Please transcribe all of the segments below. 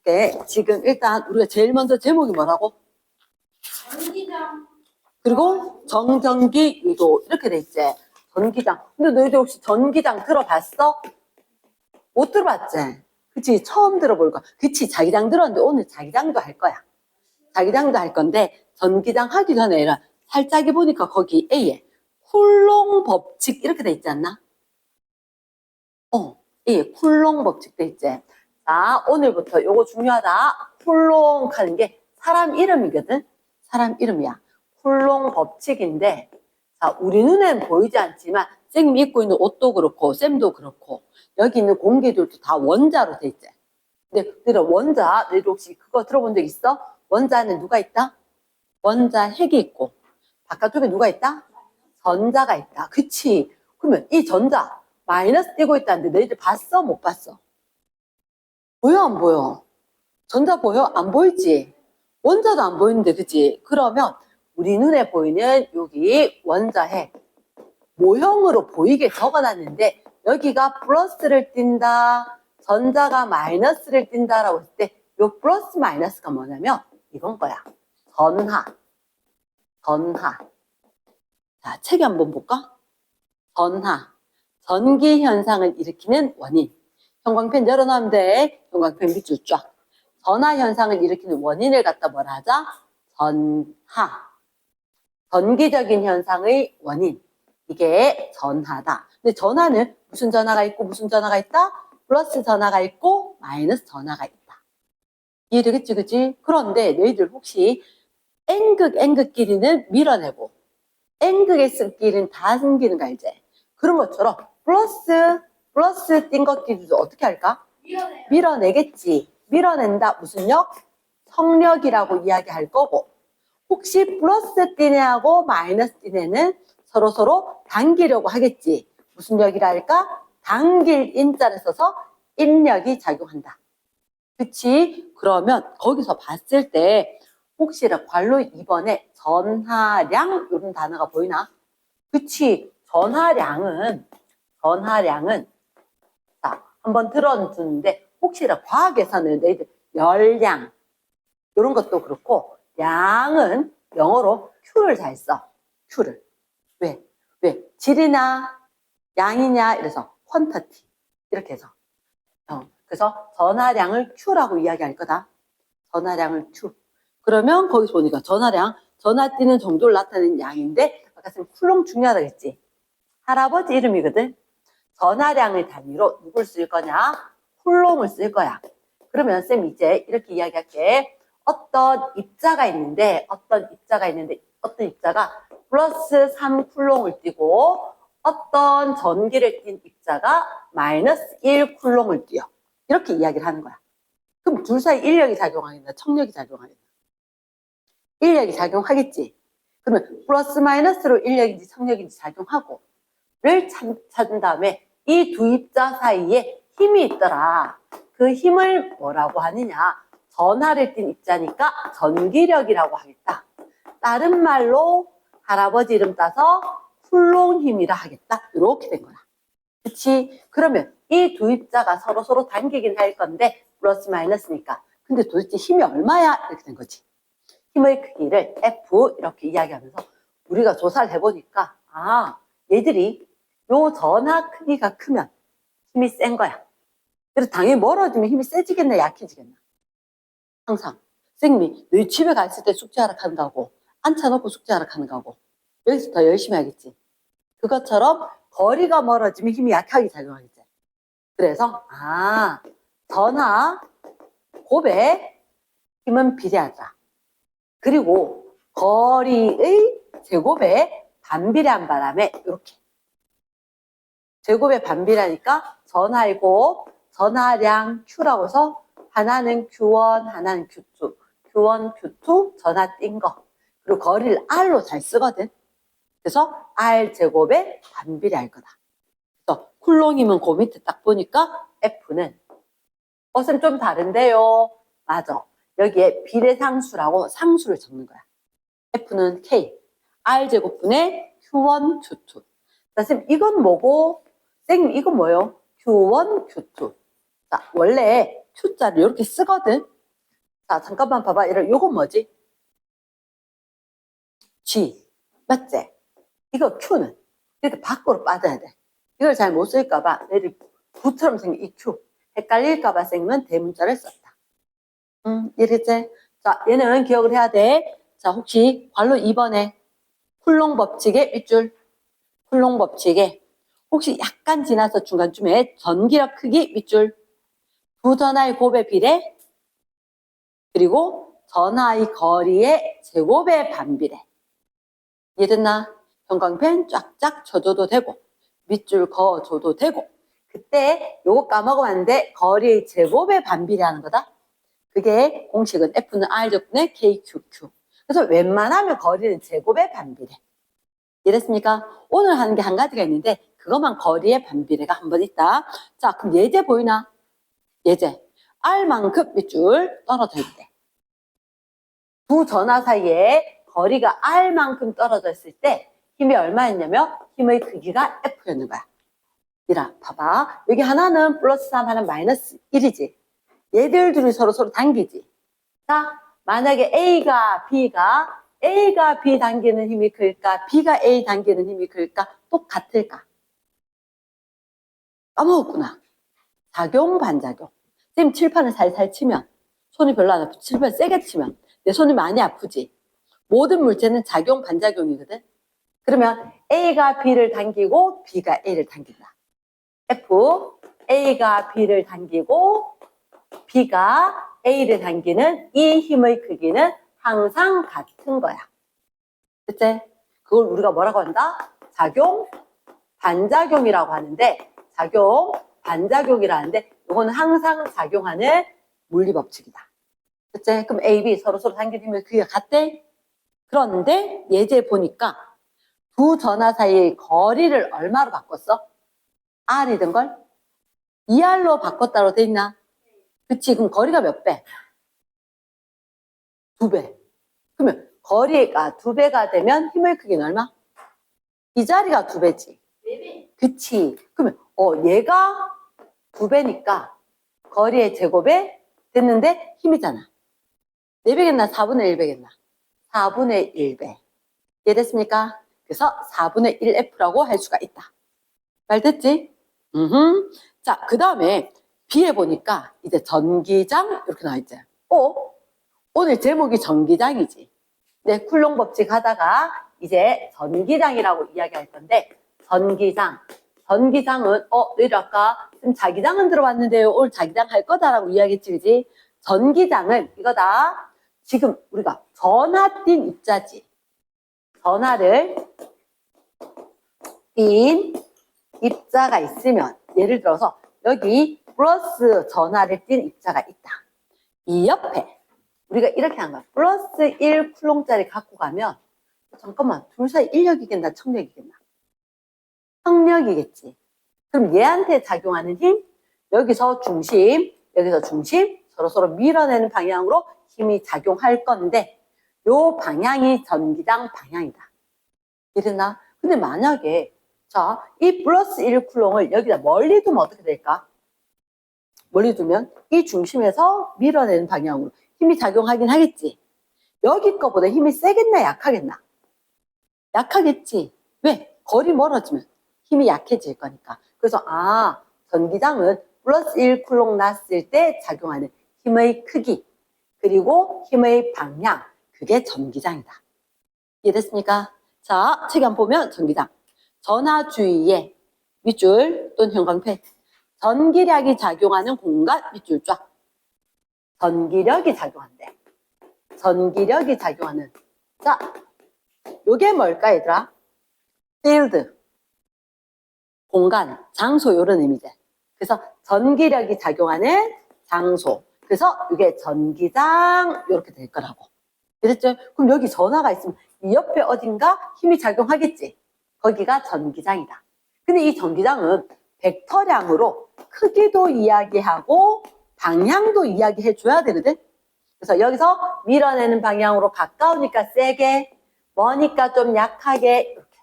네, 지금 일단 우리가 제일 먼저 제목이 뭐라고? 전기장. 그리고 정전기 유도 이렇게 돼 있지. 전기장. 근데 너희들 혹시 전기장 들어봤어? 못 들어봤지? 그치? 처음 들어볼 거야. 그치? 자기장 들었는데 오늘 자기장도 할 거야. 자기장도 할 건데 전기장 하기 전에 살짝이 보니까 거기 A에 쿨롱 법칙 이렇게 돼 있지 않나? A에 쿨롱 법칙 돼 있지. 자, 오늘부터 요거 중요하다. 쿨롱 하는 게 사람 이름이거든. 사람 이름이야. 쿨롱 법칙인데, 자, 우리 눈엔 보이지 않지만 쌤이 입고 있는 옷도 그렇고 쌤도 그렇고 여기 있는 공기들도 다 원자로 돼 있지. 근데 원자, 너희들 혹시 그거 들어본 적 있어? 원자 안에 누가 있다? 원자 핵이 있고 바깥쪽에 누가 있다? 전자가 있다. 그치? 그러면 이 전자 마이너스 띄고 있다는데 너희들 봤어? 못 봤어? 보여 안 보여? 전자 보여? 안 보이지? 원자도 안 보이는데 그치? 그러면 우리 눈에 보이는 여기 원자핵 모형으로 보이게 적어놨는데 여기가 플러스를 띈다, 전자가 마이너스를 띈다라고 했을 때 이 플러스 마이너스가 뭐냐면 이건 거야. 전하. 자, 책에 한번 볼까? 전하. 전기 현상을 일으키는 원인. 형광펜 열어놓으면 돼. 형광펜 밑줄 쫙. 전하 현상을 일으키는 원인을 갖다 뭐라 하자? 전하. 전기적인 현상의 원인. 이게 전하다. 근데 전하는 무슨 전하가 있고 무슨 전하가 있다? 플러스 전하가 있고 마이너스 전하가 있다. 이해되겠지, 그치? 그런데 너희들 혹시 N극끼리는 밀어내고 N극의 끼리는 다 생기는 거 알지? 그런 것처럼 플러스 띈 것끼리도 어떻게 할까? 밀어내겠지. 밀어낸다. 무슨 력? 성력이라고 이야기할 거고 혹시 플러스 띈 애하고 마이너스 띈 애는 서로 당기려고 하겠지. 무슨 력이라 할까? 당길 인자를 써서 인력이 작용한다. 그치? 그러면 거기서 봤을 때 혹시나 괄호 2번에 전하량 이런 단어가 보이나? 그치? 전하량은 자, 한번 들어주는데 혹시나 과학에서는 너희들 열량 이런 것도 그렇고 양은 영어로 Q를 잘 써. Q를. 왜? 질이나 양이냐 이래서 퀀터티 이렇게 해서 그래서 전하량을 Q라고 이야기할 거다. 전하량을 Q. 그러면 거기서 보니까 전하 뛰는 정도를 나타내는 양인데 아까 쌤 쿨롱 중요하다고 했지. 할아버지 이름이거든. 전하량을 단위로 누굴 쓸 거냐? 쿨롱을 쓸 거야. 그러면 쌤 이제 이렇게 이야기할게. 어떤 입자가 있는데 어떤 입자가 플러스 3 쿨롱을 띄고 어떤 전기를 띈 입자가 마이너스 1 쿨롱을 띄어. 이렇게 이야기를 하는 거야. 그럼 둘 사이 인력이 작용하겠나? 청력이 작용하겠나? 인력이 작용하겠지. 그러면 플러스 마이너스로 인력인지 청력인지 작용하고 를 찾은 다음에 이 두 입자 사이에 힘이 있더라. 그 힘을 뭐라고 하느냐? 전하를 띤 입자니까 전기력이라고 하겠다. 다른 말로 할아버지 이름 따서 쿨롱 힘이라 하겠다. 이렇게 된 거야. 그치? 그러면 이 두 입자가 서로 당기긴 할 건데 플러스 마이너스니까. 근데 도대체 힘이 얼마야? 이렇게 된 거지. 힘의 크기를 F 이렇게 이야기하면서 우리가 조사를 해보니까 얘들이 요 전하 크기가 크면 힘이 센 거야. 그래서 당연히 멀어지면 힘이 세지겠나 약해지겠나? 항상 선생님이 너희 집에 갔을 때 숙제하러 간다고 앉혀놓고 숙제하러 가는 거고 여기서 더 열심히 하겠지. 그것처럼 거리가 멀어지면 힘이 약하게 작용하겠지. 그래서 전하 곱의 힘은 비례하다. 그리고 거리의 제곱에 반비례한 바람에 이렇게 제곱에 반비례하니까 전하의 곱 전하량 Q라고 해서 하나는 Q1 하나는 Q2 Q1 Q2 전하 띈 거 그리고 거리를 R로 잘 쓰거든. 그래서 R 제곱에 반비례할 거다. 그래서 쿨롱이면 그 밑에 딱 보니까 F는 쌤 좀 다른데요. 맞아. 여기에 비례상수라고 상수를 적는 거야. F는 K, R제곱분의 Q1, Q2. 자, 쌤, 이건 뭐고? 쌤, 이건 뭐예요? Q1, Q2. 자, 원래 Q자를 이렇게 쓰거든? 자, 잠깐만 봐봐. 요건 뭐지? G. 맞지? 이거 Q는 이렇게 밖으로 빠져야 돼. 이걸 잘 못 쓸까봐 내일 부처럼 생긴 이 Q. 헷갈릴까봐 쌤은 대문자를 썼다. 이랬지? 자, 얘는 기억을 해야 돼. 자, 혹시 괄호 2번에 쿨롱 법칙의 밑줄. 쿨롱 법칙에 혹시 약간 지나서 중간쯤에 전기력 크기 밑줄. 두 전하의 곱의 비례. 그리고 전하의 거리의 제곱의 반비례. 이해됐나? 형광펜 쫙쫙 쳐줘도 되고 밑줄 그어줘도 되고 그때 요거 까먹으면 안 돼. 거리의 제곱의 반비례하는 거다. 그게 공식은 F는 R 제곱분의 KQQ. 그래서 웬만하면 거리는 제곱의 반비례. 이랬습니까? 오늘 하는 게 한 가지가 있는데 그것만 거리의 반비례가 한 번 있다. 자, 그럼 예제 보이나? 예제. R만큼 밑줄 떨어져 있대. 두 전하 사이에 거리가 R만큼 떨어져 있을 때 힘이 얼마였냐면 힘의 크기가 F였는 거야. 이라 봐봐. 여기 하나는 플러스 3, 하나는 마이너스 1이지. 얘들 둘이 서로 당기지. 자, 만약에 A가 B 당기는 힘이 클까? B가 A 당기는 힘이 클까? 똑같을까? 까먹었구나. 작용, 반작용. 지금 칠판을 살살 치면 손이 별로 안 아프지. 칠판 세게 치면 내 손이 많이 아프지. 모든 물체는 작용, 반작용이거든. 그러면 A가 B를 당기고 B가 A를 당긴다. F, A가 B를 당기고 B가 A를 당기는 이 힘의 크기는 항상 같은 거야. 그치? 그걸 우리가 뭐라고 한다? 작용, 반작용이라고 하는데 작용, 반작용이라는데 이거는 항상 작용하는 물리법칙이다. 그치? 그럼 A, B 서로 당기는 힘의 크기가 같대? 그런데 예제 보니까 두 전하 사이의 거리를 얼마로 바꿨어? R이던걸? 2R로 바꿨다고 돼 있나? 그치? 그럼 거리가 몇 배? 2배. 그러면 거리가 2배가 되면 힘의 크기는 얼마? 이 자리가 2배지. 4배. 그치? 그러면 얘가 2배니까 거리의 제곱에 됐는데 힘이잖아. 4배겠나? 4분의 1배겠나? 4분의 1배. 이해됐습니까? 그래서 4분의 1F라고 할 수가 있다. 말 됐지? 자, 그 다음에 B에 보니까 이제 전기장 이렇게 나와있지. 오늘 제목이 전기장이지. 네, 쿨롱 법칙 하다가 이제 전기장이라고 이야기할 건데 전기장은 너희들 아까 자기장은 들어봤는데요. 오늘 자기장 할 거다라고 이야기했지, 그지? 전기장은 이거다. 지금 우리가 전하 띈 입자지. 전하를 띈 입자가 있으면 예를 들어서 여기 플러스 전하를 띈 입자가 있다. 이 옆에 우리가 이렇게 한 거야. 플러스 1 쿨롱짜리 갖고 가면 잠깐만 둘 사이 인력이겠나 청력이겠나? 청력이겠지. 그럼 얘한테 작용하는 힘 여기서 중심 서로 밀어내는 방향으로 힘이 작용할 건데 요 방향이 전기장 방향이다. 이랬나? 근데 만약에 자, 이 플러스 1 쿨롱을 여기다 멀리 두면 어떻게 될까? 멀리 두면 이 중심에서 밀어내는 방향으로 힘이 작용하긴 하겠지. 여기 거보다 힘이 세겠나 약하겠나? 약하겠지. 왜? 거리 멀어지면 힘이 약해질 거니까. 그래서 전기장은 플러스 1 쿨롱 놨을 때 작용하는 힘의 크기 그리고 힘의 방향 그게 전기장이다. 이해됐습니까? 자, 책 한번 보면 전기장. 전하 주위에 밑줄 또는 형광펜 전기력이 작용하는 공간 밑줄 쫙. 전기력이 작용한대. 전기력이 작용하는. 자, 요게 뭘까 얘들아? 필드. 공간, 장소 요런 의미지. 그래서 전기력이 작용하는 장소. 그래서 이게 전기장 이렇게 될 거라고. 그랬죠? 그럼 여기 전하가 있으면 이 옆에 어딘가 힘이 작용하겠지. 거기가 전기장이다. 근데 이 전기장은 벡터량으로 크기도 이야기하고 방향도 이야기해 줘야 되거든. 그래서 여기서 밀어내는 방향으로 가까우니까 세게, 머니까 좀 약하게 이렇게.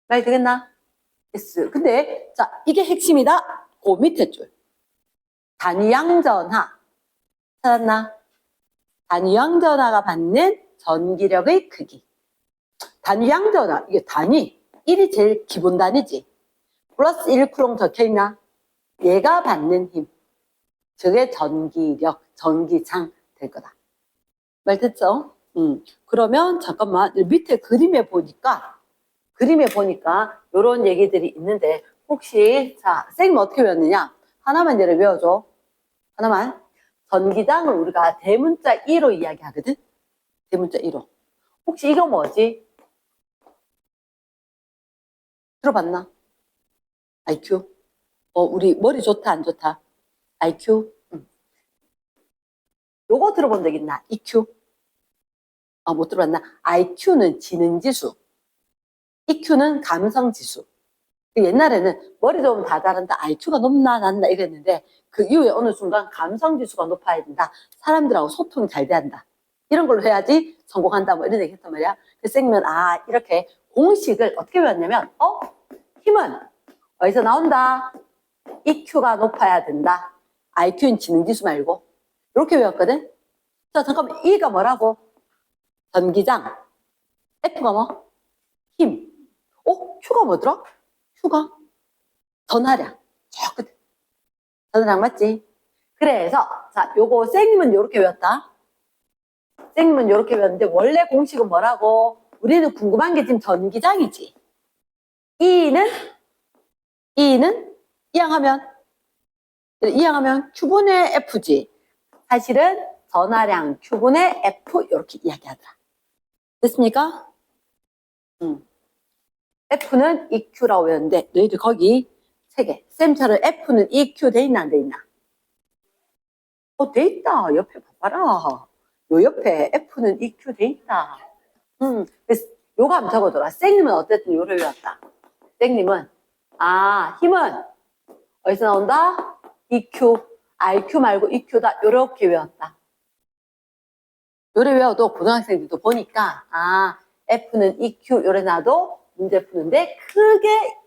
말 되겠나? yes. 근데 자 이게 핵심이다. 그 밑에 줄. 단위양 전하. 찾았나? 단위형 전화가 받는 전기력의 크기. 단위형 전화, 이게 단위. 1이 제일 기본 단위지. 플러스 1 쿠롱 적혀있나? 얘가 받는 힘. 저게 전기력, 전기장 될 거다. 말 됐죠? 그러면 잠깐만 밑에 그림에 보니까 이런 얘기들이 있는데 혹시 자 선생님 어떻게 외웠느냐? 하나만 예를 외워줘. 하나만. 전기장을 우리가 대문자 2로 이야기하거든. 대문자 2로. 혹시 이거 뭐지? 들어봤나? IQ. 우리 머리 좋다 안 좋다? IQ. 요거 들어본 적 있나? EQ. 못 들어봤나? IQ는 지능지수. EQ는 감성지수. 옛날에는 머리 좋으면 다 잘한다. IQ가 높나 낮나 이랬는데 그 이후에 어느 순간 감성지수가 높아야 된다. 사람들하고 소통이 잘 돼야 한다. 이런 걸로 해야지 성공한다. 뭐 이런 얘기 했단 말이야. 그래서 생기면 이렇게 공식을 어떻게 배웠냐면 힘은 어디서 나온다? EQ가 높아야 된다. IQ는 지능지수 말고 이렇게 배웠거든. 자 잠깐만 E가 뭐라고? 전기장. F가 뭐? 힘. Q가 뭐더라? Q가 전하량. 저 끝에. 전하량 맞지? 그래서 자 요거 쌤님은 요렇게 외웠다. 쌤님은 요렇게 외웠는데 원래 공식은 뭐라고? 우리는 궁금한 게 지금 전기장이지. E는 이항하면 Q분의 F지. 사실은 전하량 Q분의 F 이렇게 이야기하더라. 됐습니까? F는 EQ라고 외웠는데 너희들 거기 세 개. 쌤처럼 F는 EQ 돼 있나 안 돼 있나? 돼 있다. 옆에 봐봐라. 요 옆에 F는 EQ 돼 있다. 그래서 요거 한번 적어줘라. 쌤님은 어쨌든 요를 외웠다. 쌤님은 힘은 어디서 나온다? EQ. IQ 말고 EQ다. 요렇게 외웠다. 요래 외워도 고등학생들도 보니까 F는 EQ 요래 놔도 문제 푸는데 크게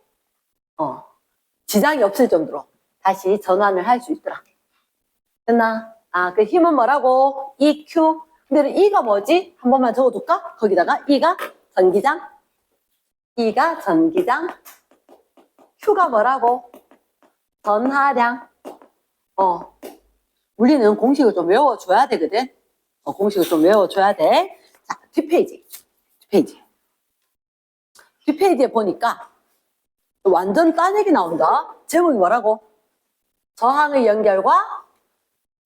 지장이 없을 정도로 다시 전환을 할 수 있더라. 됐나? 그 힘은 뭐라고? EQ. 근데 E가 뭐지? 한 번만 적어둘까? 거기다가 E가 전기장. Q가 뭐라고? 전하량. 물리는 공식을 좀 외워줘야 되거든. 공식을 좀 외워줘야 돼. 자, 뒷페이지에 보니까 완전 딴 얘기 나온다. 제목이 뭐라고? 저항의 연결과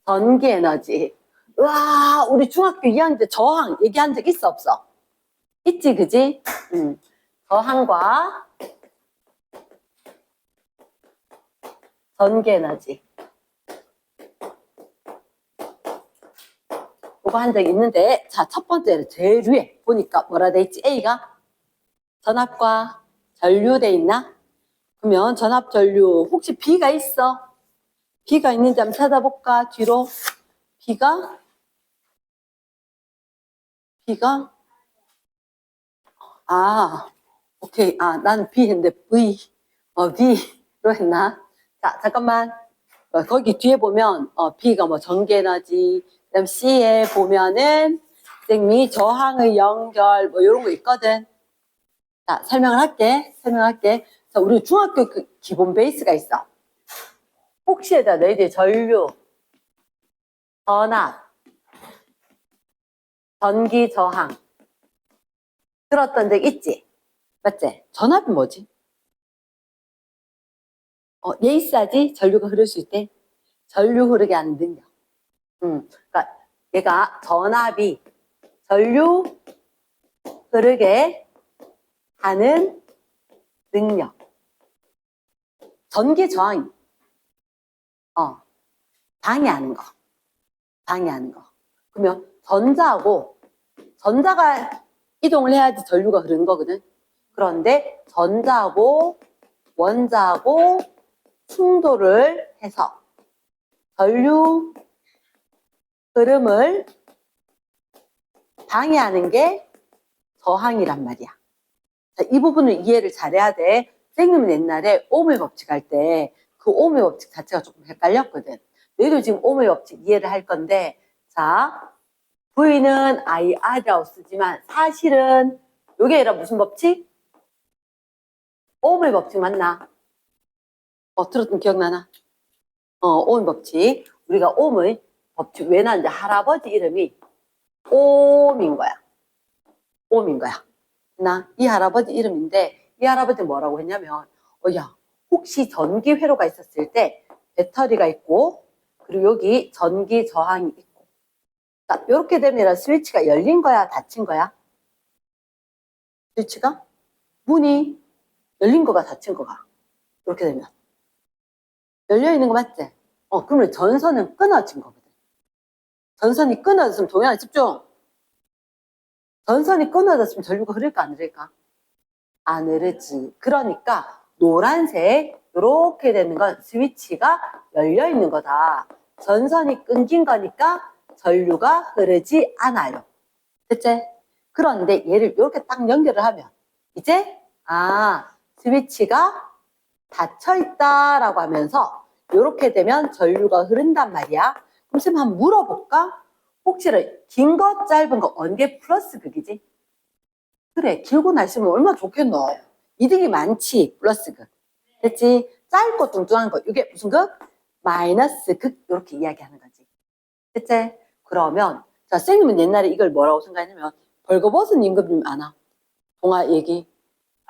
전기 에너지. 와, 우리 중학교 2학년 때 저항 얘기한 적 있어 없어? 있지, 그지? 저항과 전기 에너지. 그거 한 적 있는데, 자, 첫 번째는 제일 위에 보니까 뭐라 돼 있지? A가 전압과 전류 돼 있나? 그러면 전압, 전류, 혹시 B가 있어? B가 있는지 한번 찾아볼까? 뒤로. B가? 오케이. 나는 B 했는데 B로 했나? 자, 잠깐만. 거기 뒤에 보면, B가 뭐 전기에너지, 그 다음 C에 보면은, 쌤이 저항의 연결, 뭐, 요런 거 있거든. 자, 설명을 할게. 자, 우리 중학교 그 기본 베이스가 있어. 혹시에다 너희들 전류, 전압, 전기 저항 들었던 적 있지? 맞지? 전압이 뭐지? 얘 있어야지 전류가 흐를 수 있대. 전류 흐르게 하는 능력. 그러니까 얘가 전압이 전류 흐르게 하는 능력. 전기 저항. 방해하는 거. 그러면 전자가 이동을 해야지 전류가 흐르는 거거든. 그런데 전자하고 원자하고 충돌을 해서 전류 흐름을 방해하는 게 저항이란 말이야. 자, 이 부분을 이해를 잘해야 돼. 선생님은 옛날에 ohm의 법칙 할 때 그 ohm의 법칙 자체가 조금 헷갈렸거든. 너희도 지금 ohm의 법칙 이해를 할 건데, 자, V는 IR이라고 쓰지만 사실은 요게 아니라 무슨 법칙? 오음의 법칙 맞나? 들었던 기억나나? 오음의 법칙. 우리가 오음의 법칙 왜 나는지 할아버지 이름이 오음인 거야. 오음인 거야. 이 할아버지 이름인데 이 할아버지 뭐라고 했냐면 야 혹시 전기 회로가 있었을 때 배터리가 있고 그리고 여기 전기 저항이 있고 자, 이렇게 되면 스위치가 열린 거야 닫힌 거야? 스위치가? 문이 열린 거가 닫힌 거가 이렇게 되면 열려 있는 거 맞지? 그러면 전선은 끊어진 거거든. 전선이 끊어졌으면 동현아 집중. 전선이 끊어졌으면 전류가 흐를까 안 흐를까? 안 흐르지. 그러니까 노란색 이렇게 되는 건 스위치가 열려 있는 거다. 전선이 끊긴 거니까 전류가 흐르지 않아요. 됐지? 그런데 얘를 이렇게 딱 연결을 하면 이제 스위치가 닫혀 있다라고 하면서 이렇게 되면 전류가 흐른단 말이야. 그럼 쌤 한번 물어볼까? 혹시나 긴 거 짧은 거 어느 게 플러스 극이지? 그래 길고 날씨면 얼마나 좋겠노. 이득이 많지 플러스 극. 됐지? 짧고 뚱뚱한 거 이게 무슨 극? 마이너스 극 이렇게 이야기하는 거지. 됐지? 그러면 자 선생님은 옛날에 이걸 뭐라고 생각했냐면 벌거벗은 임금님 아나? 동화 얘기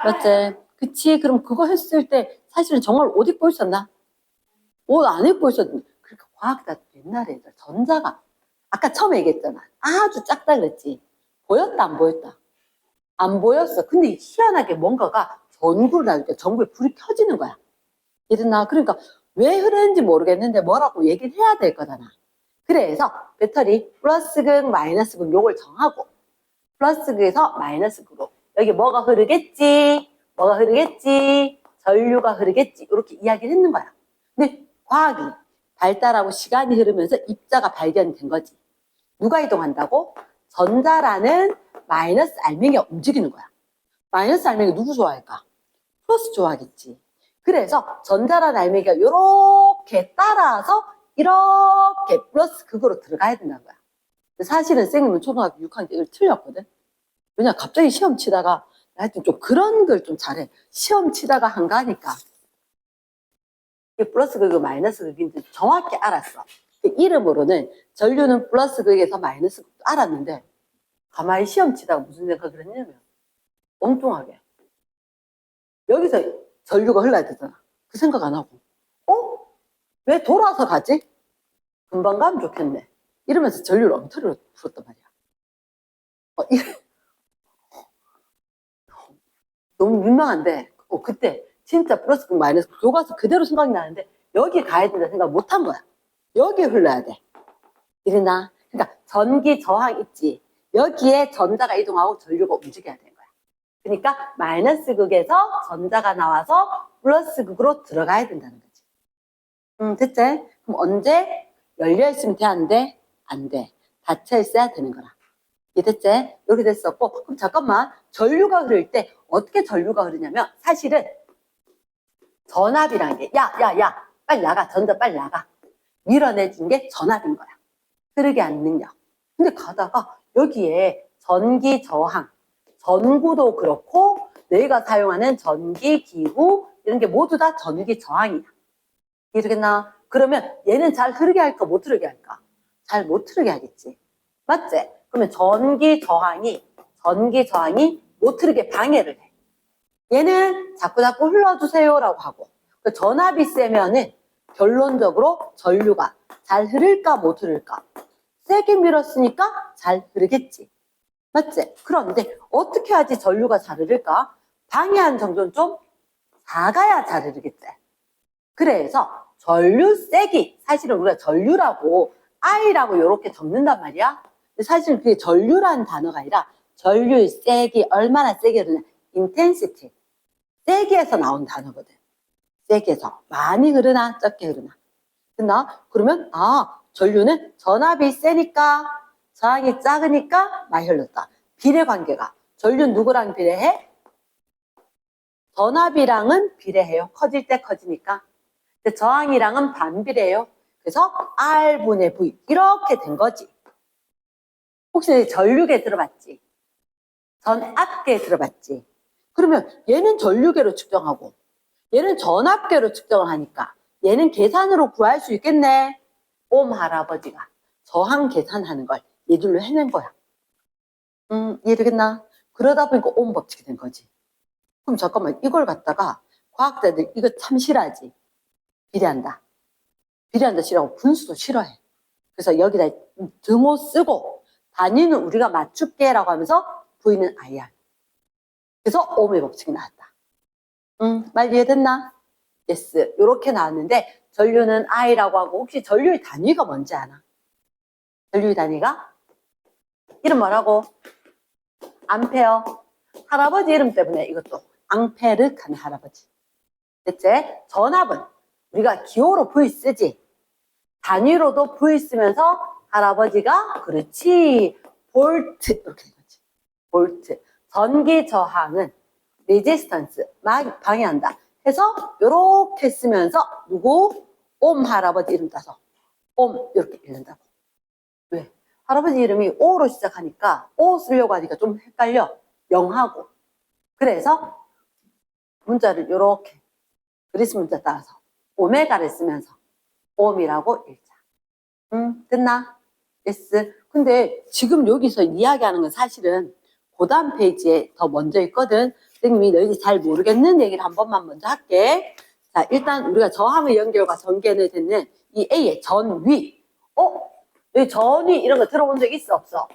맞지? 그치? 그럼 그거 했을 때 사실은 정말 옷 입고 있었나? 옷 안 입고 있었는데 그러니까 과학자 옛날에 전자가 아까 처음에 얘기했잖아. 아주 작다 그랬지. 보였다 안 보였다? 안 보였어. 근데 희한하게 뭔가가 전구를 놔니까 전구에 불이 켜지는 거야. 이랬나? 그러니까 왜 흐르는지 모르겠는데 뭐라고 얘기를 해야 될 거잖아. 그래서 배터리 플러스 극 마이너스 극 요걸 정하고 플러스 극에서 마이너스 극으로 여기 뭐가 흐르겠지? 뭐가 흐르겠지? 전류가 흐르겠지? 이렇게 이야기를 했는 거야. 근데 과학이 발달하고 시간이 흐르면서 입자가 발견된 거지. 누가 이동한다고? 전자라는 마이너스 알맹이가 움직이는 거야. 마이너스 알맹이 누구 좋아할까? 플러스 좋아하겠지. 그래서 전자라는 알맹이가 이렇게 따라서 이렇게 플러스 극으로 들어가야 된다는 거야. 사실은 쌤은 초등학교 6학년 때 이걸 틀렸거든. 왜냐 갑자기 시험 치다가 하여튼 좀 그런 걸 좀 잘해. 시험 치다가 한가하니까. 플러스 극이고 마이너스 극인지 정확히 알았어. 그 이름으로는 전류는 플러스 극에서 마이너스 극도 알았는데 가만히 시험 치다가 무슨 생각을 했냐면 엉뚱하게 여기서 전류가 흘러야 되잖아. 그 생각 안 하고 왜 돌아서 가지? 금방 가면 좋겠네. 이러면서 전류를 엉터리로 풀었단 말이야. 너무 민망한데 그때 진짜 플러스 극 마이너스 극 교과서 그대로 생각이 나는데 여기 가야 된다 생각 못 한 거야. 여기에 흘러야 돼. 이러나? 그러니까 전기 저항 있지. 여기에 전자가 이동하고 전류가 움직여야 되는 거야. 그러니까 마이너스 극에서 전자가 나와서 플러스 극으로 들어가야 된다는 거지. 됐지? 그럼 언제 열려 있으면 돼? 안 돼? 안 돼. 닫혀 있어야 되는 거라. 이해됐지? 이렇게 됐었고 그럼 잠깐만 전류가 흐를 때 어떻게 전류가 흐르냐면 사실은 전압이라는 게 야 빨리 나가 전자 빨리 나가 밀어내준 게 전압인 거야. 흐르게 하는 능력. 근데 가다가 여기에 전기 저항 전구도 그렇고 너희가 사용하는 전기 기구 이런 게 모두 다 전기 저항이야. 이해되겠나? 그러면 얘는 잘 흐르게 할까 못 흐르게 할까? 잘 못 흐르게 하겠지. 맞지? 그러면 전기 저항이 못 흐르게 방해를 해. 얘는 자꾸 흘러주세요라고 하고 전압이 세면은 결론적으로 전류가 잘 흐를까 못 흐를까? 세게 밀었으니까 잘 흐르겠지. 맞지? 그런데 어떻게 하지 전류가 잘 흐를까? 방해하는 정도는 좀 작아야 잘 흐르겠지. 그래서 전류 세기 사실은 우리가 전류라고 I라고 이렇게 적는단 말이야. 근데 사실 그게 전류라는 단어가 아니라 전류 세기 얼마나 세게 흐르냐 intensity 세기에서 나온 단어거든. 세기에서 많이 흐르나 적게 흐르나 됐나? 그러면 전류는 전압이 세니까 저항이 작으니까 많이 흘렀다. 비례관계가 전류는 누구랑 비례해? 전압이랑은 비례해요. 커질 때 커지니까. 근데 저항이랑은 반비례해요. 그래서 R분의 V 이렇게 된 거지. 혹시 전류계 들어봤지? 전압계 들어봤지? 그러면 얘는 전류계로 측정하고 얘는 전압계로 측정을 하니까 얘는 계산으로 구할 수 있겠네. 옴 할아버지가 저항 계산하는 걸 얘들로 해낸 거야. 이해되겠나? 그러다 보니까 옴 법칙이 된 거지. 그럼 잠깐만, 이걸 갖다가 과학자들 이거 참 싫어하지. 비례한다. 비례한다 싫어하고 분수도 싫어해. 그래서 여기다 등호 쓰고 단위는 우리가 맞출게라고 하면서 V는 IR. 그래서 옴의 법칙이 나왔다. 말 이해됐나? yes. 이렇게 나왔는데 전류는 I라고 하고 혹시 전류의 단위가 뭔지 아나? 전류의 단위가? 이름 뭐라고? 암페어. 할아버지 이름 때문에 이것도 앙페르 하는 할아버지. 됐지? 전압은 우리가 기호로 V 쓰지. 단위로도 V 쓰면서 할아버지가 그렇지 볼트 이렇게 된 거지. 볼트. 전기 저항은 레지스턴스 방해한다 해서 이렇게 쓰면서 누구? 옴 할아버지 이름 따서 옴 이렇게 읽는다고. 왜? 할아버지 이름이 O로 시작하니까 O 쓰려고 하니까 좀 헷갈려. 0하고. 그래서 문자를 이렇게 그리스 문자 따라서 오메가를 쓰면서 옴이라고 읽자. 됐나? yes. 근데 지금 여기서 이야기하는 건 사실은 그 다음 페이지에 더 먼저 있거든. 선생님이 너희들이 잘 모르겠는 얘기를 한 번만 먼저 할게. 자, 일단 우리가 저항의 연결과 전개를 듣는 이 A의 전위. 여기 전위 이런 거 들어본 적 있어 없어?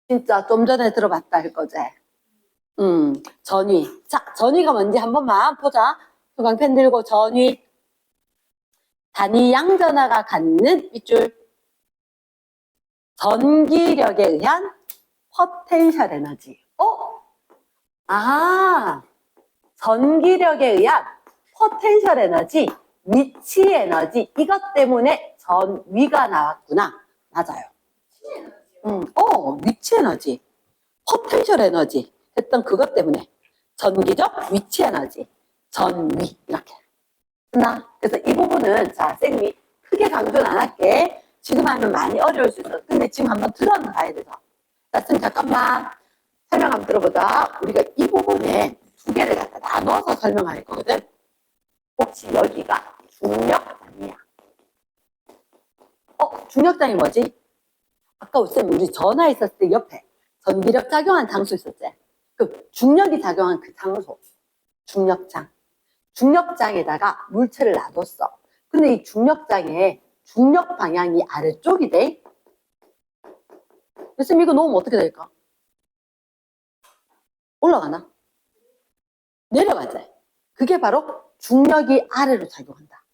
진짜 좀 전에 들어봤다 할 거지. 전위. 자, 전위가 뭔지 한 번만 보자. 소강펜 들고 전위. 단위 양전하가 갖는 밑줄. 전기력에 의한 포텐셜 에너지. 전기력에 의한 포텐셜 에너지, 위치 에너지. 이것 때문에 전위가 나왔구나. 맞아요. 위치 에너지. 포텐셜 에너지. 했던 그것 때문에 전기적 위치 에너지. 전위. 이렇게. 그래서 이 부분은 자, 쌤이 크게 강조는 안 할게. 지금 하면 많이 어려울 수 있어. 근데 지금 한번 들어봐야 돼서. 자, 쌤 잠깐만 설명 한번 들어보자. 우리가 이 부분에 두 개를 갖다 나눠서 설명할 거거든. 혹시 여기가 중력장이야. 중력장이 뭐지? 아까 쌤 우리 전화했었을 때 옆에 전기력 작용한 장소 있었지? 그 중력이 작용한 그 장소. 중력장. 중력장에다가 물체를 놔뒀어. 근데 이 중력장에 중력 방향이 아래쪽이 돼. 쌤 이거 놓으면 어떻게 될까? 올라가나? 내려가자. 그게 바로 중력이 아래로 작용한다.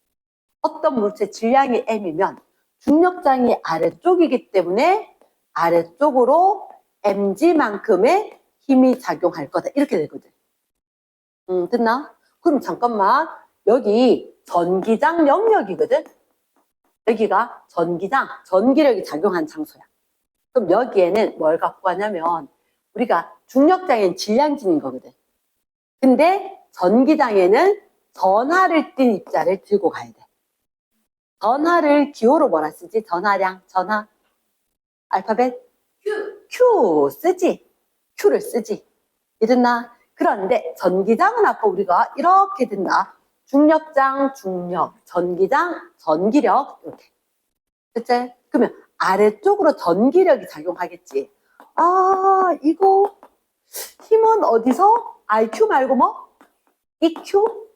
어떤 물체 질량이 m이면 중력장이 아래쪽이기 때문에 아래쪽으로 mg만큼의 힘이 작용할 거다. 이렇게 되거든. 됐나? 그럼 잠깐만 여기 전기장 영역이거든. 여기가 전기장, 전기력이 작용한 장소야. 그럼 여기에는 뭘 갖고 가냐면 우리가 중력장에는 질량진인 거거든. 근데 전기장에는 전하를 띤 입자를 들고 가야 돼. 전하를 기호로 뭐라 쓰지? 전하량, 전하. 알파벳? Q 쓰지? Q를 쓰지. 이랬나? 그런데 전기장은 아까 우리가 이렇게 된다. 중력장, 중력, 전기장, 전기력 이렇게. 됐지? 그러면 아래쪽으로 전기력이 작용하겠지. 이거 힘은 어디서? IQ 말고 뭐? EQ?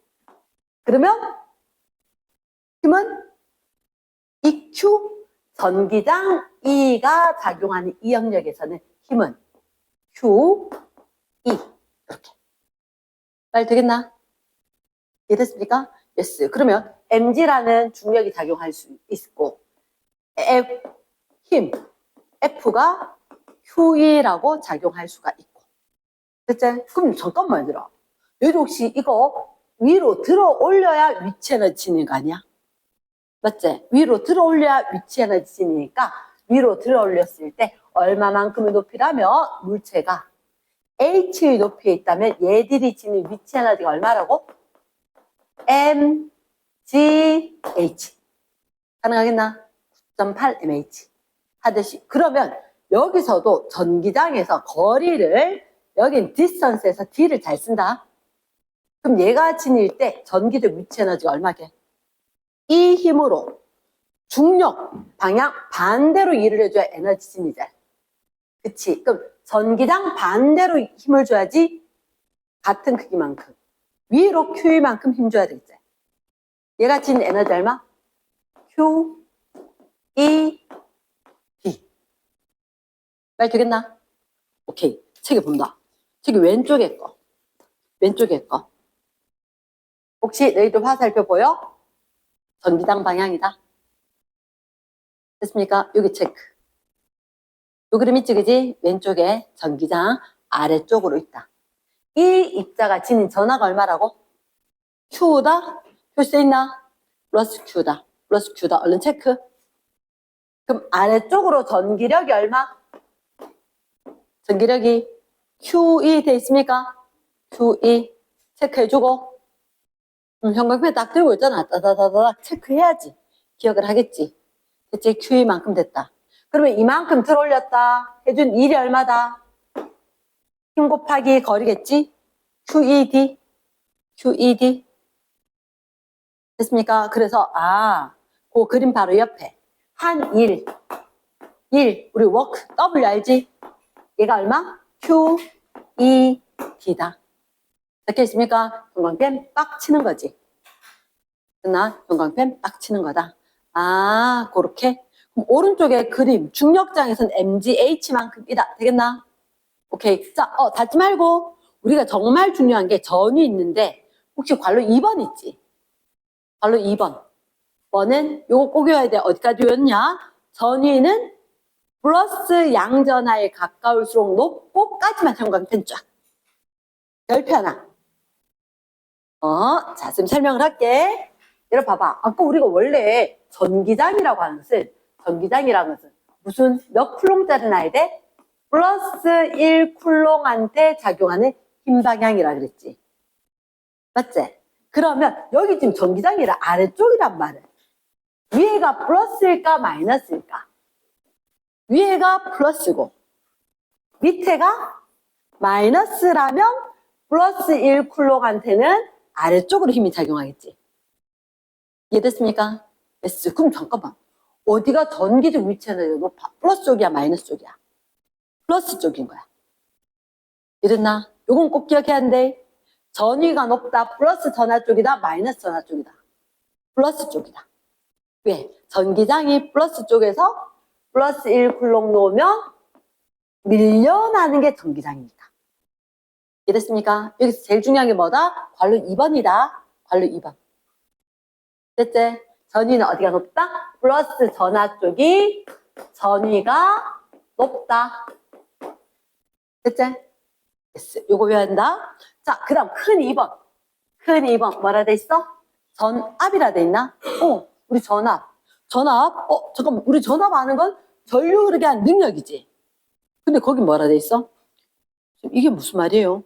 그러면 힘은 EQ? 전기장 E가 작용하는 이 영역에서는 힘은 Q, E 이렇게. 말 되겠나? 이해됐습니까? yes. 그러면 mg라는 중력이 작용할 수 있고 힘 F가 Q라고 작용할 수가 있고. 됐지? 그럼 잠깐만 얘들아. 여기 혹시 이거 위로 들어 올려야 위치 에너지는 거 아니야? 맞지? 위로 들어 올려야 위치 에너지니까 위로 들어 올렸을 때 얼마만큼의 높이라면 물체가 H의 높이에 있다면 얘들이 지닌 위치 에너지가 얼마라고? m, g, h. 가능하겠나? 9.8 mh. 하듯이. 그러면 여기서도 전기장에서 거리를, 여긴 distance에서 d를 잘 쓴다. 그럼 얘가 지닐 때 전기적 위치 에너지가 얼마게? 이 힘으로 중력 방향 반대로 일을 해줘야 에너지 진이지. 그치? 그럼 전기장 반대로 힘을 줘야지 같은 크기만큼 위로 Q만큼 힘 줘야 되겠지. 얘가 지닌 에너지 얼마? Q, E, D. 말 되겠나? 오케이. 책에 본다. 책이 왼쪽에 거. 왼쪽에 거. 혹시 너희들 화살표 보여? 전기장 방향이다. 됐습니까? 여기 체크. 요 그림 있지, 그지? 왼쪽에 전기장 아래쪽으로 있다. 이 입자가 지닌 전하가 얼마라고? Q다? 표시돼 있나? 플러스 Q다. 플러스 Q다. 얼른 체크. 그럼 아래쪽으로 전기력이 얼마? 전기력이 QE 돼 있습니까? QE 체크해주고 형광펜 딱 들고 있잖아. 따다다다닥 체크해야지. 기억을 하겠지. 대체 QE만큼 됐다. 그러면 이만큼 들어올렸다. 해준 일이 얼마다? 힘 곱하기 거리겠지? QED. QED. 됐습니까? 그래서 그 그림 바로 옆에 한 일, 우리 워크 W 알지? 얘가 얼마? QED다. 적혀 있습니까? 형광펜 빡 치는 거지. 됐나? 형광펜 빡 치는 거다. 그렇게. 그럼 오른쪽에 그림, 중력장에서는 MGH만큼이다. 되겠나? 오케이. 자, 닫지 말고. 우리가 정말 중요한 게 전이 있는데, 혹시 괄호 2번 있지? 괄호 2번. 번은 요거 꼭 외워야 돼. 어디까지 외웠냐? 전위는 플러스 양전하에 가까울수록 높고까지만 형광펜 쫙. 별표 하나. 자, 지금 설명을 할게. 여러분 봐봐. 아까 우리가 원래 전기장이라고 하는 것은 무슨 몇 쿨롱짜리 나야 돼? 플러스 1쿨롱한테 작용하는 힘 방향이라 그랬지. 맞지? 그러면 여기 지금 전기장이라 아래쪽이란 말은 위에가 플러스일까 마이너스일까? 위에가 플러스고 밑에가 마이너스라면 플러스 1쿨롱한테는 아래쪽으로 힘이 작용하겠지. 이해됐습니까? S. 그럼 잠깐만. 어디가 전기적 위치는 높아? 플러스 쪽이야, 마이너스 쪽이야? 플러스 쪽인 거야. 이랬나? 요건 꼭 기억해야 한대. 전위가 높다. 플러스 전하 쪽이다. 마이너스 전하 쪽이다. 플러스 쪽이다. 왜? 전기장이 플러스 쪽에서 플러스 1쿨롱 놓으면 밀려나는 게 전기장이니까. 이해됐습니까? 여기서 제일 중요한 게 뭐다? 괄호 2번이다. 괄호 2번. 됐지? 전위는 어디가 높다? 플러스 전하 쪽이 전위가 높다. 됐지? 됐어. 요거 외워야 한다. 자, 그 다음 큰 2번. 큰 2번 뭐라 돼 있어? 전압이라 돼 있나? 우리 전압. 잠깐만. 우리 전압 아는 건 전류 흐르게 한 능력이지. 근데 거기 뭐라 돼 있어? 이게 무슨 말이에요?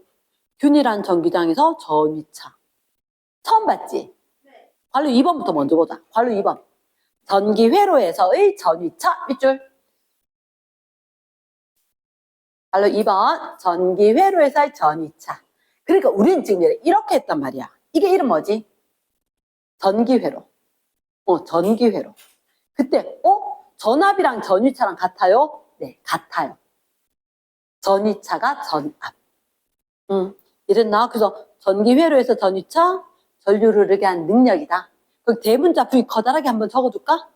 균일한 전기장에서 전위차. 처음 봤지? 네. 괄호 2번부터 먼저 보자. 괄호 2번. 전기회로에서의 전위차 밑줄. 괄호 2번. 전기회로에서의 전위차. 그러니까 우리는 지금 이렇게 했단 말이야. 이게 이름 뭐지? 전기회로. 전기회로. 그때 전압이랑 전위차랑 같아요? 네, 같아요. 전위차가 전압. 이랬나? 그래서 전기회로에서 전위차, 전류를 흐르게 한 능력이다. 그럼 대문자 V 커다랗게 한번 적어줄까?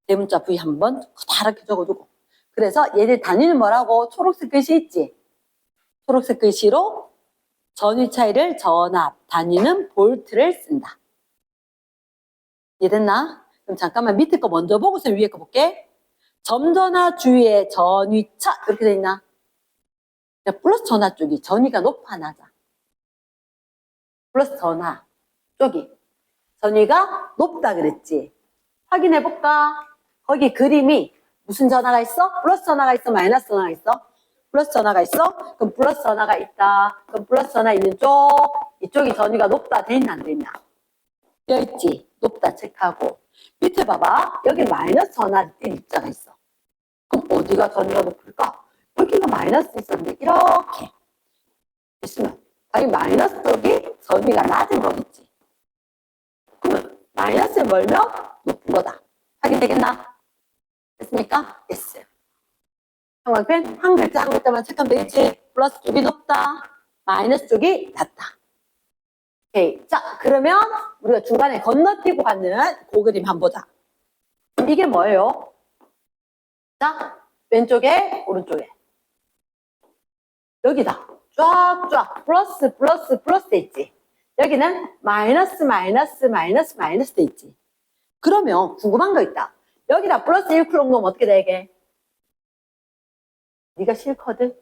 대문자 V 한번 커다랗게 적어두고. 그래서 얘들 단위는 뭐라고? 초록색 글씨 있지? 초록색 글씨로 전위차이를 전압, 단위는 볼트를 쓴다. 이해됐나? 그럼 잠깐만 밑에 거 먼저 보고서 위에 거 볼게. 점전화 주위에 전위차 이렇게 돼 있나? 플러스 전하 쪽이 전위가 높아 낮아? 플러스 전하 쪽이 전위가 높다 그랬지. 확인해 볼까? 거기 그림이 무슨 전하가 있어? 플러스 전하가 있어? 마이너스 전하가 있어? 플러스 전하가 있어? 그럼 플러스 전하가 있다. 그럼 플러스 전하 있는 쪽 이쪽이 전위가 높다 돼 있나 안 돼 있나? 되어 있지. 높다 체크하고 밑에 봐봐. 여기 마이너스 전하 띈 입자가 있어. 그럼 어디가 전위가 높을까? 여기가 마이너스 있었는데 이렇게 있으면 당연히 마이너스 쪽이 전위가 낮은 거겠지. 그러면 마이너스에 멀면 높은 거다. 확인되겠나? 됐습니까? yes. 형광펜 한 글자 한 글자만 체크하면 되겠지. 플러스 쪽이 높다. 마이너스 쪽이 낮다. 오케이. 자, 그러면 우리가 중간에 건너뛰고 가는 그 그림 한번 보자. 이게 뭐예요? 자, 왼쪽에, 오른쪽에. 여기다. 쫙쫙. 플러스, 플러스, 플러스 돼 있지. 여기는 마이너스, 마이너스, 마이너스, 마이너스 돼 있지. 그러면 궁금한 거 있다. 여기다 플러스 1쿨롱 넣으면 어떻게 되게? 네가 싫거든?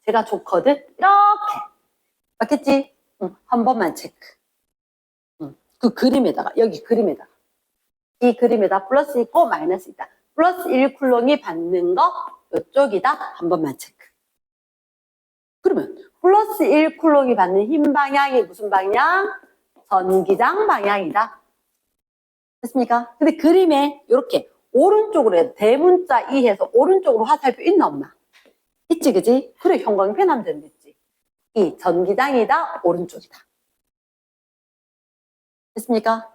제가 좋거든? 이렇게. 맞겠지? 응, 한 번만 체크. 응, 그 그림에다가, 여기 그림에다가. 이 그림에다 플러스 있고 마이너스 있다. 플러스 1쿨롱이 받는 거 이쪽이다. 한 번만 체크. 그러면 플러스 1쿨롱이 받는 흰 방향이 무슨 방향? 전기장 방향이다. 됐습니까? 근데 그림에 이렇게 오른쪽으로 해서 대문자 2 해서 오른쪽으로 화살표 있나 없나? 있지, 그지? 그래, 형광펜 하면 되겠지. 이 전기장이다, 오른쪽이다. 됐습니까?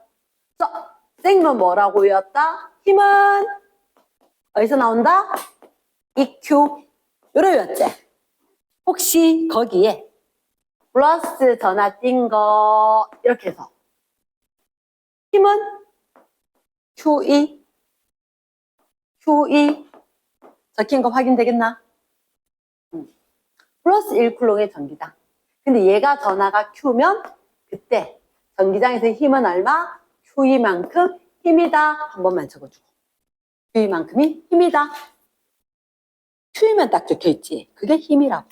자, 생은 뭐라고 외웠다? 힘은 어디서 나온다? EQ. 요래 외웠지? 혹시 거기에 플러스 전화 띈 거 이렇게 해서 힘은 QE 적힌 거 확인되겠나? 플러스 1쿨롱의 전기장. 근데 얘가 전하가 Q면 그때 전기장에서 힘은 얼마? QE만큼 힘이다. 한 번만 적어주고. QE만큼이 힘이다. Q이면 딱 적혀있지. 그게 힘이라고.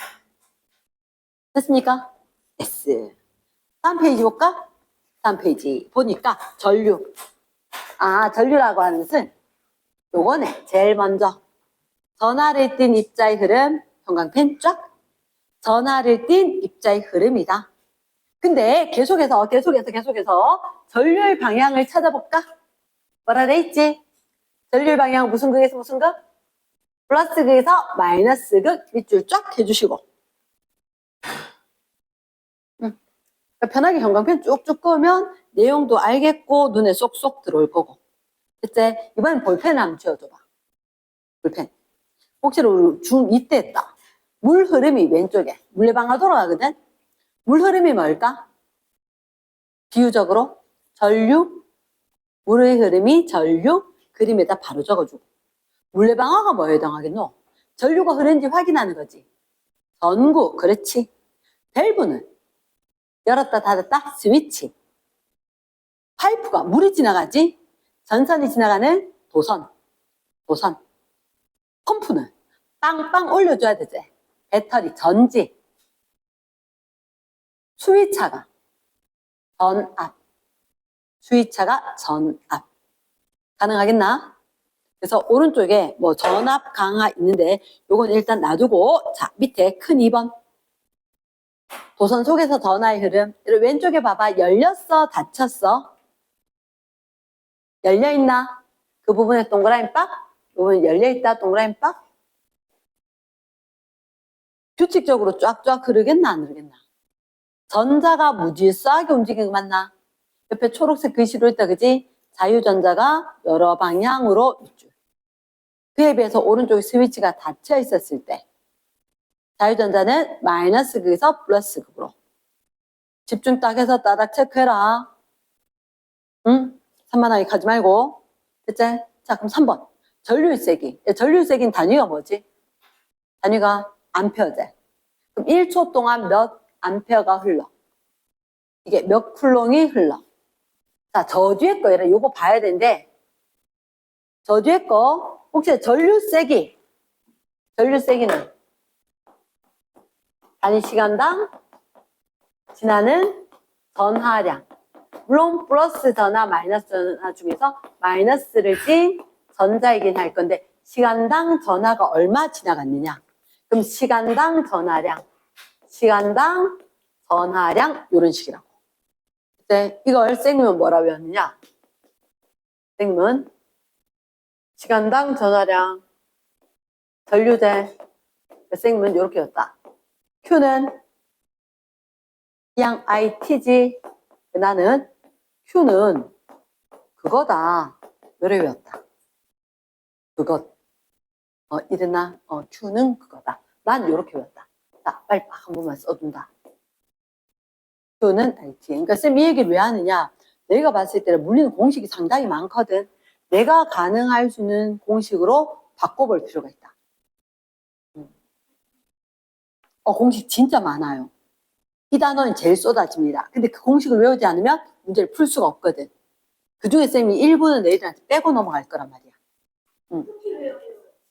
됐습니까? S. 다음 페이지 볼까? 다음 페이지 보니까 전류. 아, 전류라고 하는 것은 요거네. 제일 먼저 전하를 띤 입자의 흐름, 형광펜 쫙. 전하를 띤 입자의 흐름이다. 근데 계속해서 전류의 방향을 찾아볼까? 뭐라 돼 있지? 전류의 방향 무슨 극에서 무슨 극? 플러스 극에서 마이너스 극 밑줄 쫙 해주시고. 편하게 형광펜 쭉쭉 끄면 내용도 알겠고 눈에 쏙쏙 들어올 거고. 그때 이번엔 볼펜 한번 쥐어줘봐. 볼펜. 혹시나 우리 중2 때 했다. 물 흐름이 왼쪽에 물레방아 돌아가거든. 물 흐름이 뭘까? 비유적으로 전류, 물의 흐름이 전류, 그림에다 바로 적어주고. 물레방아가 뭐에 해당하겠노? 전류가 흐르는지 확인하는 거지. 전구, 그렇지. 밸브는 열었다 닫았다, 스위치. 파이프가 물이 지나가지. 전선이 지나가는 도선. 펌프는 빵빵 올려줘야 되지. 배터리, 전지. 수위차가 전압. 수위차가 전압. 가능하겠나? 그래서 오른쪽에 뭐 전압 강하 있는데 요건 일단 놔두고, 자, 밑에 큰 2번. 도선 속에서 전하의 흐름. 왼쪽에 봐봐. 열렸어, 닫혔어? 열려있나? 그 부분에 동그라미 빡? 이 부분에 열려있다, 동그라미 빡? 규칙적으로 쫙쫙 흐르겠나, 안 흐르겠나? 전자가 무질서하게 움직이는 거 맞나? 옆에 초록색 글씨로 있다, 그지? 자유전자가 여러 방향으로 밑줄. 그에 비해서 오른쪽에 스위치가 닫혀 있었을 때 자유전자는 마이너스 극에서 플러스 극으로. 집중 딱 해서 따닥 체크해라. 응? 산만하게 가지 말고. 됐지? 자, 그럼 3번. 전류세기. 전류세기는 단위가 뭐지? 단위가 암페어제. 그럼 1초 동안 몇 암페어가 흘러? 이게 몇 쿨롱이 흘러? 자, 저 뒤에 거, 요거 봐야 되는데, 저 뒤에 거, 혹시 전류세기는 단위 시간당 지나는 전하량. 물론 플러스 전하, 마이너스 전하 중에서 마이너스를 띤 전자이긴 할 건데 시간당 전하가 얼마 지나갔느냐. 그럼 시간당 전하량 이런 식이라고. 그때 이걸 쌤은 뭐라 외웠느냐. 쌤은 시간당 전하량 전류제. 선생님은 이렇게 였다. Q는 그냥 IT지. 나는 Q는 그거다. 이래 외웠다. 그것. 이랬나? Q는 그거다. 난 이렇게 외웠다. 자, 빨리 한 번만 써둔다. Q는 IT. 그러니까 쌤 이 얘기를 왜 하느냐? 내가 봤을 때는 물리는 공식이 상당히 많거든. 내가 가능할 수 있는 공식으로 바꿔볼 필요가 있다. 공식 진짜 많아요. 이 단어는 제일 쏟아집니다. 근데 그 공식을 외우지 않으면 문제를 풀 수가 없거든. 그 중에 쌤이 일부는 너희들한테 빼고 넘어갈 거란 말이야.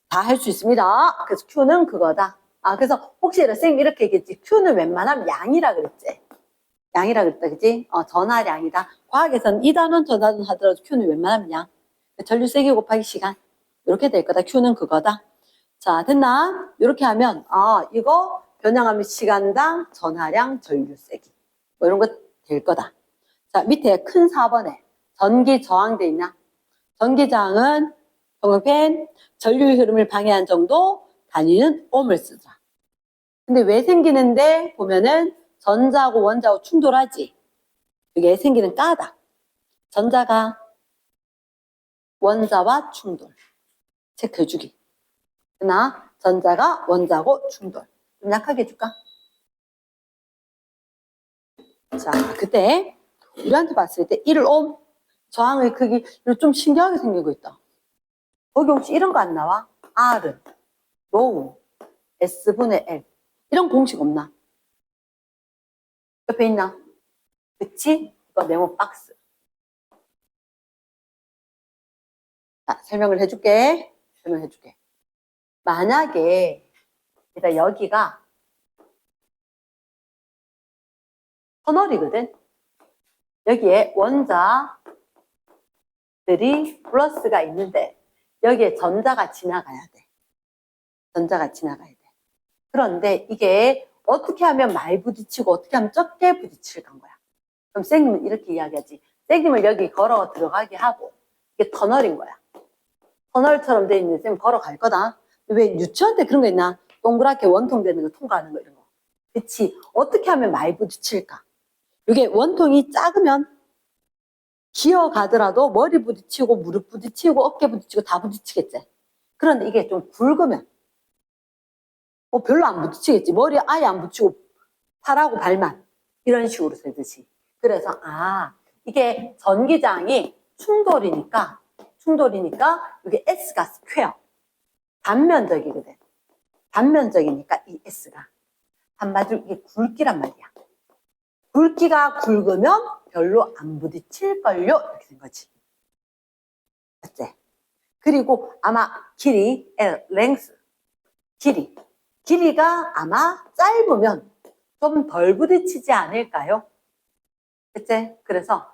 다 할 수 있습니다. 그래서 Q는 그거다. 그래서 혹시 쌤이 이렇게 얘기했지. Q는 웬만하면 양이라 그랬지. 양이라 그랬다, 그지? 전하량이다. 과학에서는 이 단원 전하든 하더라도 Q는 웬만하면 양. 전류 세기 곱하기 시간. 이렇게 될 거다. Q는 그거다. 자, 됐나? 이렇게 하면, 이거 변형하면 시간당 전하량, 전류 세기. 뭐 이런 거 될 거다. 자, 밑에 큰 4번에 전기 저항 돼 있나? 전기 저항은 평평 전류의 흐름을 방해한 정도 단위는 옴을 쓰자. 근데 왜 생기는데 보면은 전자하고 원자하고 충돌하지. 이게 생기는 까다. 전자가 원자와 충돌. 체크해주기. 그러나 전자가 원자하고 충돌. 좀 약하게 해줄까? 자, 그때 우리한테 봤을 때 1옴 저항의 크기 좀 신기하게 생긴 거 있다. 거기 혹시 이런 거 안 나와? R은 로우 S분의 L 이런 공식 없나? 옆에 있나? 그치? 이거 메모 박스. 자, 설명을 해줄게. 만약에 일단 여기가 터널이거든. 여기에 원자들이 플러스가 있는데 여기에 전자가 지나가야 돼. 그런데 이게 어떻게 하면 많이 부딪히고 어떻게 하면 적게 부딪힐 건 거야. 그럼 쌤은 이렇게 이야기하지. 쌤을 여기 걸어 들어가게 하고 이게 터널인 거야. 터널처럼 돼 있는 쌤 걸어갈 거다. 왜 유치원 때 그런 거 있나? 동그랗게 원통 되는 거 통과하는 거 이런 거. 그치? 어떻게 하면 많이 부딪힐까? 이게 원통이 작으면 기어가더라도 머리 부딪히고 무릎 부딪히고 어깨 부딪히고 다 부딪히겠지. 그런데 이게 좀 굵으면 별로 안 부딪히겠지. 머리 아예 안 붙이고 팔하고 발만 이런 식으로 되듯이. 그래서 이게 전기장이 충돌이니까 이게 S가 스퀘어 단면적이거든. 단면적이니까 이 S가 한마디로 이게 굵기란 말이야. 굵기가 굵으면 별로 안 부딪힐걸요? 이렇게 된 거지. 맞지? 그리고 아마 길이, length, 길이가 아마 짧으면 좀 덜 부딪히지 않을까요? 그치? 그래서,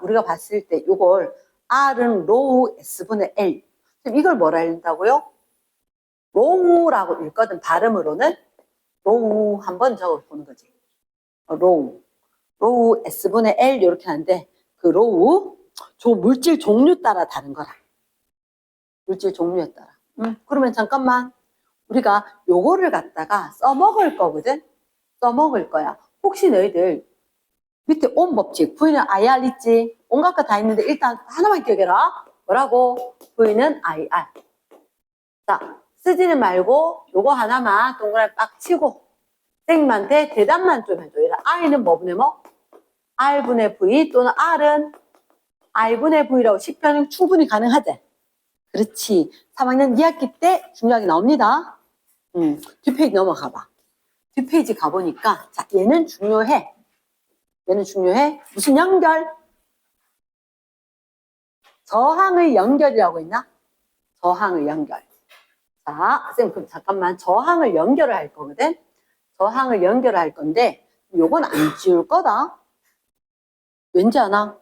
우리가 봤을 때 이걸 R은 로우 S분의 L. 이걸 뭐라 읽는다고요? 로우라고 읽거든, 발음으로는. 로우 한번 적어보는 거지. 로우 S분의 L 이렇게 하는데 그 로우 저 물질 종류 따라 다른 거라. 물질 종류에 따라. 그러면 잠깐만 우리가 요거를 갖다가 써먹을 거거든. 써먹을 거야. 혹시 너희들 밑에 온 법칙 V는 IR 있지? 온갖 거 다 있는데 일단 하나만 기억해라. 뭐라고? V는 IR. 자, 쓰지는 말고 요거 하나만 동그라미 빡 치고 선생님한테 대답만 좀 해줘. I는 뭐분의 뭐? R분의 V 또는 R은 R분의 V라고 식변은 충분히 가능하지? 그렇지. 3학년 2학기 때 중요하게 나옵니다. 뒷페이지 넘어가 봐. 뒷페이지 가보니까 자, 얘는 중요해. 무슨 연결? 저항의 연결이라고 있나? 저항의 연결. 자, 선생님 그럼 잠깐만 저항을 연결을 할 거거든? 저항을 연결을 할 건데 요건 안 지울 거다. 왠지 아나?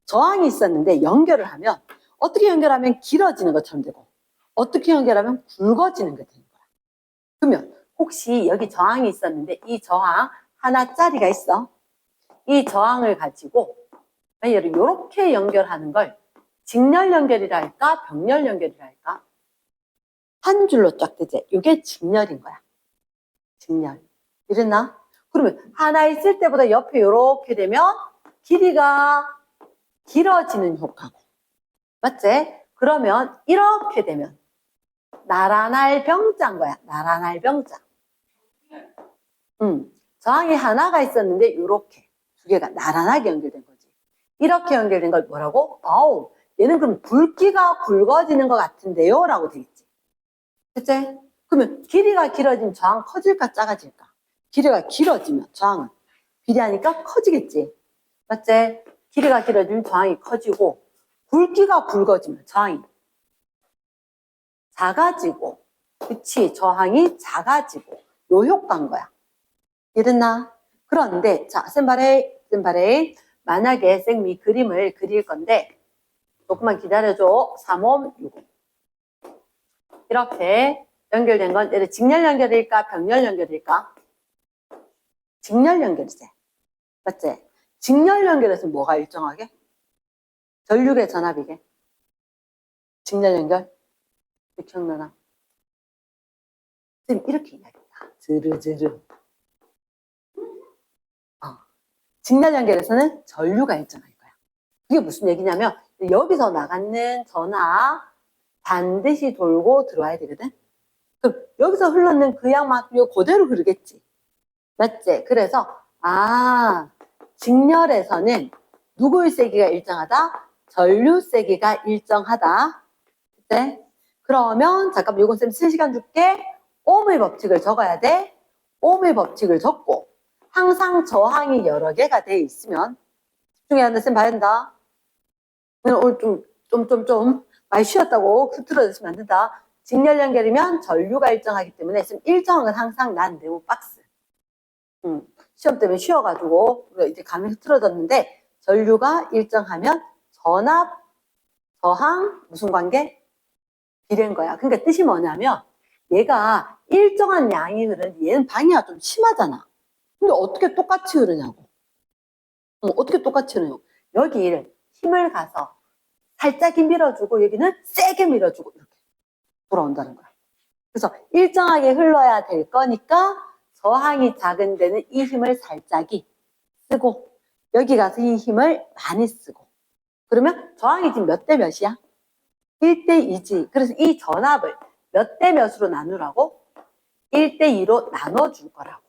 저항이 있었는데 연결을 하면 어떻게 연결하면 길어지는 것처럼 되고 어떻게 연결하면 굵어지는 게 되는 거야. 그러면 혹시 여기 저항이 있었는데 이 저항 하나짜리가 있어. 이 저항을 가지고 이렇게 연결하는 걸 직렬 연결이라 할까? 병렬 연결이라 할까? 한 줄로 쫙 되지. 이게 직렬인 거야. 직렬. 이랬나? 그러면 하나 있을 때보다 옆에 이렇게 되면 길이가 길어지는 효과고. 맞지? 그러면 이렇게 되면 나란할 병자인 거야. 나란할 병자. 저항이 하나가 있었는데 이렇게 두 개가 나란하게 연결된 거지. 이렇게 연결된 걸 뭐라고? 아우, 얘는 그럼 굵기가 굵어지는 것 같은데요? 라고 되겠지. 그치? 그러면 길이가 길어지면 저항 커질까 작아질까? 길이가 길어지면 저항은 비례하니까 커지겠지. 맞지? 길이가 길어지면 저항이 커지고 굵기가 굵어지면 저항이 작아지고, 그치? 저항이 작아지고 요 효과인 거야. 이랬나? 그런데 자, 쌤바레 만약에 쌤이 그림을 그릴 건데 조금만 기다려줘. 3옴 6옴 이렇게 연결된 건 얘를 직렬 연결일까 병렬 연결일까? 직렬 연결이지. 맞지? 직렬 연결에서 뭐가 일정하게? 전류의 전압이게. 직렬 연결? 기억나나? 쌤 이렇게 이야기합니다. 드르드르. 직렬 연결에서는 전류가 일정할 거야. 그게 무슨 얘기냐면 여기서 나가는 전압 반드시 돌고 들어와야 되거든. 그럼 여기서 흘러는 그 양만큼 그대로 흐르겠지. 맞지? 그래서 직렬에서는 누구의 세기가 일정하다? 전류 세기가 일정하다. 그치? 그러면 잠깐만 요건 쌤 3시간 줄게. 옴의 법칙을 적어야 돼. 옴의 법칙을 적고 항상 저항이 여러 개가 돼 있으면 집중해야 한다. 쌤 봐야 된다. 오늘 좀 많이 쉬었다고 흐트러졌으면 안 된다. 직렬 연결이면 전류가 일정하기 때문에 쌤 일정한 건 항상 난 네모 박스. 시험 때문에 쉬어가지고 이제 감이 흐트러졌는데 전류가 일정하면 전압, 저항 무슨 관계? 비례인 거야. 그러니까 뜻이 뭐냐면 얘가 일정한 양이 흐르는데 얘는 방해가 좀 심하잖아. 근데 어떻게 똑같이 흐르냐고. 어떻게 똑같이 흐르냐고. 여기를 힘을 가서 살짝 밀어주고 여기는 세게 밀어주고 이렇게 돌아온다는 거야. 그래서 일정하게 흘러야 될 거니까 저항이 작은 데는 이 힘을 살짝이 쓰고 여기 가서 이 힘을 많이 쓰고 그러면 저항이 지금 몇 대 몇이야? 1대 2지. 그래서 이 전압을 몇 대 몇으로 나누라고? 1대 2로 나눠줄 거라고.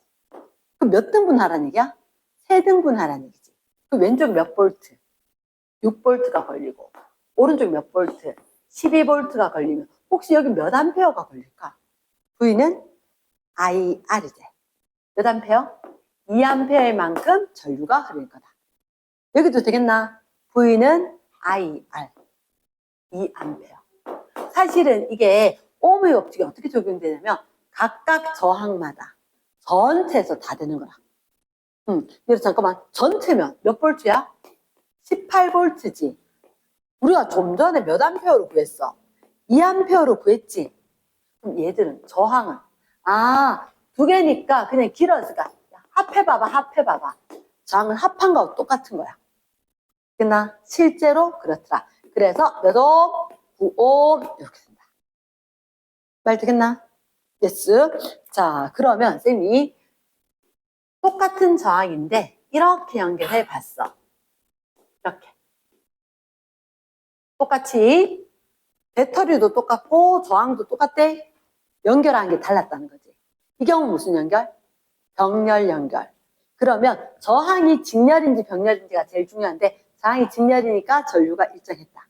그럼 몇 등분 하라는 얘기야? 3등분 하라는 얘기지. 그럼 왼쪽 몇 볼트? 6볼트가 걸리고 오른쪽 몇 볼트? 12볼트가 걸리면 혹시 여기 몇 암페어가 걸릴까? V는 IR이지. 몇 암페어? 2암페어의 만큼 전류가 흐를 거다. 여기도 되겠나? V는 IR. 2암페어. 사실은 이게 옴의 법칙이 어떻게 적용되냐면 각각 저항마다 전체에서 다 되는 거라. 그래서 잠깐만 전체면 몇 볼트야? 18볼트지. 우리가 좀 전에 몇 암페어로 구했어? 2암페어로 구했지. 그럼 얘들은 저항은 두 개니까 그냥 길어지니까 합해봐봐. 저항은 합한 거하고 똑같은 거야. 그나 실제로 그렇더라. 그래서 몇 옴? 9옴 이렇게 된다. 말 되겠나? 예스. 자, 그러면 쌤이 똑같은 저항인데 이렇게 연결해 봤어. 이렇게. 똑같이 배터리도 똑같고 저항도 똑같대. 연결한 게 달랐다는 거지. 이 경우 무슨 연결? 병렬 연결. 그러면 저항이 직렬인지 병렬인지가 제일 중요한데 저항이 직렬이니까 전류가 일정했다.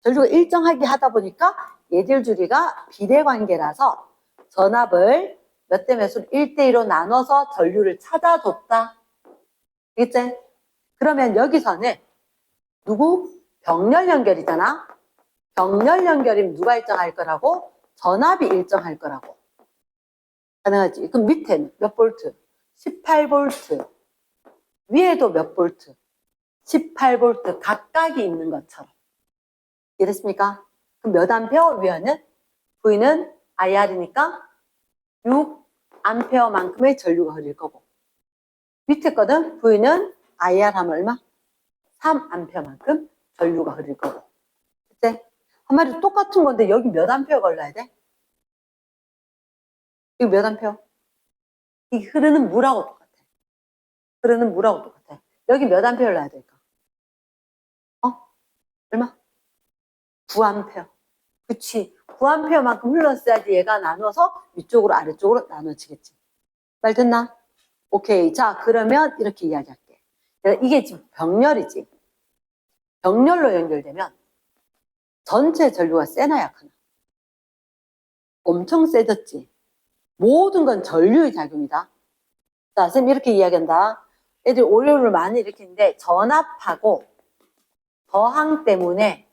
전류가 일정하게 하다 보니까 얘들 줄이가 비례관계라서 전압을 몇 대 몇으로 1대 2로 나눠서 전류를 찾아줬다. 알겠지? 그러면 여기서는 누구? 병렬 연결이잖아. 병렬 연결이면 누가 일정할 거라고? 전압이 일정할 거라고. 가능하지? 그럼 밑에는 몇 볼트? 18볼트. 위에도 몇 볼트? 18볼트 각각이 있는 것처럼. 이해됐습니까? 그럼 몇 암페어? 위에는 V는 IR이니까 6암페어만큼의 전류가 흐를 거고 밑에 거는 V는 IR 하면 얼마? 3암페어만큼 전류가 흐를 거고. 그치? 한마디로 똑같은 건데 여기 몇 암페어 걸러야 돼? 이거 몇 암페어? 이 흐르는 물하고 똑같아. 흐르는 물하고 똑같아. 여기 몇 암페어를 놔야 될까? 얼마? 9암페어. 그치. 9암페어만큼 흘렀어야지 얘가 나눠서 위쪽으로 아래쪽으로 나눠지겠지. 말 됐나? 오케이. 자, 그러면 이렇게 이야기할게. 이게 지금 병렬이지. 병렬로 연결되면 전체 전류가 세나 약하나? 엄청 세졌지. 모든 건 전류의 작용이다. 자, 선생님 이렇게 이야기한다. 애들 오류를 많이 일으키는데 전압하고 저항 때문에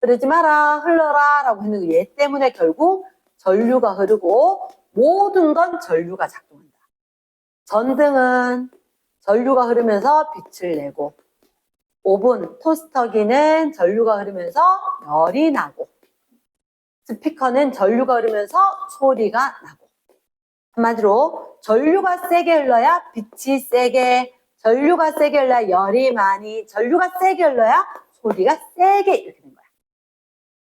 그러지 마라, 흘러라 라고 했는 얘 때문에 결국 전류가 흐르고 모든 건 전류가 작동한다. 전등은 전류가 흐르면서 빛을 내고 오븐, 토스터기는 전류가 흐르면서 열이 나고 스피커는 전류가 흐르면서 소리가 나고 한마디로 전류가 세게 흘러야 빛이 세게, 전류가 세게 흘러야 열이 많이, 전류가 세게 흘러야 소리가 세게 이렇게 된 거야.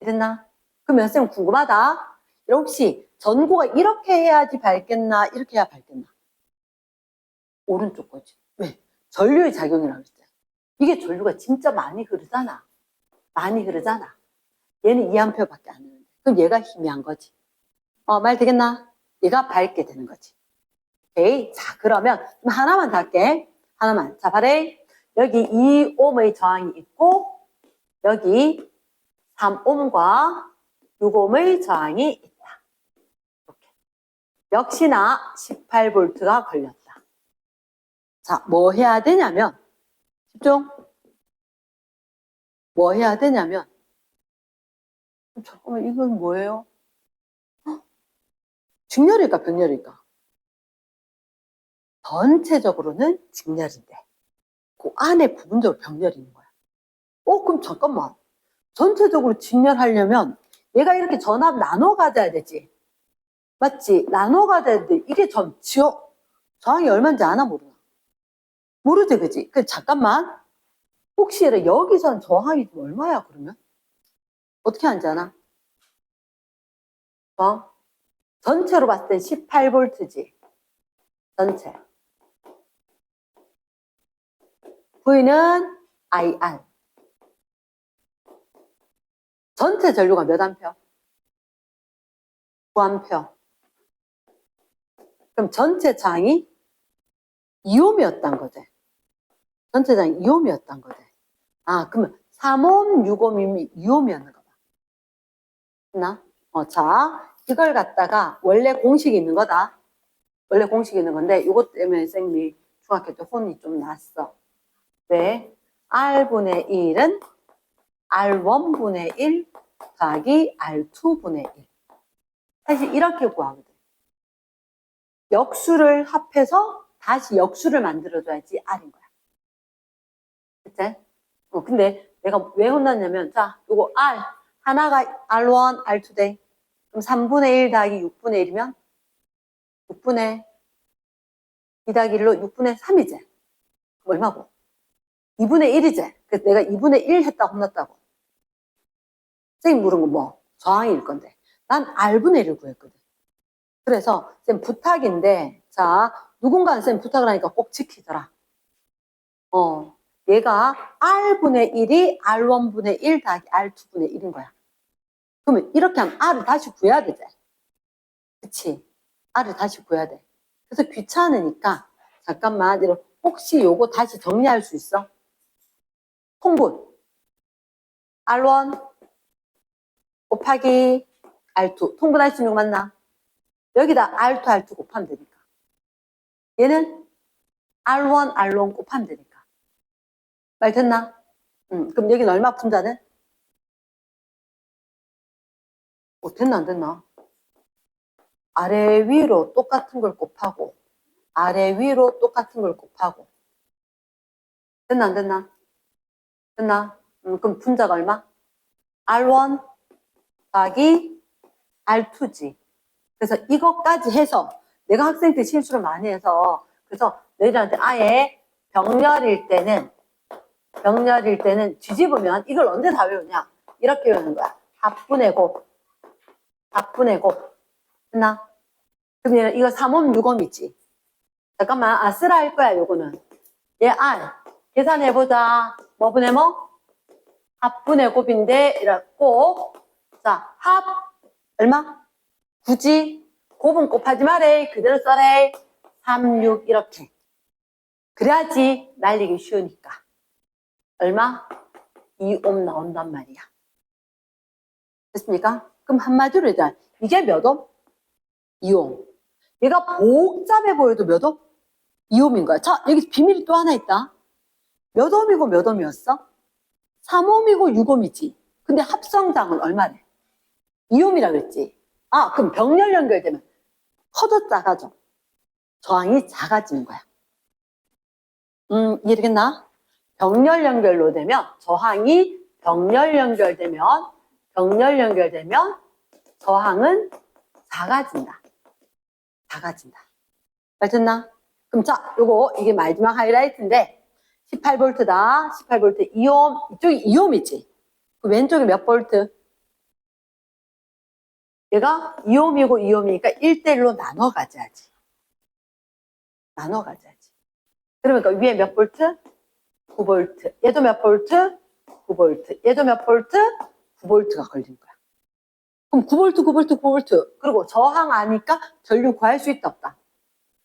됐나? 그러면 선생님 궁금하다. 혹시 전구가 이렇게 해야지 밝겠나? 이렇게 해야 밝겠나? 오른쪽 거지. 왜? 전류의 작용이라고 했잖아. 이게 전류가 진짜 많이 흐르잖아. 많이 흐르잖아. 얘는 2A밖에 안 흐르는데. 그럼 얘가 희미한 거지. 말 되겠나? 얘가 밝게 되는 거지. 오케이. 자, 그러면 하나만 더 할게. 하나만. 자, 바래. 여기 2옴의 저항이 있고, 여기 3옴과 6옴의 저항이 있다. 이렇게. 역시나 18V가 걸렸다. 자, 뭐 해야 되냐면, 집중. 뭐 해야 되냐면, 잠깐만, 이건 뭐예요? 직렬일까, 병렬일까? 전체적으로는 직렬인데, 그 안에 부분적으로 병렬이 있는 거야. 그럼 잠깐만. 전체적으로 직렬하려면 얘가 이렇게 전압 나눠 가져야 되지. 맞지? 나눠 가져야 돼. 이게 저항이 얼마인지 아나 모르나? 모르지, 그지? 잠깐만. 혹시 여기선 저항이 얼마야, 그러면? 어떻게 하는지 아나? 전체로 봤을 땐 18V지. 전체. V는 IR. 전체 전류가 몇 암페어? 9암페어. 그럼 전체 장이 2옴이었단 거지. 전체 장이 2옴이었단 거지. 그러면 3옴, 6옴이면 2옴이었는가 봐. 됐나? 자, 이걸 갖다가 원래 공식이 있는 거다. 원래 공식이 있는 건데 이것 때문에 선생님이 중학교 때 혼이 좀 났어. 왜? R분의 1은 R1분의 1 더하기 R2분의 1. 사실 이렇게 구하거든. 역수를 합해서 다시 역수를 만들어줘야지 R인 거야. 그치? 근데 내가 왜 혼났냐면, 자, 요거 R, 하나가 R1, R2 돼. 그럼 3분의 1 더하기 6분의 1이면 6분의 2 더하기 1로 6분의 3이지. 얼마고? 2분의 1이지. 그래서 내가 2분의 1 했다고 혼났다고. 선생님 물은 건 뭐? 저항일 건데. 난 R분의 1을 구했거든. 그래서 쌤 부탁인데, 자, 누군가는 쌤 부탁을 하니까 꼭 지키더라. 얘가 R분의 1이 R1분의 1 더하기 R2분의 1인 거야. 그러면 이렇게 하면 R을 다시 구해야 되지. 그치? R을 다시 구해야 돼. 그래서 귀찮으니까, 잠깐만, 혹시 요거 다시 정리할 수 있어? 통분. R1 곱하기 R2. 통분할 수 있는 거 맞나? 여기다 R2, R2 곱하면 되니까. 얘는 R1, R1 곱하면 되니까. 말 됐나? 그럼 여기는 얼마 분자는? 됐나 안 됐나? 아래 위로 똑같은 걸 곱하고 아래 위로 똑같은 걸 곱하고 됐나 안 됐나? 됐나? 그럼 분자가 얼마? R1 더하기 R2지. 그래서 이것까지 해서 내가 학생 때 실수를 많이 해서 그래서 너희들한테 아예 병렬일 때는 뒤집으면 이걸 언제 다 외우냐? 이렇게 외우는 거야. 합분의 곱. 됐나? 그러면 이거 3옴, 6옴이지. 잠깐만, 쓰라 할 거야, 요거는. 얘 R. 계산해보자. 뭐 분의 뭐? 합분의 곱인데, 이랬고. 자, 합. 얼마? 굳이 곱은 곱하지 말래. 그대로 써래. 3, 6, 이렇게. 그래야지 날리기 쉬우니까. 얼마? 2옴 나온단 말이야. 됐습니까? 그럼 한마디로 일단, 이게 몇 옴? 2옴. 얘가 복잡해 보여도 몇 옴? 2옴인 거야. 자, 여기 비밀이 또 하나 있다. 몇 옴이고 몇 옴이었어? 3옴이고 6옴이지. 근데 합성장은 얼마래? 2옴이라 그랬지. 아, 그럼 병렬 연결되면 커도 작아져. 저항이 작아지는 거야. 이해되겠나? 병렬 연결로 되면 저항이 병렬 연결되면 저항은 작아진다. 작아진다. 알겠나? 그럼 자, 요거 이게 마지막 하이라이트인데 18V다. 18V 2옴. 이쪽이 2옴이지. 그 왼쪽이 몇 볼트? 얘가 2옴이고 2옴이니까 1대1로 나눠 가져야지. 나눠 가져야지. 그러니까 위에 몇 볼트? 9볼트. 얘도 몇 볼트? 9볼트. 얘도 몇 볼트? 9볼트가 걸린 거야. 그럼 9볼트, 9볼트, 9볼트. 그리고 저항 아니까 전류 구할 수 있다 없다?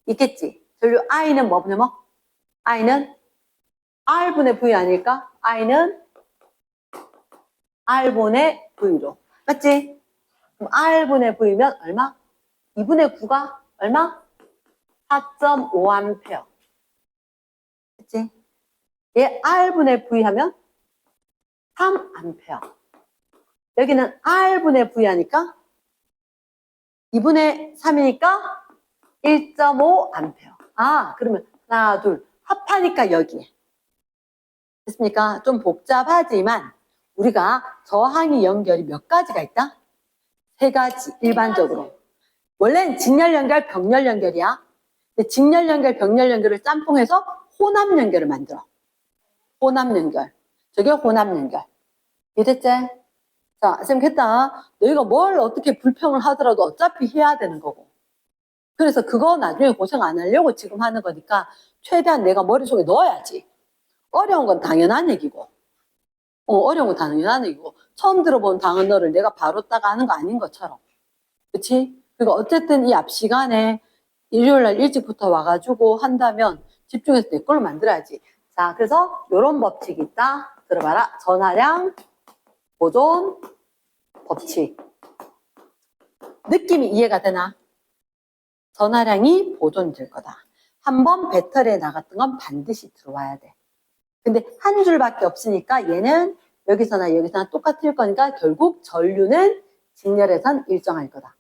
있겠지. 전류 I는 뭐 분의 뭐? I는 R분의 V 아닐까? I는 R분의 V로. 맞지? 그럼 R분의 V면 얼마? 2분의 9가 얼마? 4.5A. 그치? 얘 R분의 V 하면 3A. 여기는 R분의 V 하니까 2분의 3이니까 1.5A. 아, 그러면 하나, 둘, 합하니까 여기에. 됐습니까? 좀 복잡하지만 우리가 저항이 연결이 몇 가지가 있다? 3가지, 일반적으로. 원래는 직렬 연결, 병렬 연결이야. 근데 직렬 연결, 병렬 연결을 짬뽕해서 혼합 연결을 만들어. 혼합 연결. 저게 혼합 연결. 이해됐지? 자, 쌤, 했다. 너희가 뭘 어떻게 불평을 하더라도 어차피 해야 되는 거고. 그래서 그거 나중에 고생 안 하려고 지금 하는 거니까 최대한 내가 머릿속에 넣어야지. 어려운 건 당연한 얘기고. 어려운 건 당연한 얘기고. 처음 들어본 단어를 내가 바로 따가 하는 거 아닌 것처럼. 그치? 그리고 어쨌든 이 앞 시간에 일요일날 일찍부터 와가지고 한다면 집중해서 내 걸로 만들어야지. 자, 그래서 요런 법칙이 있다. 들어봐라. 전하량 보존 법칙. 느낌이 이해가 되나? 전하량이 보존될 거다. 한번 배터리에 나갔던 건 반드시 들어와야 돼. 근데 한 줄밖에 없으니까 얘는 여기서나 여기서나 똑같을 거니까 결국 전류는 직렬에선 일정할 거다.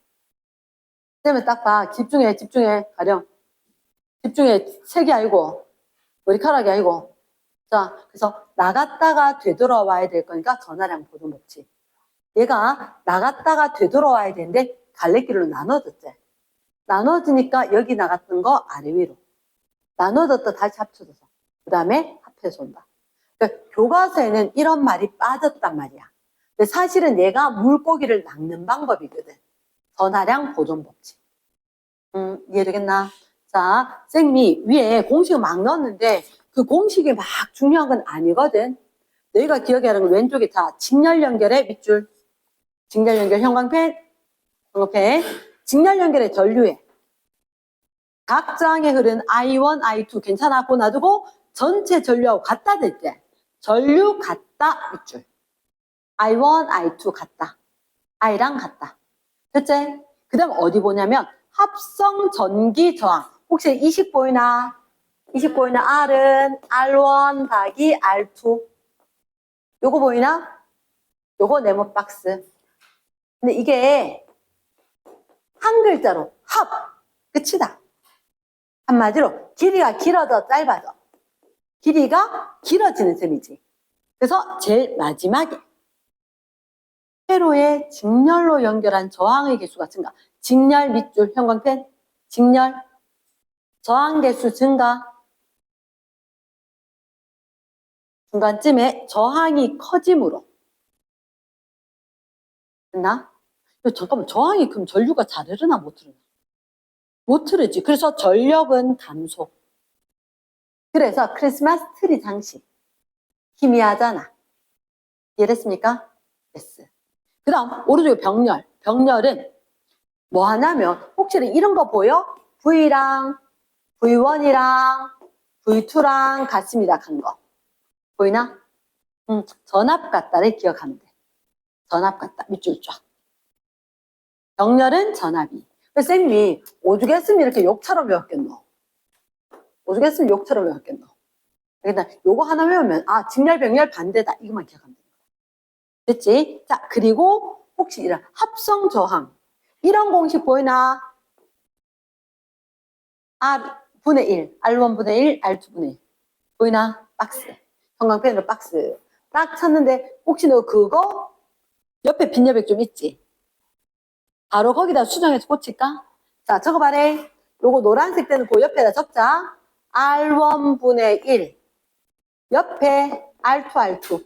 그러면 딱 봐. 집중해, 집중해. 가령. 집중해. 색이 아니고, 머리카락이 아니고. 자, 그래서 나갔다가 되돌아와야 될 거니까 전하량 보존 법칙. 얘가 나갔다가 되돌아와야 되는데 갈래길로 나눠졌지. 나눠지니까 여기 나갔던 거 아래 위로. 나눠졌다 다시 합쳐져서. 그 다음에 합해서 온다. 그러니까 교과서에는 이런 말이 빠졌단 말이야. 근데 사실은 얘가 물고기를 낚는 방법이거든. 전하량 보존 법칙. 이해되겠나? 자, 쌤이 위에 공식을 막 넣었는데 그 공식이 막 중요한 건 아니거든. 너희가 기억해야 하는 건 왼쪽에 다 직렬 연결의 밑줄. 직렬 연결 형광펜. 형광펜. 직렬 연결의 전류에 각 저항에 흐른 I1, I2 괜찮아? 고 놔두고 전체 전류하고 같다 될 때 전류 같다 밑줄. I1, I2 같다. I랑 같다. 됐지? 그 다음 어디 보냐면 합성 전기 저항. 혹시 이식 보이나? 이식 보이나? R은 R1 더하기 R2. 요거 보이나? 요거 네모 박스. 근데 이게 한 글자로 합. 끝이다. 한마디로 길이가 길어져 짧아져. 길이가 길어지는 셈이지. 그래서 제일 마지막에 세로의 직렬로 연결한 저항의 개수가 증가. 직렬 밑줄 형광펜. 직렬. 저항 개수 증가. 중간쯤에 저항이 커짐으로. 됐나? 잠깐만, 저항이 그럼 전류가 잘 흐르나 못 흐르나? 못 틀지. 그래서 전력은 감소. 그래서 크리스마스 트리 장식 희미하잖아. 이해됐습니까? yes. 그 다음 오른쪽에 병렬. 병렬은 뭐 하냐면 혹시 이런 거 보여? V랑 V1이랑 V2랑 같습니다. 간 거. 보이나? 전압 같다를 기억하면 돼. 전압 같다. 밑줄 쫙. 병렬은 전압이. 그래서 쌤이 오죽했으면 이렇게 욕처럼 외웠겠노. 오죽했으면 욕처럼 외웠겠노. 그러니까 요거 하나 외우면 직렬 병렬 반대다. 이것만 기억하면 돼. 됐지? 자, 그리고 혹시 이런 합성 저항. 이런 공식 보이나? R분의 1, R1분의 1, R2분의 1. 보이나? 박스. 형광펜으로 박스. 딱 쳤는데 혹시 너 그거 옆에 빈 여백 좀 있지? 바로 거기다 수정해서 꽂힐까? 자, 적어봐래. 요거 노란색 때는 그 옆에다 적자. R1분의 1. 옆에 R2,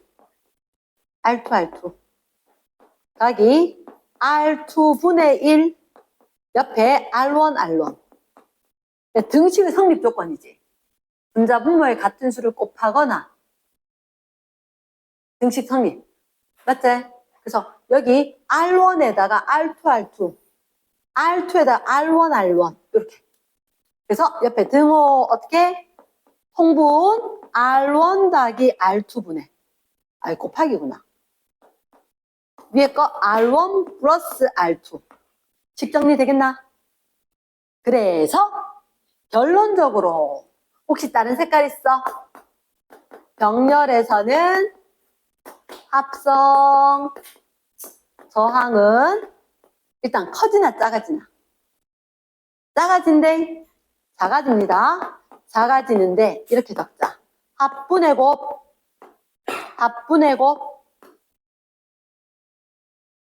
R2. 가기 R2분의 1. 옆에 R1. 등식의 성립 조건이지. 분자 분모의 같은 수를 곱하거나 등식 성립. 맞지? 그래서 여기 R1에다가 R2. R2에다가 R1. 이렇게. 그래서 옆에 등호 어떻게? 통분 R1 더하기 R2분의. 곱하기구나. 위에 거 R1 플러스 R2. 식 정리 되겠나? 그래서 결론적으로 혹시 다른 색깔 있어? 병렬에서는 합성 저항은 일단 커지나 작아지나? 작아진대? 작아집니다. 작아지는데 이렇게 적자. 합분의 곱.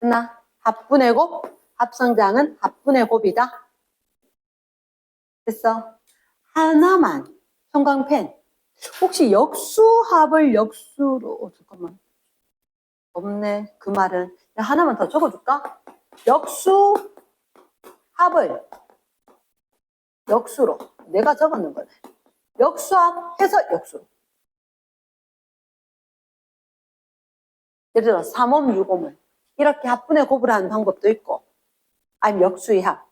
됐나? 합분의 곱. 합성장은 합분의 곱이다. 됐어? 하나만 형광펜. 혹시 역수합을 역수로 잠깐만. 없네. 그 말은. 하나만 더 적어줄까? 역수합을 역수로. 내가 적었는 거네. 역수합해서 역수로. 예를 들어 3옴, 6옴을 이렇게 합분의 곱을 하는 방법도 있고 아니면 역수의 합.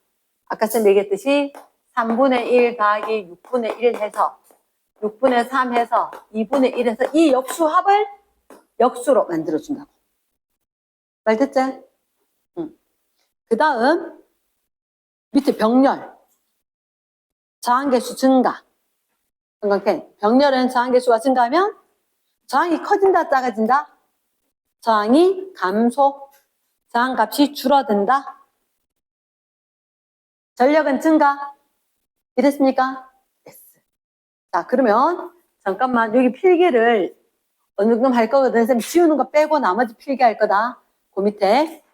아까 쌤 얘기했듯이 3분의 1 더하기 6분의 1 해서 6분의 3 해서 2분의 1 해서 이 역수합을 역수로 만들어준다고. 말 됐지? 응. 그 다음 밑에 병렬. 저항계수 증가. 형광펜. 병렬은 저항계수가 증가하면 저항이 커진다, 작아진다? 저항이 감소. 저항값이 줄어든다. 전력은 증가. 이랬습니까? yes. 자, 그러면 잠깐만 여기 필기를 어느 정도 할 거거든. 선생님 지우는 거 빼고 나머지 필기할 거다. 그 밑에.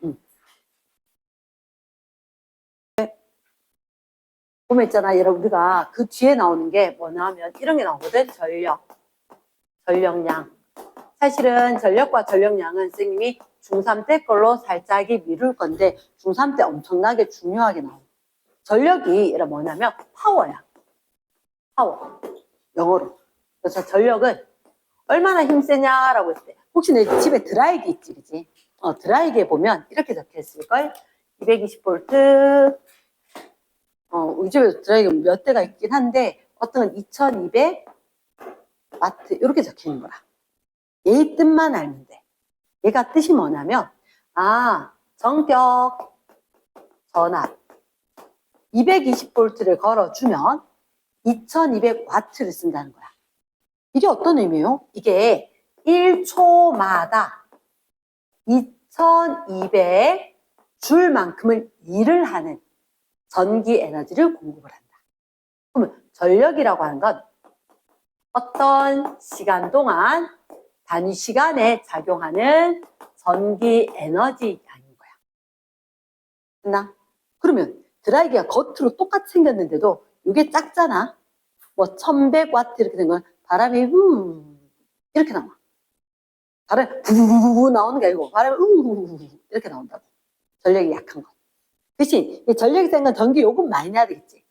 보면 있잖아. 여러분 우리가 그 뒤에 나오는 게 뭐냐 하면 이런 게 나오거든. 전력량. 사실은 전력과 전력량은 선생님이 중3 때 걸로 살짝이 미룰 건데 중3 때 엄청나게 중요하게 나와요. 전력이 얘가 뭐냐면 파워야. 파워. 영어로. 그래서 전력은 얼마나 힘세냐라고 했을 때 혹시 내 집에 드라이기 있지, 그지? 드라이기에 보면 이렇게 적혀 있을걸? 220V. 우리 집에 드라이기 몇 대가 있긴 한데 어떤 건 2200W 이렇게 적혀 있는 거라. 얘의 뜻만 알면 돼. 얘가 뜻이 뭐냐면 정격 전압 220V를 걸어주면 2200W를 쓴다는 거야. 이게 어떤 의미예요? 이게 1초마다 2200줄만큼을 일을 하는 전기 에너지를 공급을 한다. 그러면 전력이라고 하는 건 어떤 시간 동안 단위 시간에 작용하는 전기 에너지 양인 거야. 됐나? 그러면 드라이기가 겉으로 똑같이 생겼는데도 이게 작잖아. 뭐 1100W 이렇게 된 건 바람이 이렇게 나와. 바람이 부부부부 나오는 게 아니고 바람이 이렇게 나온다고. 전력이 약한 거. 대신 이 전력이 센 건 전기 요금 많이 내야 되겠지.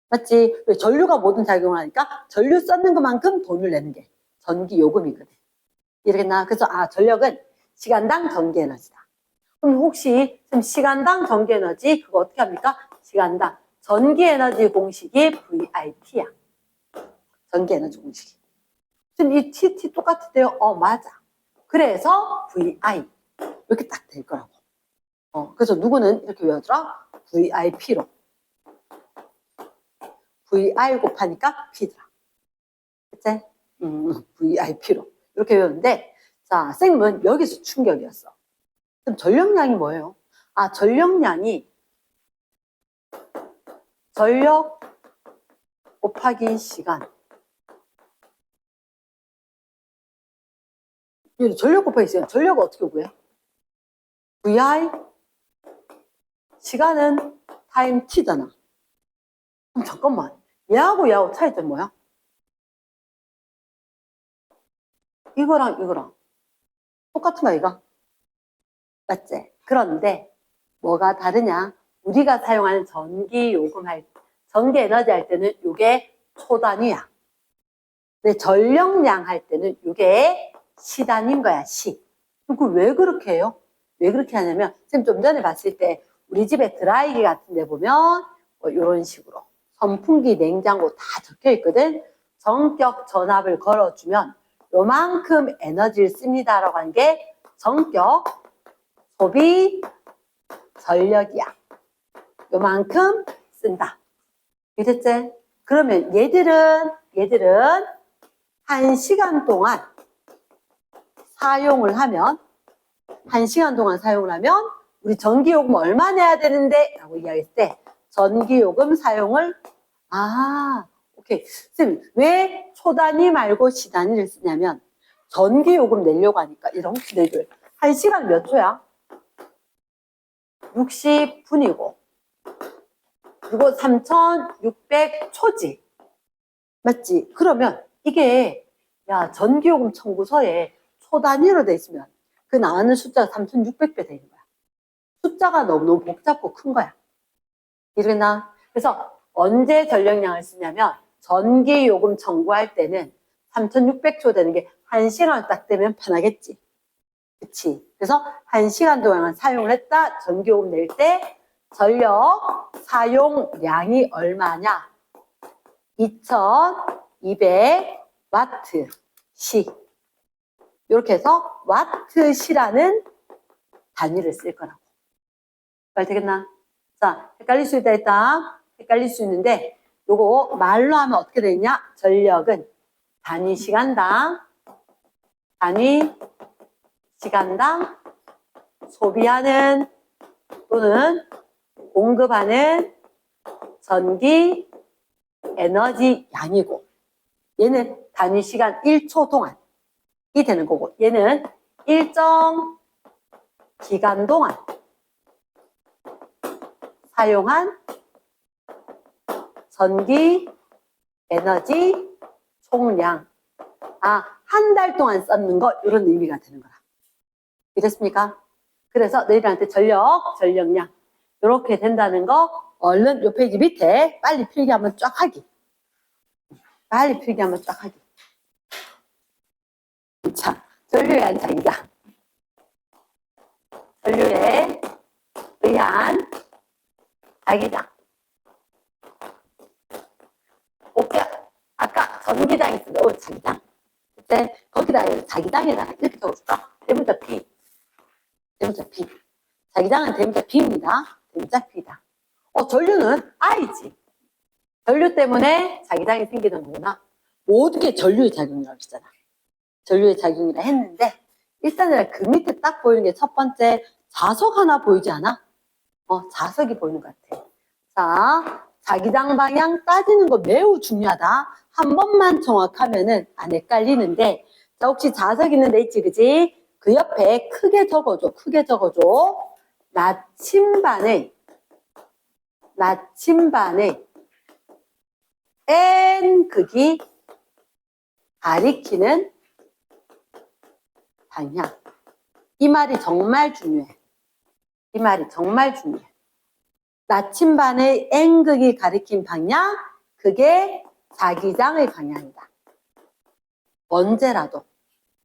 맞지? 왜 전류가 모든 작용을 하니까 전류 썼는 것만큼 돈을 내는 게 전기 요금이거든. 이러겠나? 그래서 전력은 시간당 전기 에너지다. 그럼 혹시 지금 시간당 전기 에너지 그거 어떻게 합니까? 시간당 전기 에너지 공식이 VIT야. 전기 에너지 공식이. 지금 이 TT 똑같은데요? 맞아. 그래서 VI 이렇게 딱 될 거라고. 그래서 누구는 이렇게 외워들어? VIP로. VI 곱하니까 P더라. 그치? VIP로. 이렇게 외우는데, 자, 쌤은 여기서 충격이었어. 그럼 전력량이 뭐예요? 전력량이 전력 곱하기 시간. 전력 곱하기 시간. 전력을 어떻게 구해? VI 시간은 타임 T잖아. 그럼 잠깐만. 얘하고 차이점 뭐야? 이거랑 이거랑 똑같은 말이가? 맞지? 그런데 뭐가 다르냐? 우리가 사용하는 전기 에너지 할 때는 이게 초단위야. 근데 전력량 할 때는 이게 시단위인 거야, 시. 그럼 왜 그렇게 해요? 왜 그렇게 하냐면, 지금 좀 전에 봤을 때 우리 집에 드라이기 같은 데 보면 이런 식으로 선풍기, 냉장고 다 적혀 있거든. 전격 전압을 걸어주면 요만큼 에너지를 씁니다라고 하는 게 전격 소비 전력이야. 요만큼 쓴다. 이랬지? 그러면 얘들은 1시간 동안 사용을 하면 1시간 동안 사용을 하면 우리 전기요금 얼마 내야 되는데? 라고 이야기했을 때 전기요금 사용을 오케이. 쌤, 왜 초단위 말고 시단위를 쓰냐면 전기요금 내려고 하니까 이런 혹시 내줄 1시간 몇 초야? 60분이고 그리고 3600초지. 맞지? 그러면 이게 전기요금 청구서에 초단위로 돼 있으면 그 나오는 숫자가 3600배 되는 거야. 숫자가 너무 복잡고 큰 거야. 이러나? 그래서 언제 전력량을 쓰냐면 전기요금 청구할 때는 3600초 되는 게 1시간 딱 되면 편하겠지. 그치? 그래서 1시간 동안 사용을 했다. 전기요금 낼 때 전력 사용량이 얼마냐? 2200와트시. 이렇게 해서 와트시라는 단위를 쓸 거라고. 말 되겠나? 자, 헷갈릴 수 있다 했다. 헷갈릴 수 있는데 요거 말로 하면 어떻게 되냐? 전력은 단위 시간당 소비하는 또는 공급하는 전기 에너지 양이고 얘는 단위 시간 1초 동안이 되는 거고 얘는 일정 기간 동안 사용한 전기 에너지 총량. 한 달 동안 썼는 거 이런 의미가 되는 거라. 이랬습니까? 그래서 너희들한테 전력량 이렇게 된다는 거 얼른 요 페이지 밑에 빨리 필기 한번 쫙 하기. 자, 전류에 의한 자기장. 전류에 의한 자기장. 오케이. 아까 전기장이 있었는데 자기장. 그때 거기다 자기장에다가 이렇게 적었어. 대문자 P. 자기장은 대문자 B입니다. 대문자 B다. 전류는 I지. 전류 때문에 자기장이 생기는 거구나. 모든 게 전류의 작용이라고 했잖아. 전류의 작용이라 했는데 일단은 그 밑에 딱 보이는 게 첫 번째 자석 하나 보이지 않아? 자석이 보이는 것 같아. 자, 자기장 방향 따지는 거 매우 중요하다. 한 번만 정확하면은 안 헷갈리는데 자, 혹시 자석 있는 데 있지, 그지? 그 옆에 크게 적어줘. 나침반의 N 극이 가리키는 방향. 이 말이 정말 중요해. 나침반의 N극이 가리킨 방향, 그게 자기장의 방향이다. 언제라도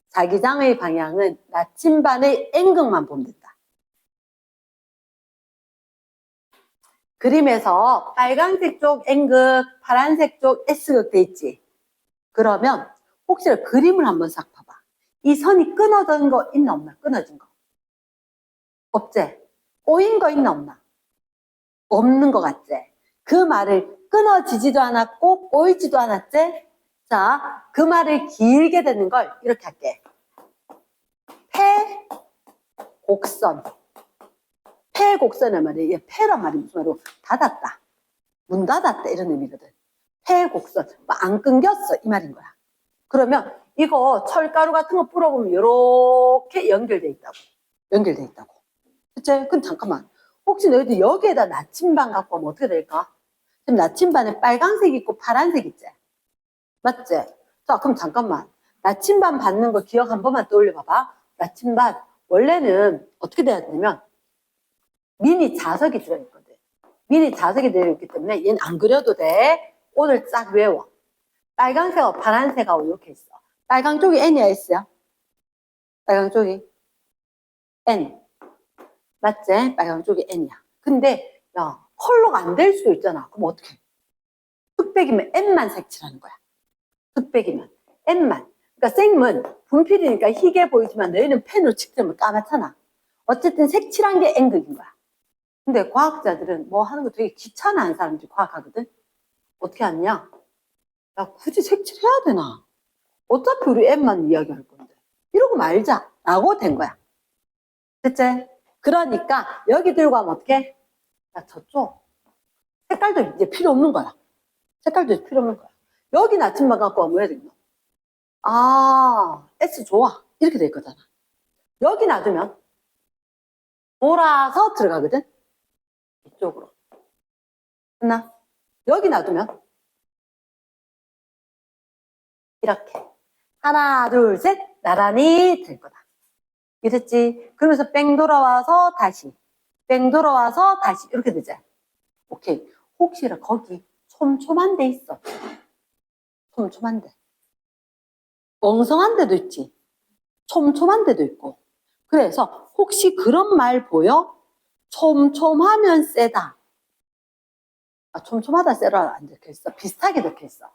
자기장의 방향은 나침반의 N극만 보면 된다. 그림에서 빨간색 쪽 N극, 파란색 쪽 S극 돼 있지. 그러면 혹시 그림을 한번 싹 봐봐. 이 선이 끊어진 거 있나 없나? 끊어진 거. 없지? 꼬인 거 있나 없나? 없는 거 같지? 그 말을 끊어지지도 않았고 꼬이지도 않았지? 자, 그 말을 길게 되는 걸 이렇게 할게. 폐곡선. 폐곡선의 말이, 폐란 말이 무슨 말이고, 닫았다. 문 닫았다. 이런 의미거든. 폐곡선. 안 끊겼어. 이 말인 거야. 그러면 이거 철가루 같은 거 뿌려보면 이렇게 연결돼 있다고. 연결돼 있다고. 그치? 그럼 잠깐만. 혹시 너희들 여기에다 나침반 갖고 오면 어떻게 될까? 지금 나침반에 빨간색 있고 파란색 있지? 맞지? 자, 그럼 잠깐만. 나침반 받는 거 기억 한 번만 떠올려 봐봐. 나침반. 원래는 어떻게 돼야 되냐면, 미니 자석이 들어있거든. 미니 자석이 들어있기 때문에 얘는 안 그려도 돼. 오늘 쫙 외워. 빨간색하고 파란색하고 이렇게 있어. 빨간 쪽이 N이야, S야? 빨간 쪽이 N. 맞지? 빨간 쪽이 N이야. 근데 야, 컬러가 안 될 수도 있잖아. 그럼 어떡해? 흑백이면 N만 색칠하는 거야. 흑백이면 N만. 그러니까 쌤은 분필이니까 희게 보이지만 너희는 펜으로 칠하면 까맣잖아. 어쨌든 색칠한 게 N극인 거야. 근데 과학자들은 뭐 하는 거 되게 귀찮아하는 사람들이 과학하거든? 어떻게 하냐? 야, 굳이 색칠해야 되나? 어차피 우리 N만 이야기할 건데. 이러고 말자. 라고 된 거야. 됐지? 그러니까 여기 들고 가면 어떡해? 야, 저쪽. 색깔도 이제 필요 없는 거야. 색깔도 이제 필요 없는 거야. 여기 나침반 갖고 가면 왜 되노? 아, S 좋아. 이렇게 될 거잖아. 여기 놔두면 돌아서 들어가거든? 이쪽으로. 됐나? 여기 놔두면 이렇게. 하나, 둘, 셋. 나란히 될 거다. 이랬지? 그러면서 뺑 돌아와서 다시. 뺑 돌아와서 다시. 이렇게 되지? 오케이. 혹시나 거기 촘촘한 데 있어. 촘촘한 데. 엉성한 데도 있지. 촘촘한 데도 있고. 그래서 혹시 그런 말 보여? 촘촘하면 세다. 아, 촘촘하다 세다 안 적혀있어. 비슷하게 적혀있어.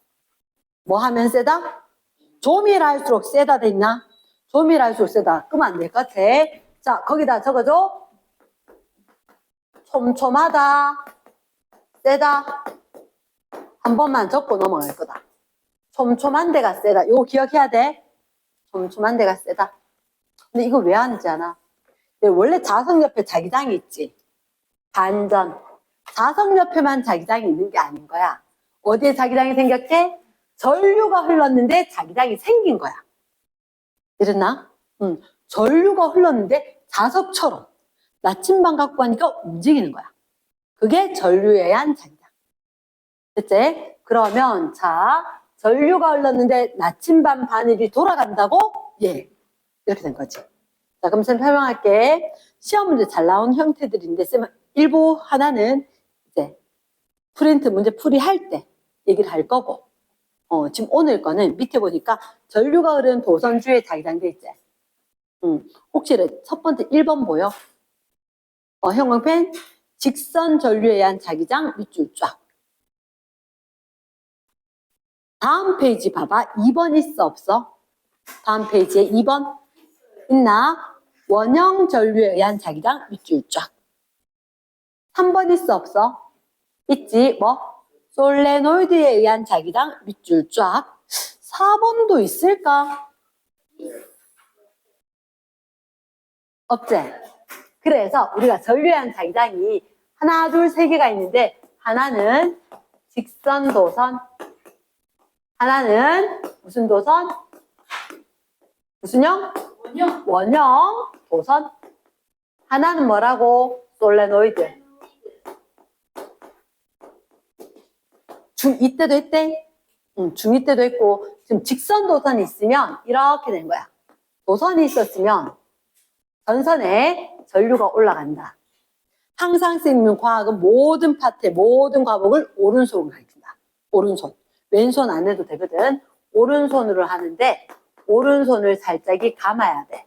뭐 하면 세다? 조밀할수록 세다 돼 있나? 조밀할수록 세다. 그러면 안 될 것 같아. 자, 거기다 적어줘. 촘촘하다. 세다. 한 번만 적고 넘어갈 거다. 촘촘한 데가 세다. 요거 기억해야 돼. 촘촘한 데가 세다. 근데 이거 왜 하는지 아나? 원래 자석 옆에 자기장이 있지. 반전. 자석 옆에만 자기장이 있는 게 아닌 거야. 어디에 자기장이 생겼게? 전류가 흘렀는데 자기장이 생긴 거야. 이랬나? 전류가 흘렀는데 자석처럼 나침반 갖고 가니까 움직이는 거야. 그게 전류에 의한 자기장. 됐지? 그러면 자, 전류가 흘렀는데 나침반 바늘이 돌아간다고? 예. 이렇게 된 거지. 자, 그럼 쌤 설명할게. 시험 문제 잘 나온 형태들인데 쌤 일부 하나는 이제 프린트 문제 풀이할 때 얘기를 할 거고, 지금 오늘 거는 밑에 보니까 전류가 흐르는 도선주의 자기장돼 있지. 혹시 첫 번째 1번 보여? 형광펜 직선 전류에 의한 자기장 밑줄 쫙. 다음 페이지 봐봐. 2번 있어 없어? 다음 페이지에 2번 있나? 원형 전류에 의한 자기장 밑줄 쫙. 3번 있어 없어? 있지. 뭐? 솔레노이드에 의한 자기장 밑줄 쫙. 4번도 있을까? 없지? 그래서 우리가 전류에 의한 자기장이 하나, 둘, 세 개가 있는데 하나는 직선 도선, 하나는 무슨 도선? 무슨 형? 원형. 원형 도선. 하나는 뭐라고? 솔레노이드. 중2 때도 했대? 중2 때도 했고, 지금 직선 도선이 있으면 이렇게 된 거야. 도선이 있었으면 전선에 전류가 올라간다. 항상 쓰이는 과학은 모든 파트의 모든 과목을 오른손으로 가르친다. 오른손. 왼손 안 해도 되거든. 오른손으로 하는데 오른손을 살짝이 감아야 돼.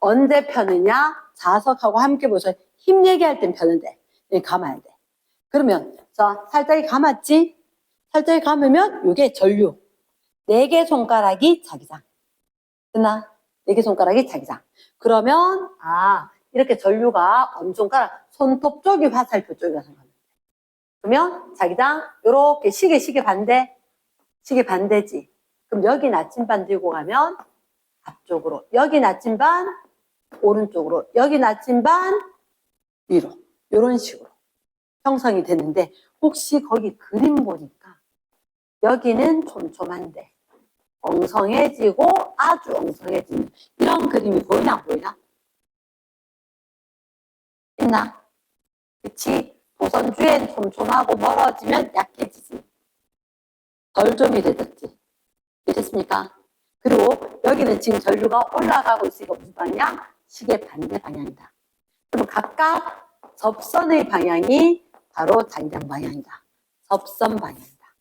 언제 펴느냐? 자석하고 함께 보세요. 힘 얘기할 땐 펴는데 감아야 돼. 그러면 자 살짝이 감았지? 살짝이 감으면 이게 전류. 4개 손가락이 자기장. 됐나? 4개 손가락이 자기장. 그러면 이렇게 전류가 엄손가락 손톱 쪽이 화살표 쪽이라고 생각하면 돼. 그러면 자기장 요렇게 시계 반대. 시계 반대지. 그럼 여기 나침반 들고 가면 앞쪽으로. 여기 나침반 오른쪽으로. 여기 나침반 위로. 요런 식으로 형성이 되는데 혹시 거기 그림 보니까 여기는 촘촘한데 엉성해지고 아주 엉성해지는 이런 그림이 보이나 안 보이나? 있나? 그치? 도선주엔 촘촘하고 멀어지면 약해지지. 덜 좀 이래졌지. 이랬습니까? 그리고 여기는 지금 전류가 올라가고 있으니까 무슨 방향? 시계 반대 방향이다. 그럼 각각 접선의 방향이 바로 자기장 방향이다. 접선 방향이다.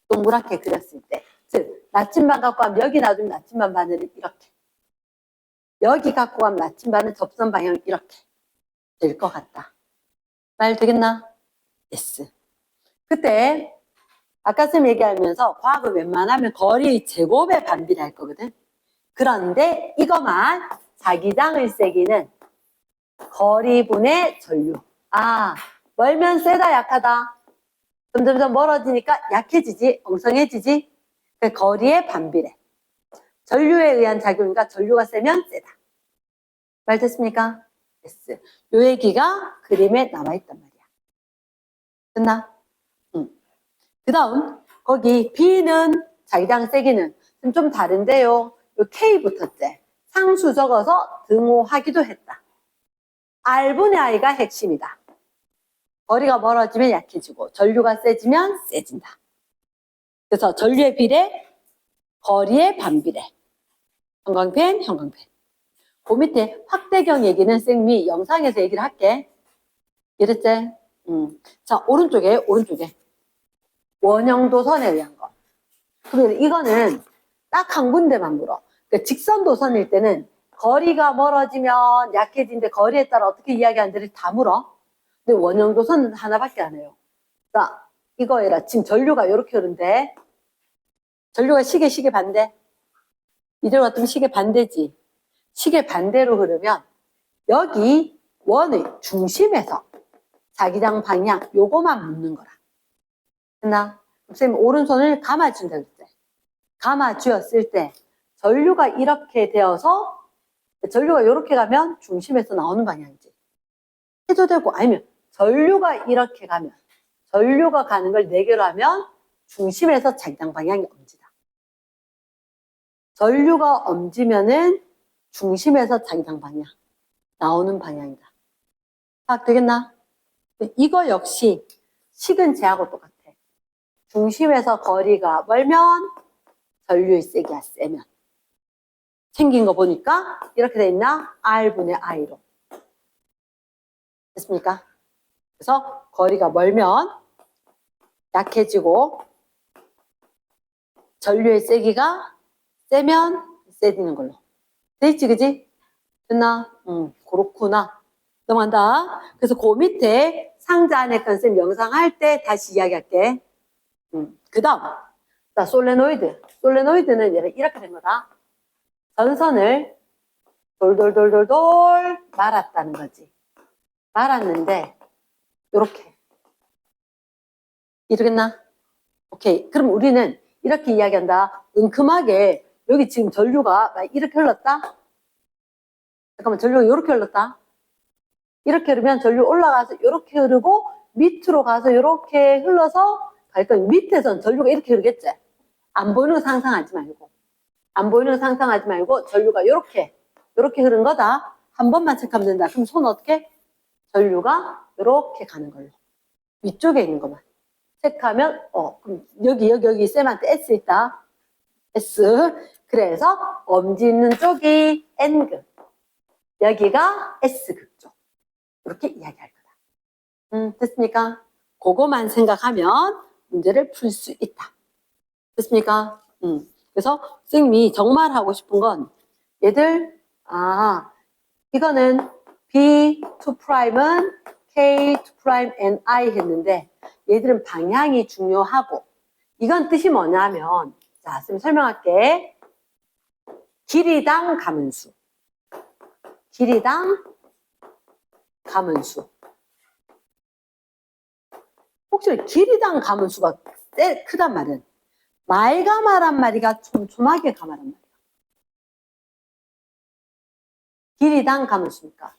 동그랗게 그렸을 때. 즉, 나침반 갖고 가면 여기 놔두면 나침반 바늘은 이렇게. 여기 갖고 가면 나침반은 접선 방향은 이렇게 될 것 같다. 말 되겠나? yes. 그때 아까 쌤 얘기하면서 과학을 웬만하면 거리의 제곱에 반비례할 거거든. 그런데 이것만 자기장의 세기는 거리분의 전류. 멀면 세다 약하다. 점점점 멀어지니까 약해지지, 엉성해지지. 그 거리의 반비례. 전류에 의한 작용이니까 전류가 세면 세다. 말 됐습니까? yes. 요 얘기가 그림에 남아있단 말이야. 됐나? 그 다음 거기 B는 자기장 세기는 좀 다른데요. 요 K 붙었지. 상수 적어서 등호하기도 했다. R분의 I가 핵심이다. 거리가 멀어지면 약해지고 전류가 세지면 세진다. 그래서 전류의 비례, 거리의 반비례. 형광펜, 형광펜. 그 밑에 확대경 얘기는 쌤이 영상에서 얘기를 할게. 이랬지? 자, 오른쪽에. 원형 도선에 의한 거. 그러면 이거는 딱 한 군데만 물어. 그러니까 직선 도선일 때는 거리가 멀어지면 약해지는데 거리에 따라 어떻게 이야기하는지를 다 물어. 근데 원형 도선은 하나밖에 안 해요. 자, 이거 해라. 지금 전류가 이렇게 흐른데 전류가 시계 반대. 이대로 같으면 시계 반대지. 시계 반대로 흐르면 여기 원의 중심에서 자기장 방향 요거만 묻는 거라. 됐나? 선생님 오른손을 감아준다 그랬지. 감아주었을 때 전류가 이렇게 되어서 전류가 이렇게 가면 중심에서 나오는 방향이지. 해도 되고 아니면 전류가 이렇게 가면 전류가 가는 걸 4개로 하면 중심에서 자기장 방향이 엄지다. 전류가 엄지면은 중심에서 자기장 방향 나오는 방향이다. 파악 되겠나? 이거 역시 식은 쟤하고 똑같아. 중심에서 거리가 멀면 전류의 세기가 세면. 생긴 거 보니까 이렇게 돼 있나? R분의 I로. 됐습니까? 그래서 거리가 멀면 약해지고 전류의 세기가 세면 세지는 걸로. 돼있지, 그지? 됐나? 그렇구나. 넘어간다. 그래서 그 밑에 상자 안에 컨셉 영상 할 때 다시 이야기할게. 그 다음. 자, 솔레노이드. 솔레노이드는 이렇게 된 거다. 전선을 돌돌돌돌돌 말았다는 거지. 말았는데, 요렇게. 이러겠나? 오케이. 그럼 우리는 이렇게 이야기한다. 은큼하게, 여기 지금 전류가 이렇게 흘렀다? 잠깐만, 전류가 이렇게 흘렀다? 이렇게 흐르면 전류 올라가서 이렇게 흐르고, 밑으로 가서 이렇게 흘러서, 그러니까 밑에선 전류가 이렇게 흐르겠지? 안 보이는 거 상상하지 말고. 안 보이는 거 상상하지 말고, 전류가 이렇게 흐른 거다. 한 번만 체크하면 된다. 그럼 손 어떻게? 전류가 이렇게 가는 걸로. 위쪽에 있는 것만. 체크하면, 그럼 여기 쌤한테 S 있다. S. 그래서 엄지 있는 쪽이 N극. 여기가 S극 쪽. 이렇게 이야기할 거다. 됐습니까? 그거만 생각하면 문제를 풀 수 있다. 됐습니까? 그래서 선생님이 정말 하고 싶은 건 얘들 이거는 B2'은 K2'NI 했는데 얘들은 방향이 중요하고 이건 뜻이 뭐냐면 자, 선생님 설명할게. 길이당 가문수. 길이당 가문수. 혹시 길이당 가문수가 크단 말은 말가마란 말이가 촘촘하게 가마란 말이야. 길이당 가문수니까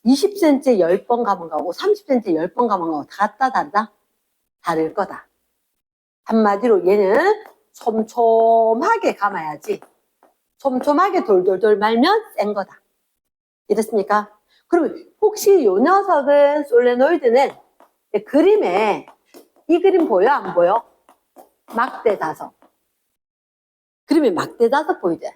20cm 10번 가면 가고 30cm 10번 가면 가고 다 같다 다르다? 다를 거다. 한마디로 얘는 촘촘하게 감아야지 촘촘하게 돌돌돌 말면 센 거다. 이랬습니까? 그러면 혹시 요 녀석은 솔레노이드는 그림에 이 그림 보여 안 보여? 막대 다섯. 그림에 막대 다섯 보이지?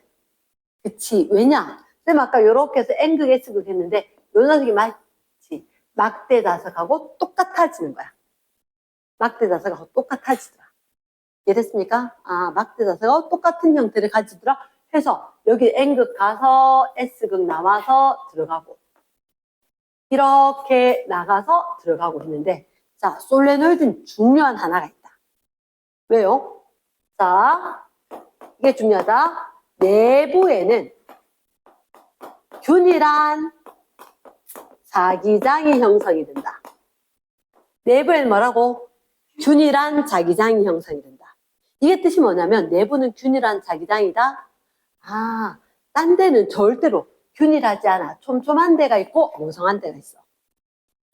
그치. 왜냐? 쌤 아까 요렇게 해서 N극 S극 했는데 요 녀석이 맞지. 막대 다섯하고 똑같아지는 거야. 막대 다섯하고 똑같아지더라. 이해됐습니까? 막대 다섯하고 똑같은 형태를 가지더라. 해서 여기 N극 가서 S극 나와서 들어가고 이렇게 나가서 들어가고 있는데 자, 솔레노이드는 중요한 하나가 있다. 왜요? 자, 이게 중요하다. 내부에는 균일한 자기장이 형성이 된다. 내부에는 뭐라고? 균일한 자기장이 형성이 된다. 이게 뜻이 뭐냐면 내부는 균일한 자기장이다. 딴 데는 절대로 균일하지 않아. 촘촘한 데가 있고 엉성한 데가 있어.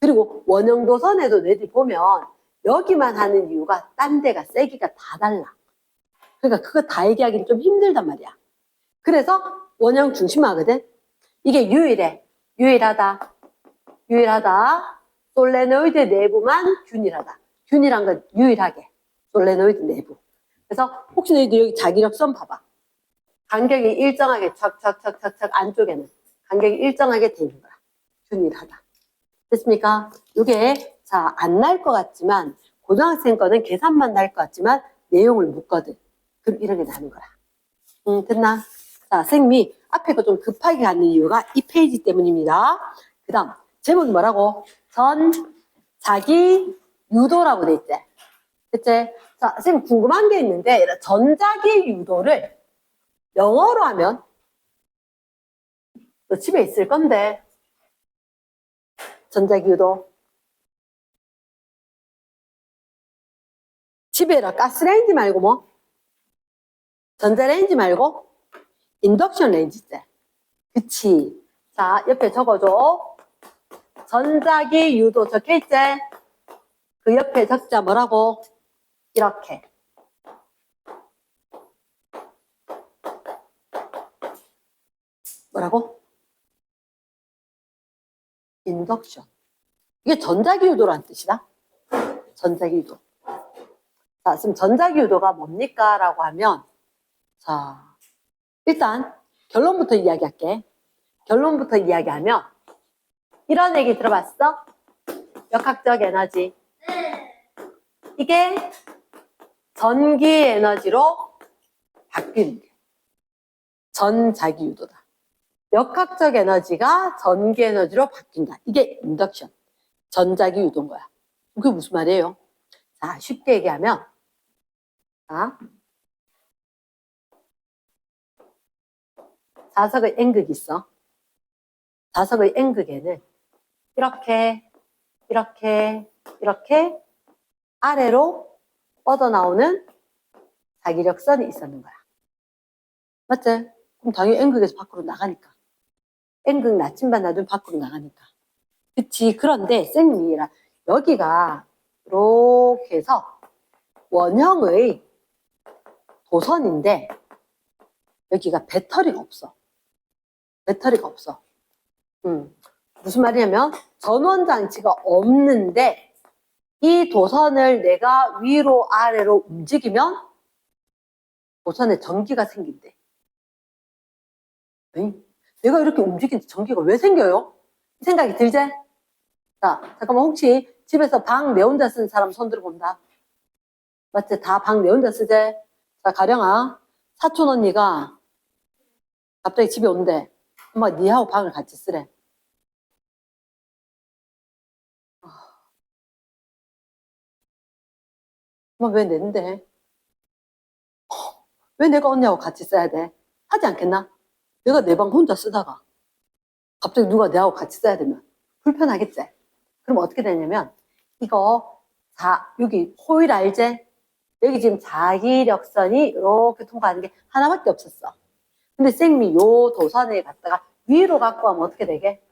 그리고 원형도선에도 너희들이 보면 여기만 하는 이유가 딴 데가 세기가 다 달라. 그러니까 그거 다 얘기하기는 좀 힘들단 말이야. 그래서 원형 중심화거든. 이게 유일해. 유일하다. 유일하다. 솔레노이드 내부만 균일하다. 균일한 건 유일하게. 솔레노이드 내부. 그래서 혹시 너희들 여기 자기력선 봐봐. 간격이 일정하게 척척척척척 안쪽에는 간격이 일정하게 돼 있는 거야. 균일하다. 됐습니까? 이게 자, 안 날 것 같지만 고등학생 거는 계산만 날 것 같지만 내용을 묻거든. 그럼 이렇게 나는 거야. 됐나? 자, 선생님이 앞에 거 좀 급하게 갖는 이유가 이 페이지 때문입니다. 그 다음 제목이 뭐라고? 자기 유도라고 돼 있지. 됐지? 자, 선생님 궁금한 게 있는데 전자기 유도를 영어로 하면 너 집에 있을 건데 전자기 유도 집에라 가스레인지 말고 뭐? 전자레인지 말고 인덕션 레인지지. 그치? 자, 옆에 적어줘. 전자기 유도 적혀있지? 그 옆에 적자 뭐라고? 이렇게. 뭐라고? 인덕션. 이게 전자기 유도란 뜻이다. 전자기 유도. 자, 지금 전자기 유도가 뭡니까? 라고 하면, 자, 일단 결론부터 이야기할게. 결론부터 이야기하면, 이런 얘기 들어봤어? 역학적 에너지. 이게 전기 에너지로 바뀌는 게 전자기 유도다. 역학적 에너지가 전기 에너지로 바뀐다. 이게 인덕션. 전자기 유도인 거야. 그게 무슨 말이에요? 자, 쉽게 얘기하면, 자, 자석의 N극이 있어. 자석의 N극에는 이렇게, 이렇게, 이렇게 아래로 뻗어나오는 자기력선이 있었는 거야. 맞지? 그럼 당연히 N극에서 밖으로 나가니까. N극 나침반 놔두면 밖으로 나가니까. 그치? 그런데 쌤이 여기가 이렇게 해서 원형의 도선인데 여기가 배터리가 없어. 배터리가 없어. 무슨 말이냐면 전원장치가 없는데 이 도선을 내가 위로 아래로 움직이면 도선에 전기가 생긴대. 에이? 내가 이렇게 움직이는데 전기가 왜 생겨요? 이 생각이 들지? 자, 잠깐만 혹시 집에서 방 내 혼자 쓰는 사람 손 들어본다. 맞지? 다 방 내 혼자 쓰재? 자, 가령아, 사촌 언니가 갑자기 집에 온대. 엄마, 니하고 방을 같이 쓰래. 엄마, 왜 낸대? 왜 내가 언니하고 같이 써야 돼? 하지 않겠나? 내가 내 방 혼자 쓰다가 갑자기 누가 내하고 같이 써야 되면 불편하겠지? 그럼 어떻게 되냐면 이거 여기 호일 알지? 여기 지금 자기력선이 이렇게 통과하는 게 하나밖에 없었어. 근데 쌤이 요 도선에 갔다가 위로 갖고 가면 어떻게 되게?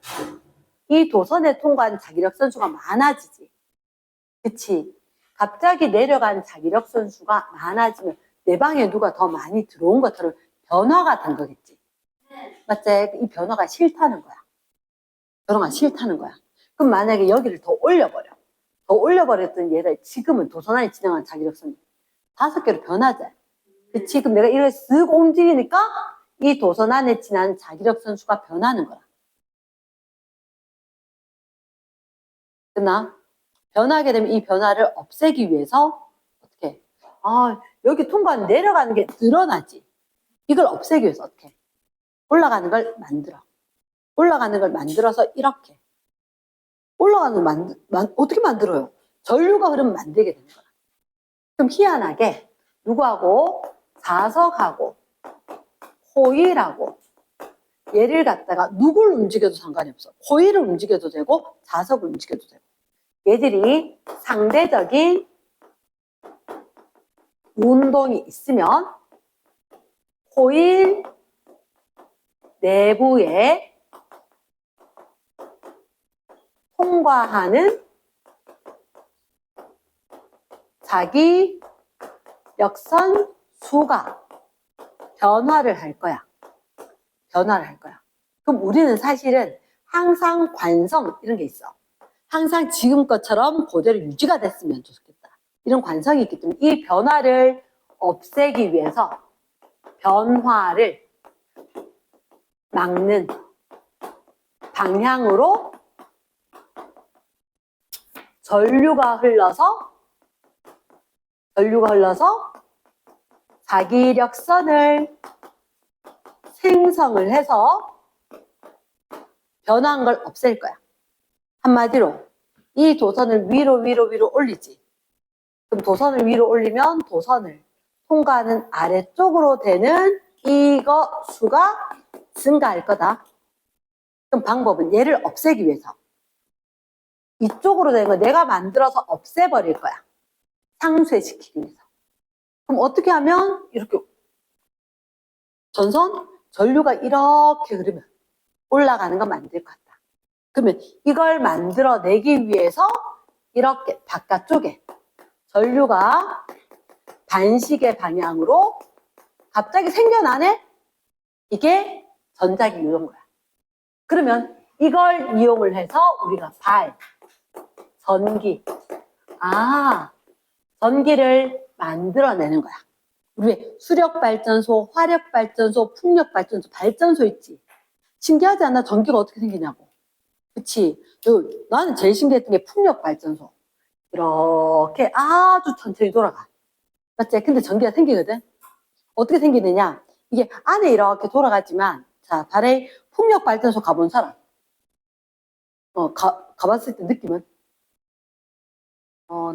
이 도선에 통과하는 자기력선 수가 많아지지. 그치? 갑자기 내려간 자기력선 수가 많아지면 내 방에 누가 더 많이 들어온 것처럼 변화가 된 거겠지. 맞지? 이 변화가 싫다는 거야. 변화가 싫다는 거야. 그럼 만약에 여기를 더 올려버려. 더 올려버렸던 얘를 지금은 도선안에 진행한 자기력선이 5개로 변하지. 그치? 그럼 내가 이걸 쓱 움직이니까 이 도선 안에 지난 자기력선 수가 변하는 거야. 됐나? 변하게 되면 이 변화를 없애기 위해서 어떻게? 여기 통과는 내려가는 게 늘어나지. 이걸 없애기 위해서 어떻게? 올라가는 걸 만들어. 올라가는 걸 만들어서 이렇게. 올라가는 걸 어떻게 만들어요? 전류가 흐르면 만들게 되는 거야. 그럼 희한하게 누구하고? 자석하고 호일하고 얘를 갖다가 누굴 움직여도 상관이 없어. 호일을 움직여도 되고 자석을 움직여도 되고 얘들이 상대적인 운동이 있으면 호일 내부에 통과하는 자기력선 수가 변화를 할 거야. 변화를 할 거야. 그럼 우리는 사실은 항상 관성 이런 게 있어. 항상 지금 것처럼 그대로 유지가 됐으면 좋겠다. 이런 관성이 있기 때문에 이 변화를 없애기 위해서 변화를 막는 방향으로 전류가 흘러서 자기력선을 생성을 해서 변화한 걸 없앨 거야. 한마디로 이 도선을 위로 올리지. 그럼 도선을 위로 올리면 도선을 통과하는 아래쪽으로 되는 이거 수가 증가할 거다. 그럼 방법은 얘를 없애기 위해서 이쪽으로 되는 거 내가 만들어서 없애버릴 거야. 상쇄시키기 위해서. 그럼 어떻게 하면 이렇게 전류가 이렇게 흐르면 올라가는 거 만들 것 같다. 그러면 이걸 만들어내기 위해서 이렇게 바깥쪽에 전류가 반시계 방향으로 갑자기 생겨나네? 이게 전자기 이런 거야. 그러면 이걸 이용을 해서 우리가 전기를 만들어내는 거야. 우리 수력발전소, 화력발전소, 풍력발전소, 발전소 있지? 신기하지 않나? 전기가 어떻게 생기냐고. 그치? 나는 제일 신기했던 게 풍력발전소. 이렇게 아주 천천히 돌아가. 맞지? 근데 전기가 생기거든? 어떻게 생기느냐? 이게 안에 이렇게 돌아가지만, 자, 발에 풍력발전소 가본 사람. 가봤을 때 느낌은?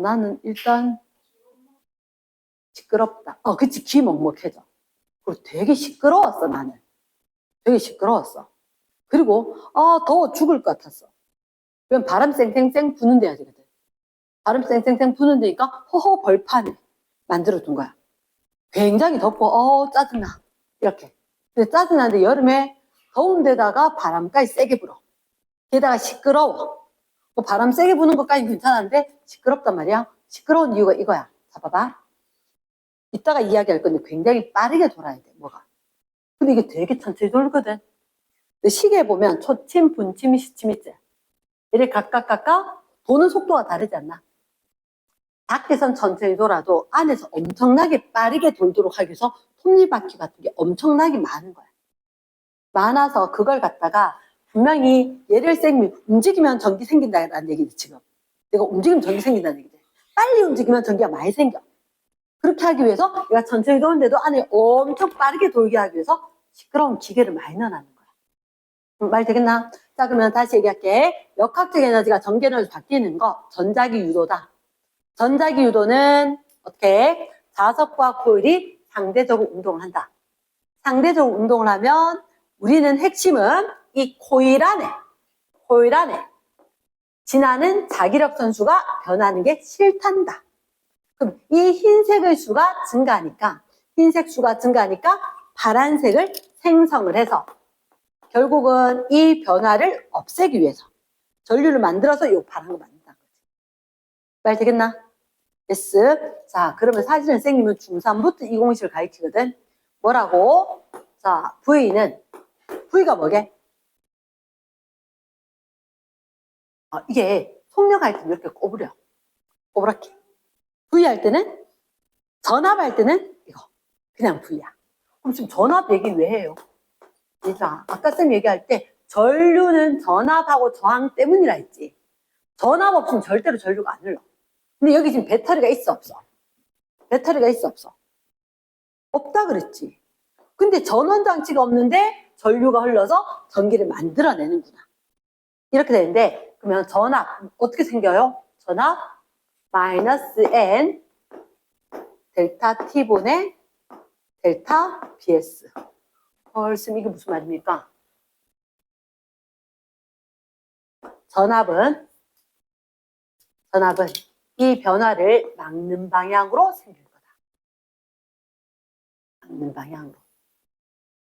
나는 일단 시끄럽다. 그치. 귀 먹먹해져. 그리고 되게 시끄러웠어, 나는. 되게 시끄러웠어. 그리고, 더워 죽을 것 같았어. 그럼 바람 쌩쌩쌩 부는 데야 되거든. 바람 쌩쌩쌩 부는 데니까 허허 벌판을 만들어둔 거야. 굉장히 덥고, 짜증나. 이렇게. 근데 짜증나는데 여름에 더운 데다가 바람까지 세게 불어. 게다가 시끄러워. 바람 세게 부는 것까지 괜찮은데 시끄럽단 말이야. 시끄러운 이유가 이거야. 자, 봐봐. 이따가 이야기할 건데 굉장히 빠르게 돌아야 돼, 뭐가. 근데 이게 되게 천천히 돌거든. 근데 시계에 보면 초침, 분침, 시침 있지? 얘를 각각 도는 속도가 다르지 않나? 밖에선 천천히 돌아도 안에서 엄청나게 빠르게 돌도록 하기 위해서 톱니바퀴 같은 게 엄청나게 많은 거야. 많아서 그걸 갖다가 분명히 얘를 움직이면 전기 생긴다는 얘기지, 지금. 내가 움직이면 전기 생긴다는 얘기지. 빨리 움직이면 전기가 많이 생겨. 그렇게 하기 위해서 얘가 천천히 도는데도 안에 엄청 빠르게 돌게 하기 위해서 시끄러운 기계를 많이 넣어놨는 거야. 말 되겠나? 자, 그러면 다시 얘기할게. 역학적 에너지가 전기 에너지로 바뀌는 거 전자기 유도다. 전자기 유도는 어떻게? 자석과 코일이 상대적으로 운동을 한다. 상대적으로 운동을 하면 우리는 핵심은 이 코일 안에 지나는 자기력 선수가 변하는 게 싫단다. 그럼 이 흰색의 수가 증가하니까 파란색을 생성을 해서 결국은 이 변화를 없애기 위해서 전류를 만들어서 이 파란 거 만든다는 거지. 말 되겠나? yes. 자, 그러면 사실은 선생님은 중3부터 이 공식을 가르치거든. 뭐라고? 자, V가 뭐게? 이게 속력할 때는 이렇게 꼬부랗게. V 할 때는, 전압할 때는 이거. 그냥 V야. 그럼 지금 전압 얘기 왜 해요? 얘들아, 아까 쌤 얘기할 때 전류는 전압하고 저항 때문이라 했지. 전압 없으면 절대로 전류가 안 흘러. 근데 여기 지금 배터리가 있어, 없어? 배터리가 있어, 없어? 없다 그랬지. 근데 전원장치가 없는데 전류가 흘러서 전기를 만들어내는구나. 이렇게 되는데, 그러면 전압 어떻게 생겨요? 전압 마이너스 N 델타 T분의 델타 BS. 쌤 이게 무슨 말입니까? 전압은 이 변화를 막는 방향으로 생길 거다. 막는 방향으로.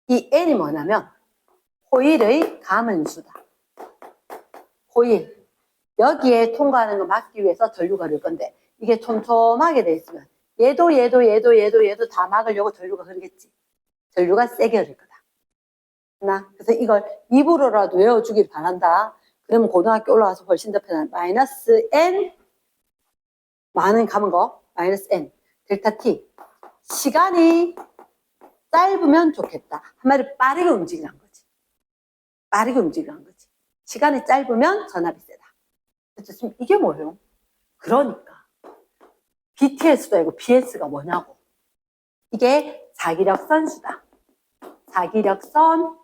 이 N이 뭐냐면 코일의 감은수다. 코일. 여기에 통과하는 거 막기 위해서 전류가 흐를 건데 이게 촘촘하게 돼 있으면 얘도 다 막으려고 전류가 흐르겠지. 전류가 세게 흐를 거다. 그래서 이걸 입으로라도 외워주길 바란다. 그러면 고등학교 올라가서 훨씬 더 편한 마이너스 N 많은 감은 거 마이너스 N 델타 T 시간이 짧으면 좋겠다. 한마디로 빠르게 움직이라는 거지. 시간이 짧으면 전압이 세다. 그래서 지금 이게 뭐예요? 그러니까 BTS도 아니고 BS가 뭐냐고. 이게 자기력 선수다. 자기력 선수.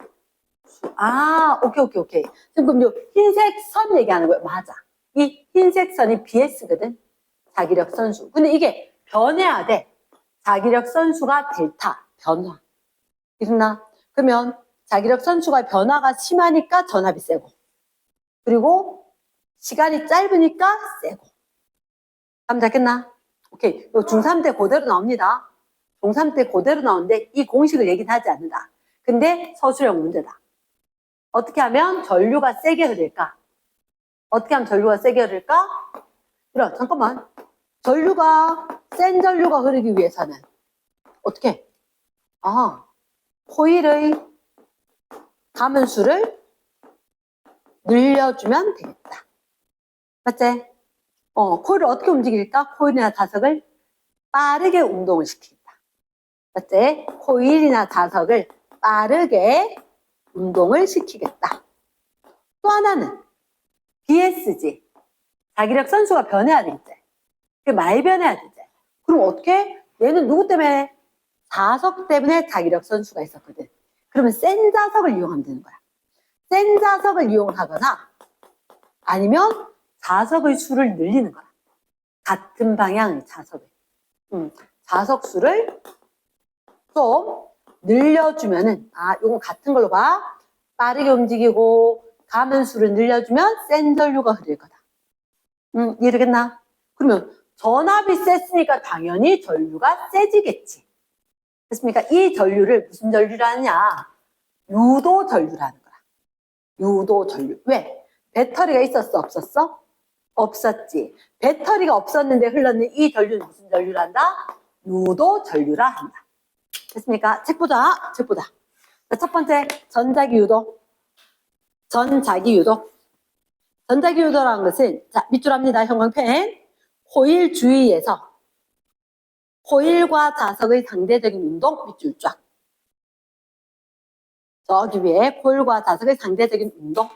오케이. 지금 그럼 요 흰색 선 얘기하는 거예요. 맞아. 이 흰색 선이 BS거든. 자기력 선수. 근데 이게 변해야 돼. 자기력 선수가 델타, 변화. 이랬나? 그러면 자기력 선수가 변화가 심하니까 전압이 세고. 그리고 시간이 짧으니까 세고. 감잡겠나 오케이. 요 중3 때 그대로 나옵니다. 중3 때 그대로 나오는데 이 공식을 얘기는 하지 않는다. 근데 서술형 문제다. 어떻게 하면 전류가 세게 흐를까? 이런, 잠깐만. 센 전류가 흐르기 위해서는 어떻게? 코일의 감은수를 늘려주면 되겠다. 맞지? 코일을 어떻게 움직일까? 코일이나 자석을 빠르게 운동을 시킨다. 맞지? 코일이나 자석을 빠르게 운동을 시키겠다. 또 하나는 BS지. 자기력 선수가 변해야 되겠지. 많이 변해야 되지. 그럼 어떻게? 얘는 누구 때문에? 자석 때문에 자기력 선수가 있었거든. 그러면 센 자석을 이용하면 되는 거야. 센 자석을 이용하거나 아니면 자석의 수를 늘리는 거야. 같은 방향의 자석을. 자석 수를 좀 늘려주면은, 요건 같은 걸로 봐. 빠르게 움직이고, 감은수를 늘려주면 센 전류가 흐를 거다. 이해되겠나? 그러면 전압이 셌으니까 당연히 전류가 세지겠지. 됐습니까? 이 전류를 무슨 전류라느냐? 유도 전류라는 거야. 유도 전류. 왜? 배터리가 있었어? 없었어? 없었지. 배터리가 없었는데 흘렀는 이 전류는 무슨 전류란다? 유도 전류라 한다. 됐습니까? 책 보자. 자, 첫 번째, 전자기 유도. 전자기 유도라는 것은, 자, 밑줄 합니다. 형광펜. 코일 주위에서 코일과 자석의 상대적인 운동, 밑줄 쫙. 저기 위에 코일과 자석의 상대적인 운동.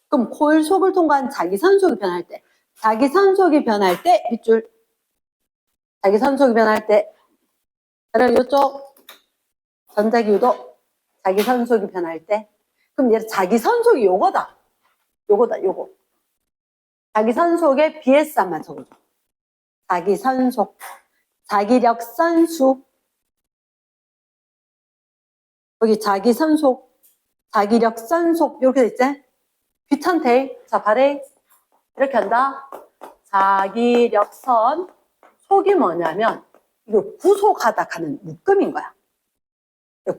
그럼 코일 속을 통과한 자기선속이 변할 때 밑줄 자기 선속이 변할 때, 그럼 이쪽 전자기후도 자기 선속이 변할 때, 그럼 얘 자기 선속이 요거다. 요거. 자기 선속에 BS 한번 적어줘. 자기 선속, 자기력 선수. 여기 자기 선속, 자기력 선속 이렇게 됐지? 귀찮대. 자, 발에 이렇게 한다. 자기력 선. 속이 뭐냐면 이거 구속하다 하는 묶음인 거야.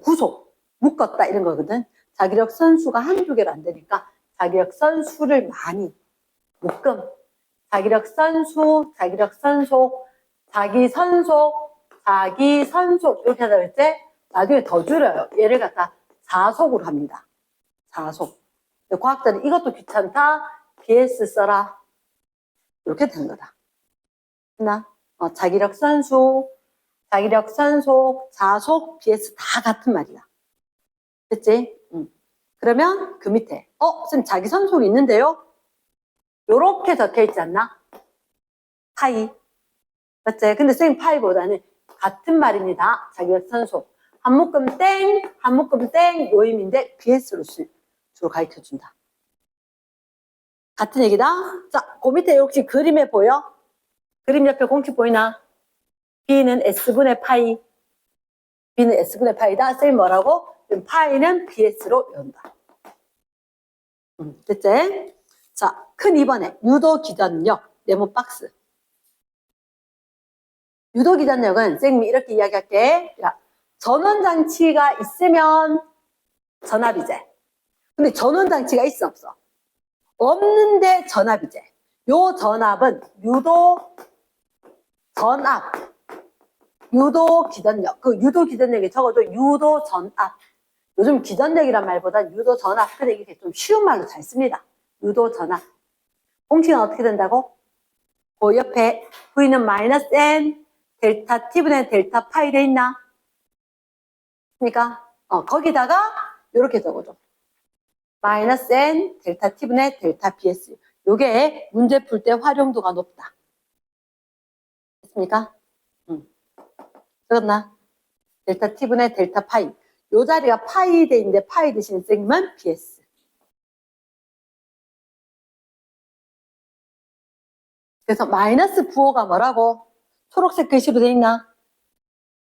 구속, 묶었다 이런 거거든. 자기력 선수가 한두 개로 안 되니까 자기력 선수를 많이 묶음. 자기력 선수, 자기력 선속, 자기 선속, 자기 선속 이렇게 하다 그랬지? 나중에 더 줄여요. 얘를 갖다 자속으로 합니다. 자속. 과학자는 이것도 귀찮다. BS 써라. 이렇게 된 거다. 했나? 자기력 선수, 자기력 선속, 자속, BS 다 같은 말이야. 됐지? 그러면 그 밑에 선생님 자기 선속이 있는데요? 요렇게 적혀 있지 않나? 파이. 맞지? 근데 선생님 파이보다는 같은 말입니다. 자기력 선속. 한 묶음 땡, 한 묶음 땡 요임인데 BS로 주로 가르쳐준다. 같은 얘기다. 자, 그 밑에 혹시 그림에 보여? 그림 옆에 공식 보이나? B는 S분의 파이. B는 S분의 파이다. 선생님 뭐라고? 파이는 BS로 외운다. 됐지? 자, 큰 2번에 유도 기전력, 네모 박스. 유도 기전력은 선생님이 이렇게 이야기할게. 야, 전원장치가 있으면 전압이제. 근데 전원장치가 있어 없어? 없는데 전압이제. 요 전압은 유도 전압. 유도 기전력. 그 유도 기전력에 적어도 유도 전압. 요즘 기전력이란 말보다 유도 전압. 근데 이게 좀 쉬운 말로 잘 씁니다. 유도 전압. 공식은 어떻게 된다고? 그 옆에 V는 마이너스 N, 델타 T분의 델타 파이 돼 있나? 그러니까 거기다가 이렇게 적어줘. 마이너스 N, 델타 T분의 델타 BS. 요게 문제 풀 때 활용도가 높다. 됐습니까? 적었나? 델타 T분의 델타 파이. 요 자리가 파이 돼 있는데 파이 대신 선생님은 BS. 그래서 마이너스 부호가 뭐라고? 초록색 글씨로 돼 있나?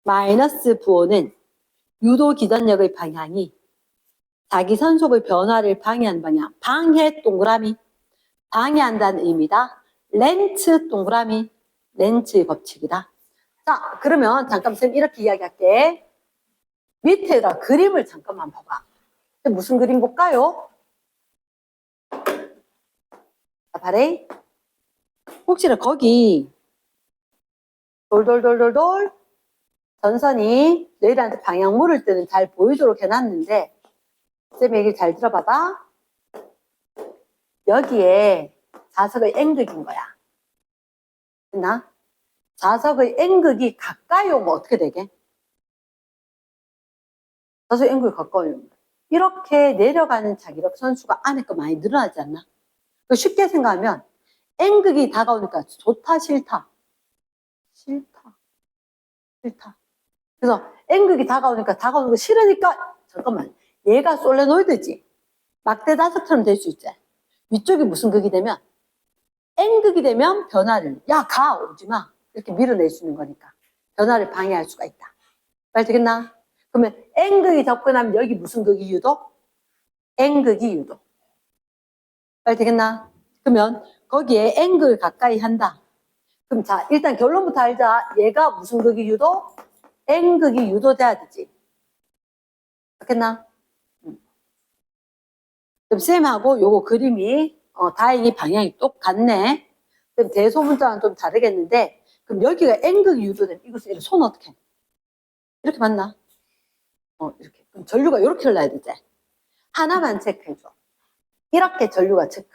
마이너스 부호는 유도 기전력의 방향이 자기 선속의 변화를 방해하는 방향. 방해 동그라미. 방해한다는 의미다. 렌츠 동그라미. 렌츠의 법칙이다. 자, 그러면 잠깐 선생님 이렇게 이야기할게. 밑에다 그림을 잠깐만 봐봐. 무슨 그림 볼까요? 자, 바레이. 혹시나 거기 돌돌돌돌돌 전선이 너희들한테 방향 물을 때는 잘 보이도록 해놨는데 쌤 얘기 잘 들어봐봐. 여기에 자석의 N극인 거야. 됐나? 자석의 N극이 가까이 오면 어떻게 되게? 자석의 N극이 가까이 오면 이렇게 내려가는 자기력 선수가 안에 거 많이 늘어나지 않나? 쉽게 생각하면 N극이 다가오니까 좋다 싫다? 싫다. 그래서 N극이 다가오니까 다가오는 거 싫으니까 잠깐만 얘가 솔레노이드지. 막대 자석처럼 될 수 있지. 위쪽이 무슨 극이 되면 N극이 되면 변화를 가 오지마 이렇게 밀어낼 수 있는 거니까 변화를 방해할 수가 있다. 말 되겠나? 그러면 N극이 접근하면 여기 무슨 극이 유도? N극이 유도. 말 되겠나? 그러면 거기에 N극을 가까이 한다. 그럼 자 일단 결론부터 알자. 얘가 무슨 극이 유도? N극이 유도돼야 되지. 맞겠나? 그럼 쌤하고 요거 그림이 다행히 방향이 똑같네. 그럼 대소문자는 좀 다르겠는데 그럼 여기가 N극이 유도되면 이것을 손 어떻게 해? 이렇게 맞나? 이렇게. 그럼 전류가 이렇게 흘러야 되지. 하나만 체크해줘. 이렇게 전류가 체크.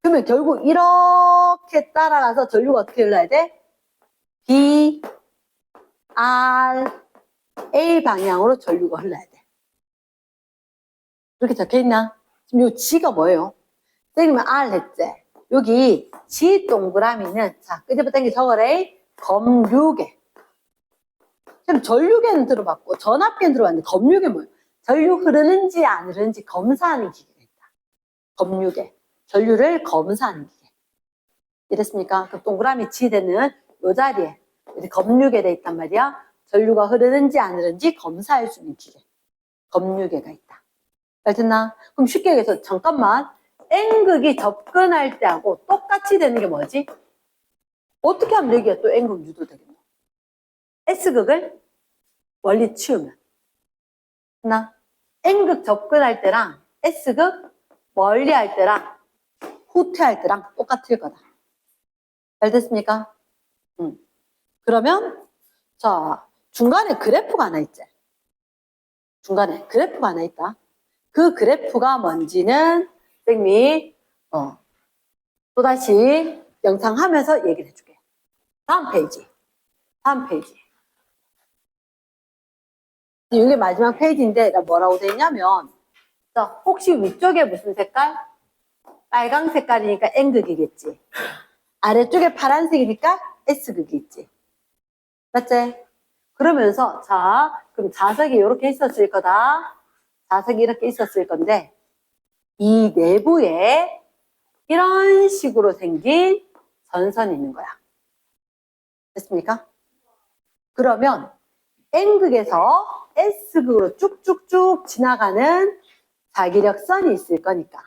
그러면 결국 이렇게 따라가서 전류가 어떻게 흘러야 돼? B, R, A 방향으로 전류가 흘러야 돼. 이렇게 적혀있나? 지금 요 G가 뭐예요? 선생님은 R 했지? 여기 G 동그라미는 자, 끄집어 당겨 적어래. 검류계. 지금 전류계는 들어봤고 전압계는 들어봤는데 검류계 뭐예요? 전류 흐르는지 안 흐르는지 검사하는 기계가 있다. 검류계. 전류를 검사하는 기계. 이랬습니까? 그 동그라미 지대는 이 자리에 이렇게 검류계 돼 있단 말이야. 전류가 흐르는지 안 흐르는지 검사할 수 있는 기계. 검류계가 있다. 잘 됐나? 그럼 쉽게 얘기해서 잠깐만. N극이 접근할 때하고 똑같이 되는 게 뭐지? 어떻게 하면 여기가 또 N극 유도되겠노? S극을 원리 치우면. 나 N극 접근할 때랑 S극 멀리 할 때랑 후퇴할 때랑 똑같을 거다. 잘 됐습니까? 그러면 자 중간에 그래프가 하나 있지. 중간에 그래프가 하나 있다. 그 그래프가 뭔지는 선생님이 또다시 영상 하면서 얘기를 해줄게. 다음 페이지. 다음 페이지. 이게 마지막 페이지인데 뭐라고 돼 있냐면 자, 혹시 위쪽에 무슨 색깔? 빨강 색깔이니까 N극이겠지. 아래쪽에 파란색이니까 S극이 있지. 맞지? 그러면서 자, 그럼 자석이 이렇게 있었을 거다. 자석이 이렇게 있었을 건데 이 내부에 이런 식으로 생긴 전선이 있는 거야. 됐습니까? 그러면 N극에서 S극으로 쭉쭉쭉 지나가는 자기력선이 있을 거니까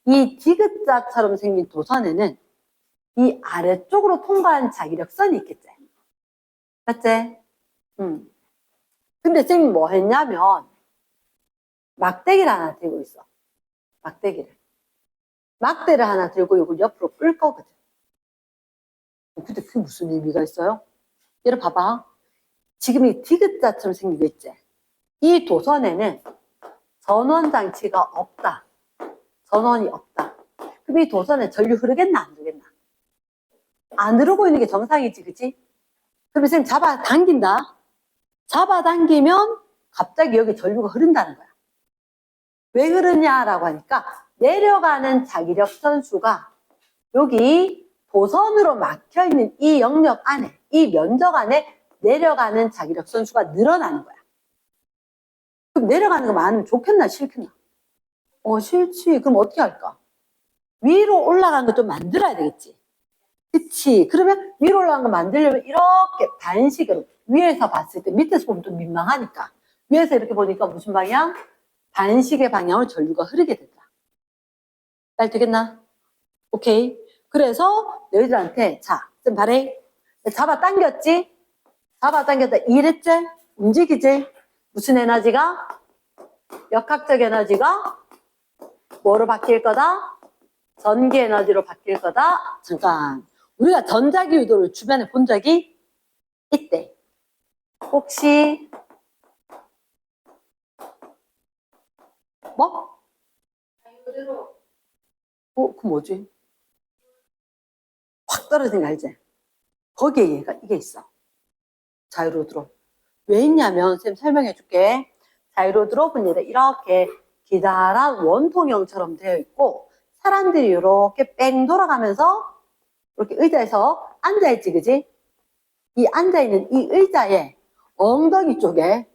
이 디귿자처럼 생긴 도선에는 이 아래쪽으로 통과하는 자기력선이 있겠지. 맞지? 근데 선생님 뭐 했냐면 막대기를 하나 들고 있어. 막대기를. 막대를 하나 들고 이걸 옆으로 끌 거거든. 근데 그게 무슨 의미가 있어요? 얘를 봐봐. 지금 이 디귿자처럼 생긴 거 있지? 이 도선에는 전원 장치가 없다. 전원이 없다. 그럼 이 도선에 전류 흐르겠나 안 흐르겠나? 안 흐르고 있는 게 정상이지, 그치? 그럼 선생님 잡아당긴다. 잡아당기면 갑자기 여기 전류가 흐른다는 거야. 왜 흐르냐라고 하니까 내려가는 자기력 선수가 여기 도선으로 막혀있는 이 영역 안에, 이 면적 안에 내려가는 자기력 선수가 늘어나는 거야. 그럼 내려가는 거 많으면 좋겠나 싫겠나? 싫지. 그럼 어떻게 할까? 위로 올라간 거 좀 만들어야 되겠지. 그치. 그러면 위로 올라간 거 만들려면 이렇게 반시계로 위에서 봤을 때 밑에서 보면 좀 민망하니까 위에서 이렇게 보니까 무슨 방향? 반시계 방향으로 전류가 흐르게 된다. 잘 되겠나? 오케이. 그래서 너희들한테 자, 좀 말해. 잡아당겼지? 잡아당겼다. 이랬지? 움직이지? 무슨 에너지가? 역학적 에너지가 뭐로 바뀔 거다? 전기 에너지로 바뀔 거다. 잠깐. 우리가 전자기 유도를 주변에 본 적이 있대. 혹시 뭐? 그 뭐지? 확 떨어진 거 알지? 거기에 이게 있어. 자유로 드롭. 왜 있냐면 쌤 설명해 줄게. 자유로 드롭은 이렇게 기다란 원통형처럼 되어 있고 사람들이 이렇게 뺑 돌아가면서 이렇게 의자에서 앉아있지, 그지? 이 앉아있는 이 의자에 엉덩이 쪽에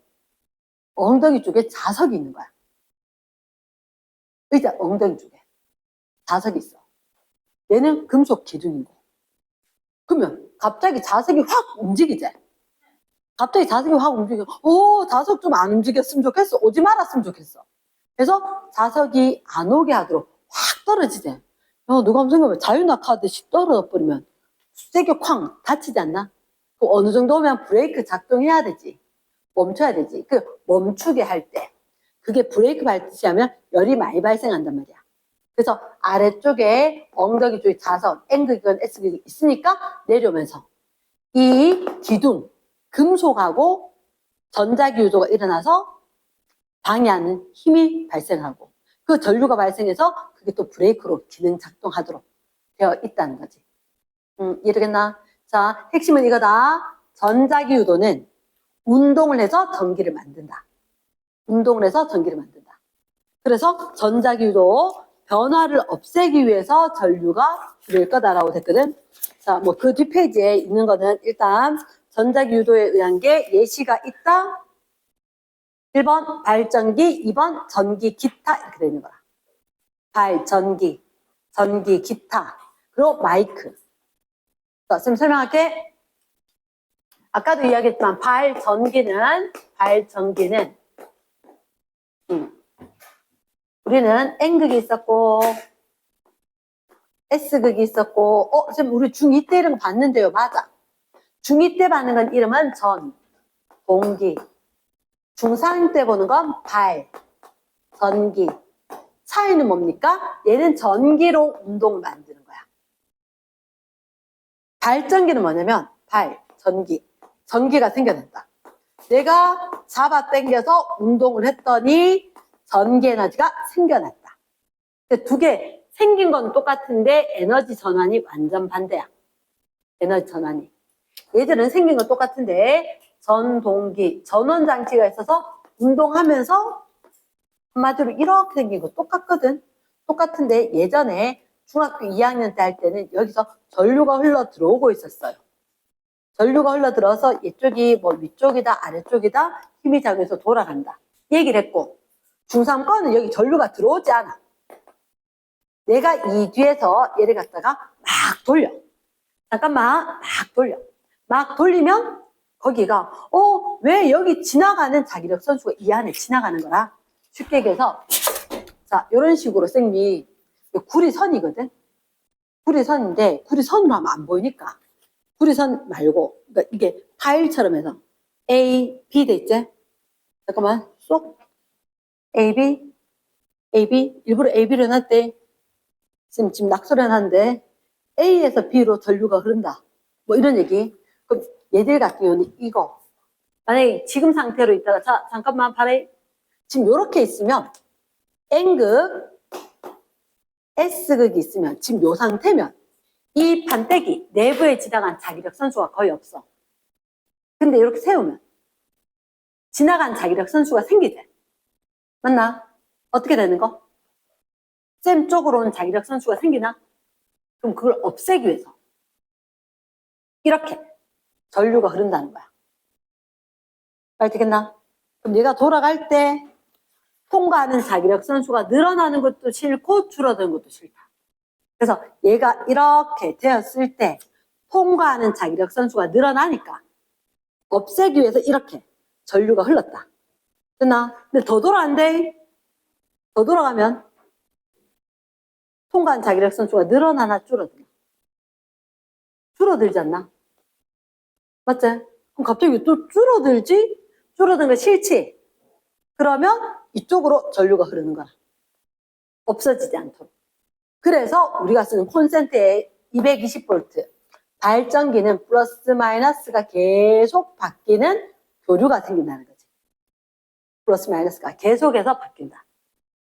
자석이 있는 거야. 의자 엉덩이 쪽에 자석이 있어. 얘는 금속 기둥이고. 그러면 갑자기 자석이 확 움직이지? 갑자기 자석이 확 움직여. 자석 좀 안 움직였으면 좋겠어. 오지 말았으면 좋겠어. 그래서 자석이 안 오게 하도록 확 떨어지지. 누가 한번 생각해봐. 자유낙하듯이 떨어져 버리면 세게 쾅 다치지 않나? 그 어느 정도 오면 브레이크 작동해야 되지. 멈춰야 되지. 그 멈추게 할 때. 그게 브레이크 밟듯이 하면 열이 많이 발생한단 말이야. 그래서 아래쪽에 엉덩이 쪽에 자석, N극이건 S극이 있으니까 내려오면서 이 기둥, 금속하고 전자기 유도가 일어나서 방해하는 힘이 발생하고 그 전류가 발생해서 그게 또 브레이크로 기능 작동하도록 되어 있다는 거지. 이해되겠나? 자, 핵심은 이거다. 전자기 유도는 운동을 해서 전기를 만든다. 운동을 해서 전기를 만든다. 그래서 전자기 유도 변화를 없애기 위해서 전류가 흐를 거다라고 됐거든. 자, 뭐 그 뒷페이지에 있는 거는 일단 전자기 유도에 의한 게 예시가 있다. 1번 발전기, 2번 전기, 기타 이렇게 되는 거야. 발전기, 전기, 기타, 그리고 마이크. 자, 쌤 설명할게. 아까도 이야기했지만 발전기는 우리는 N극이 있었고 S극이 있었고 쌤 우리 중2 때 이런 거 봤는데요. 맞아. 중2 때 받는 건 이름은 전, 동기. 중3 때 보는 건 발, 전기. 차이는 뭡니까? 얘는 전기로 운동을 만드는 거야. 발전기는 뭐냐면 전기가 생겨난다. 내가 잡아 당겨서 운동을 했더니 전기 에너지가 생겨났다. 두 개 생긴 건 똑같은데 에너지 전환이 완전 반대야. 에너지 전환이. 얘들은 생긴 건 똑같은데 전동기, 전원 장치가 있어서 운동하면서 한마디로 이렇게 생긴 거 똑같거든. 똑같은데 예전에 중학교 2학년 때 할 때는 여기서 전류가 흘러 들어오고 있었어요. 전류가 흘러 들어서 이쪽이 뭐 위쪽이다 아래쪽이다 힘이 작용해서 돌아간다. 얘기를 했고 중3 거는 여기 전류가 들어오지 않아. 내가 이 뒤에서 얘를 갖다가 막 돌려. 잠깐만 막 돌려. 막 돌리면 거기가 왜 여기 지나가는 자기력 선수가 이 안에 지나가는 거라. 쉽게 얘기해서 자 이런 식으로 쌤이 구리선이거든. 구리선인데 구리선으로 하면 안 보이니까 구리선 말고 그러니까 이게 파일처럼 해서 A, B 돼 있지? 잠깐만 쏙 A, B 일부러 A, B를 해놨대. 지금 낙서를 해놨는데 A에서 B로 전류가 흐른다. 뭐 이런 얘기. 그럼 얘들 같은 경우는 이거 만약에 지금 상태로 있다가 자 잠깐만 발에 지금 이렇게 있으면 N극 S극이 있으면 지금 요 상태면 이 판때기 내부에 지나간 자기력 선수가 거의 없어. 근데 이렇게 세우면 지나간 자기력 선수가 생기지. 맞나? 어떻게 되는 거? 쌤 쪽으로 온 자기력 선수가 생기나? 그럼 그걸 없애기 위해서 이렇게 전류가 흐른다는 거야. 말 되겠나? 그럼 얘가 돌아갈 때 통과하는 자기력 선수가 늘어나는 것도 싫고 줄어드는 것도 싫다. 그래서 얘가 이렇게 되었을 때 통과하는 자기력 선수가 늘어나니까 없애기 위해서 이렇게 전류가 흘렀다. 됐나? 근데 더 돌아간대. 더 돌아가면 통과한 자기력 선수가 늘어나나 줄어드나? 줄어들지 않나? 맞지? 그럼 갑자기 또 줄어들지? 줄어드는 거 싫지? 그러면 이쪽으로 전류가 흐르는 거야. 없어지지 않도록. 그래서 우리가 쓰는 콘센트의 220V 발전기는 플러스 마이너스가 계속 바뀌는 교류가 생긴다는 거지. 플러스 마이너스가 계속해서 바뀐다.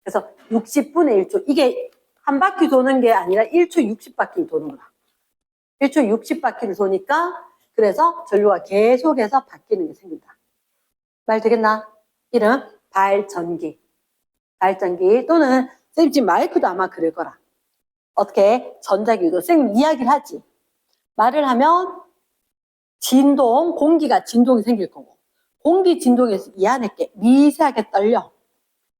그래서 60분의 1초 이게 한 바퀴 도는 게 아니라 1초 60바퀴를 도는 거야. 1초 60바퀴를 도니까 그래서 전류가 계속해서 바뀌는 게 생긴다. 말 되겠나? 이름 발전기. 발전기 또는 쌤 지금 마이크도 아마 그럴 거라. 어떻게 전자기도 쌤 이야기를 하지. 말을 하면 진동, 공기가 진동이 생길 거고 공기 진동에서 이 안에 게 미세하게 떨려.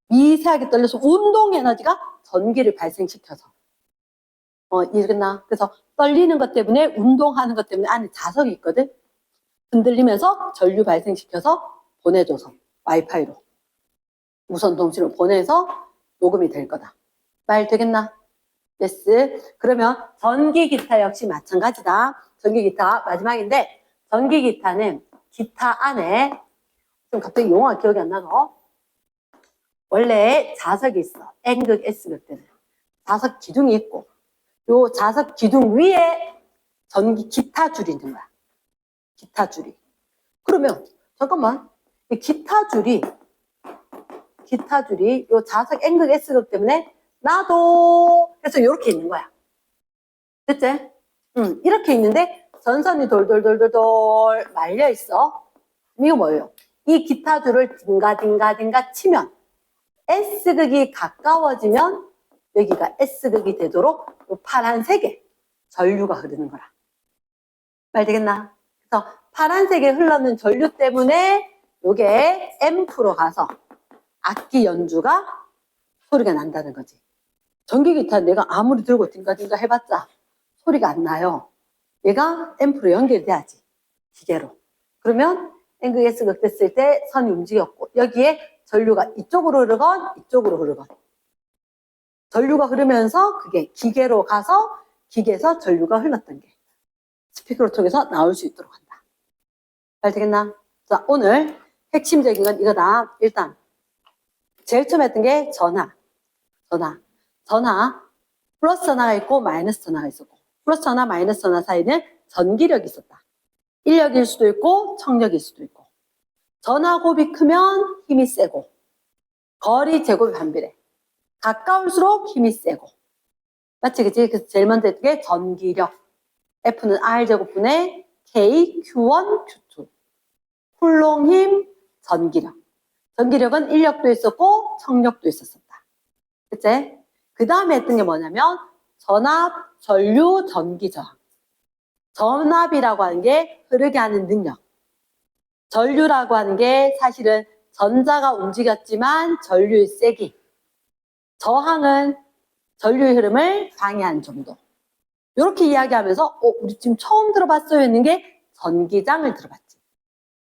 미세하게 떨려서 운동 에너지가 전기를 발생시켜서 이해됐나? 그래서 떨리는 것 때문에 운동하는 것 때문에 안에 자석이 있거든. 흔들리면서 전류 발생시켜서 보내줘서 와이파이로 무선 통신으로 보내서 녹음이 될 거다. 말 되겠나? yes. 그러면 전기 기타 역시 마찬가지다. 전기 기타 마지막인데 전기 기타는 기타 안에 좀 갑자기 용어가 기억이 안 나서 원래 자석이 있어. N극, S극 때는 자석 기둥이 있고 요 자석 기둥 위에 전기 기타 줄이 있는 거야. 기타 줄이. 그러면 잠깐만 이 기타 줄이 요 자석 N극, S극 때문에 나도 해서 이렇게 있는 거야. 됐지? 이렇게 있는데 전선이 돌돌돌돌돌 말려 있어. 이거 뭐예요? 이 기타 줄을 딩가딩가딩가 치면 S극이 가까워지면 여기가 S극이 되도록 요 파란색에 전류가 흐르는 거라. 말 되겠나? 그래서 파란색에 흘러는 전류 때문에 요게 앰프로 가서 악기 연주가 소리가 난다는 거지. 전기 기타 내가 아무리 들고 딩가딩가 해봤자 소리가 안 나요. 얘가 앰프로 연결돼야지. 기계로. 그러면 NGS 극됐을 때 선이 움직였고 여기에 전류가 이쪽으로 흐르건 이쪽으로 흐르건 전류가 흐르면서 그게 기계로 가서 기계에서 전류가 흘렀던 게 스피커를 통해서 나올 수 있도록 한다. 잘 되겠나? 자, 오늘 핵심적인 건 이거다. 일단 제일 처음 했던 게 전화. 플러스 전화가 있고 마이너스 전화가 있었고 플러스 전화 마이너스 전화 사이는 전기력이 있었다. 인력일 수도 있고 청력일 수도 있고 전화 곱이 크면 힘이 세고 거리 제곱이 반비례. 가까울수록 힘이 세고 맞지 그치? 그래서 제일 먼저 했던 게 전기력. F는 R제곱분의 K, Q1, Q2 쿨롱 힘, 전기력. 전기력은 인력도 있었고 청력도 있었었다. 그치? 그 다음에 했던 게 뭐냐면 전압, 전류, 전기 저항. 전압이라고 하는 게 흐르게 하는 능력. 전류라고 하는 게 사실은 전자가 움직였지만 전류의 세기. 저항은 전류의 흐름을 방해한 정도. 이렇게 이야기하면서 우리 지금 처음 들어봤어요 했는 게 전기장을 들어봤지.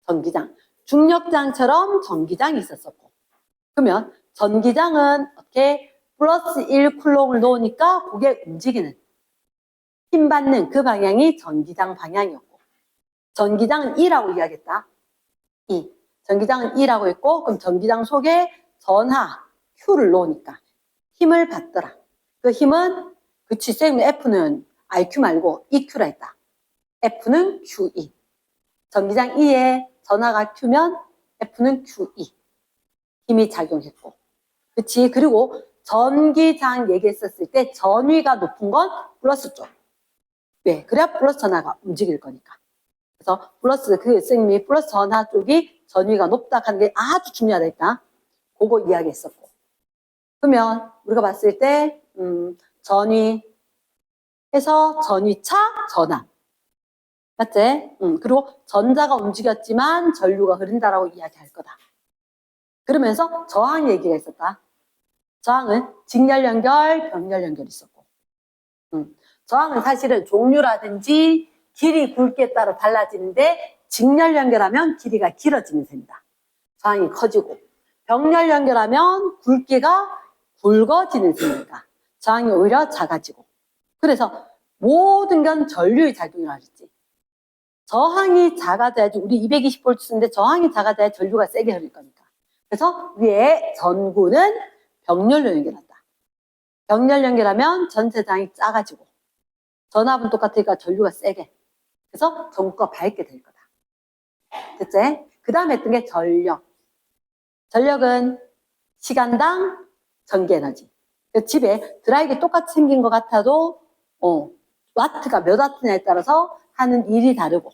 전기장. 중력장처럼 전기장이 있었었고. 그러면 전기장은 어떻게 플러스 1 쿨롱을 놓으니까 그게 움직이는 힘 받는 그 방향이 전기장 방향이었고 전기장은 E라고 이야기했다. E. 전기장은 E라고 했고 그럼 전기장 속에 전하 Q를 놓으니까 힘을 받더라. 그 힘은 그치 쌤 F는 IQ 말고 EQ라 했다. F는 QE. 전기장 E에 전하가 Q면 F는 QE. 힘이 작용했고. 그치? 그리고 전기장 얘기했었을 때 전위가 높은 건 플러스 쪽. 왜? 그래야 플러스 전하가 움직일 거니까. 그래서 플러스 그 선생님이 플러스 전하 쪽이 전위가 높다 하는 게 아주 중요하다 했다. 그거 이야기했었고. 그러면 우리가 봤을 때 전위 해서 전위차 전압. 맞지? 그리고 전자가 움직였지만 전류가 흐른다라고 이야기할 거다. 그러면서 저항 얘기가 있었다. 저항은 직렬 연결, 병렬 연결이 있었고. 저항은 사실은 종류라든지 길이 굵기에 따라 달라지는데 직렬 연결하면 길이가 길어지는 셈이다. 저항이 커지고 병렬 연결하면 굵기가 굵어지는 셈이니까 저항이 오히려 작아지고. 그래서 모든 건 전류의 작용이라고 했지. 저항이 작아져야지 우리 220V 쓰는데 저항이 작아져야 전류가 세게 흐를 거니까. 그래서 위에 전구는 병렬로 연결한다. 병렬 연결하면 전체 저항이 작아지고 전압은 똑같으니까 전류가 세게. 그래서 전구가 밝게 될 거다. 됐지? 그 다음에 했던 게 전력. 전력은 시간당 전기에너지. 집에 드라이기 똑같이 생긴 것 같아도 와트가 몇 와트냐에 따라서 하는 일이 다르고.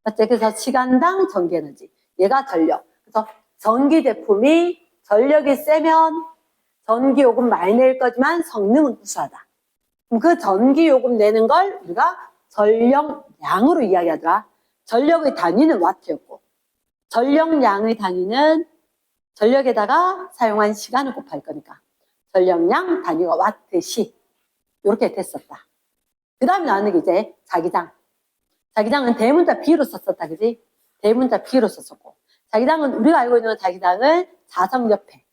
맞지? 그래서 시간당 전기에너지. 얘가 전력. 그래서 전기 제품이 전력이 세면 전기 요금 많이 낼 거지만 성능은 우수하다. 그럼 그 전기 요금 내는 걸 우리가 전력량으로 이야기하더라. 전력의 단위는 와트였고 전력량의 단위는 전력에다가 사용한 시간을 곱할 거니까 전력량 단위가 와트시 이렇게 됐었다. 그 다음에 나오는 게 이제 자기장. 자기장은 대문자 B로 썼었다. 그지? 대문자 B로 썼었고 자기장은 우리가 알고 있는 자기장은 자석옆에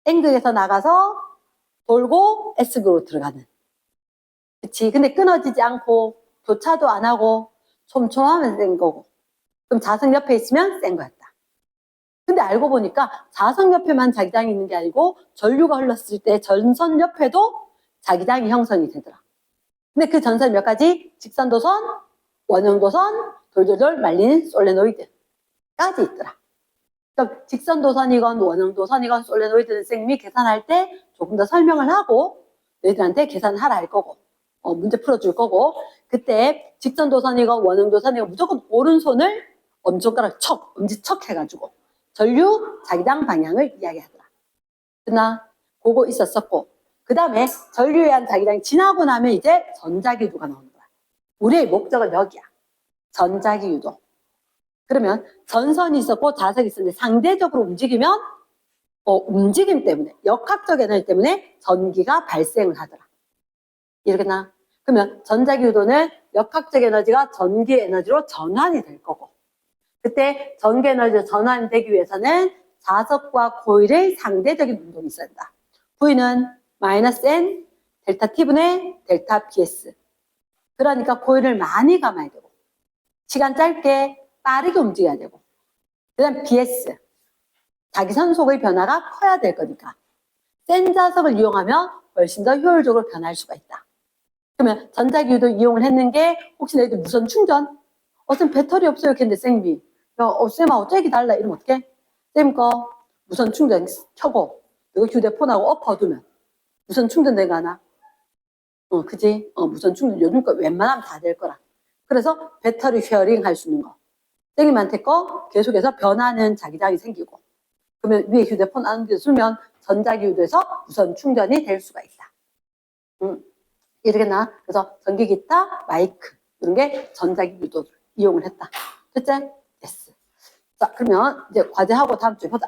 N극에서 나가서 돌고 S극으로 들어가는. 그치? 근데 끊어지지 않고 교차도 안 하고 촘촘하면 센 거고 그럼 자석 옆에 있으면 센 거였다. 근데 알고 보니까 자석 옆에만 자기장이 있는 게 아니고 전류가 흘렀을 때 전선 옆에도 자기장이 형성이 되더라. 근데 그 전선 몇 가지? 직선도선, 원형도선, 돌돌돌 말리는 솔레노이드까지 있더라. 그럼 직선도선이건 원형도선이건 솔레노이드 선생님이 계산할 때 조금 더 설명을 하고 너희들한테 계산하라 할 거고 문제 풀어줄 거고 그때 직선도선이건 원형도선이건 무조건 오른손을 엄지손가락 척, 엄지척 해가지고 전류 자기장 방향을 이야기하더라. 그나 그거 있었었고 그 다음에 전류에 의한 자기장이 지나고 나면 이제 전자기류가 나오는 거야. 우리의 목적은 여기야. 전자기 유도. 그러면 전선이 있었고 자석이 있었는데 상대적으로 움직이면 움직임 때문에 역학적 에너지 때문에 전기가 발생을 하더라. 이러겠나? 그러면 전자기 유도는 역학적 에너지가 전기 에너지로 전환이 될 거고 그때 전기 에너지로 전환이 되기 위해서는 자석과 코일의 상대적인 운동이 있어야 된다. V는 마이너스 N 델타 T분의 델타 PS. 그러니까 코일을 많이 감아야 되고 시간 짧게 빠르게 움직여야 되고 그 다음 BS 자기 선속의 변화가 커야 될 거니까 센 자석을 이용하면 훨씬 더 효율적으로 변할 수가 있다. 그러면 전자기 유도 이용을 했는 게 혹시 너희들 무선 충전? 쌤 배터리 없어요 했는데 쌤이 쌤아 어쩌기 달라 이러면 어떡해? 쌤 거 무선 충전 켜고 이거 휴대폰하고 엎어두면 무선 충전되가 하나? 그지? 무선 충전 요즘 거 웬만하면 다 될 거라. 그래서 배터리 쉐어링 할 수 있는 거. 쌤님한테 거 계속해서 변하는 자기장이 생기고 그러면 위에 휴대폰 안 옮겨주면 전자기 유도에서 무선 충전이 될 수가 있다. 이러겠나? 그래서 전기 기타, 마이크 이런 게 전자기 유도를 이용을 했다. 됐지? 됐어. 자, 그러면 이제 과제하고 다음 주에 보자.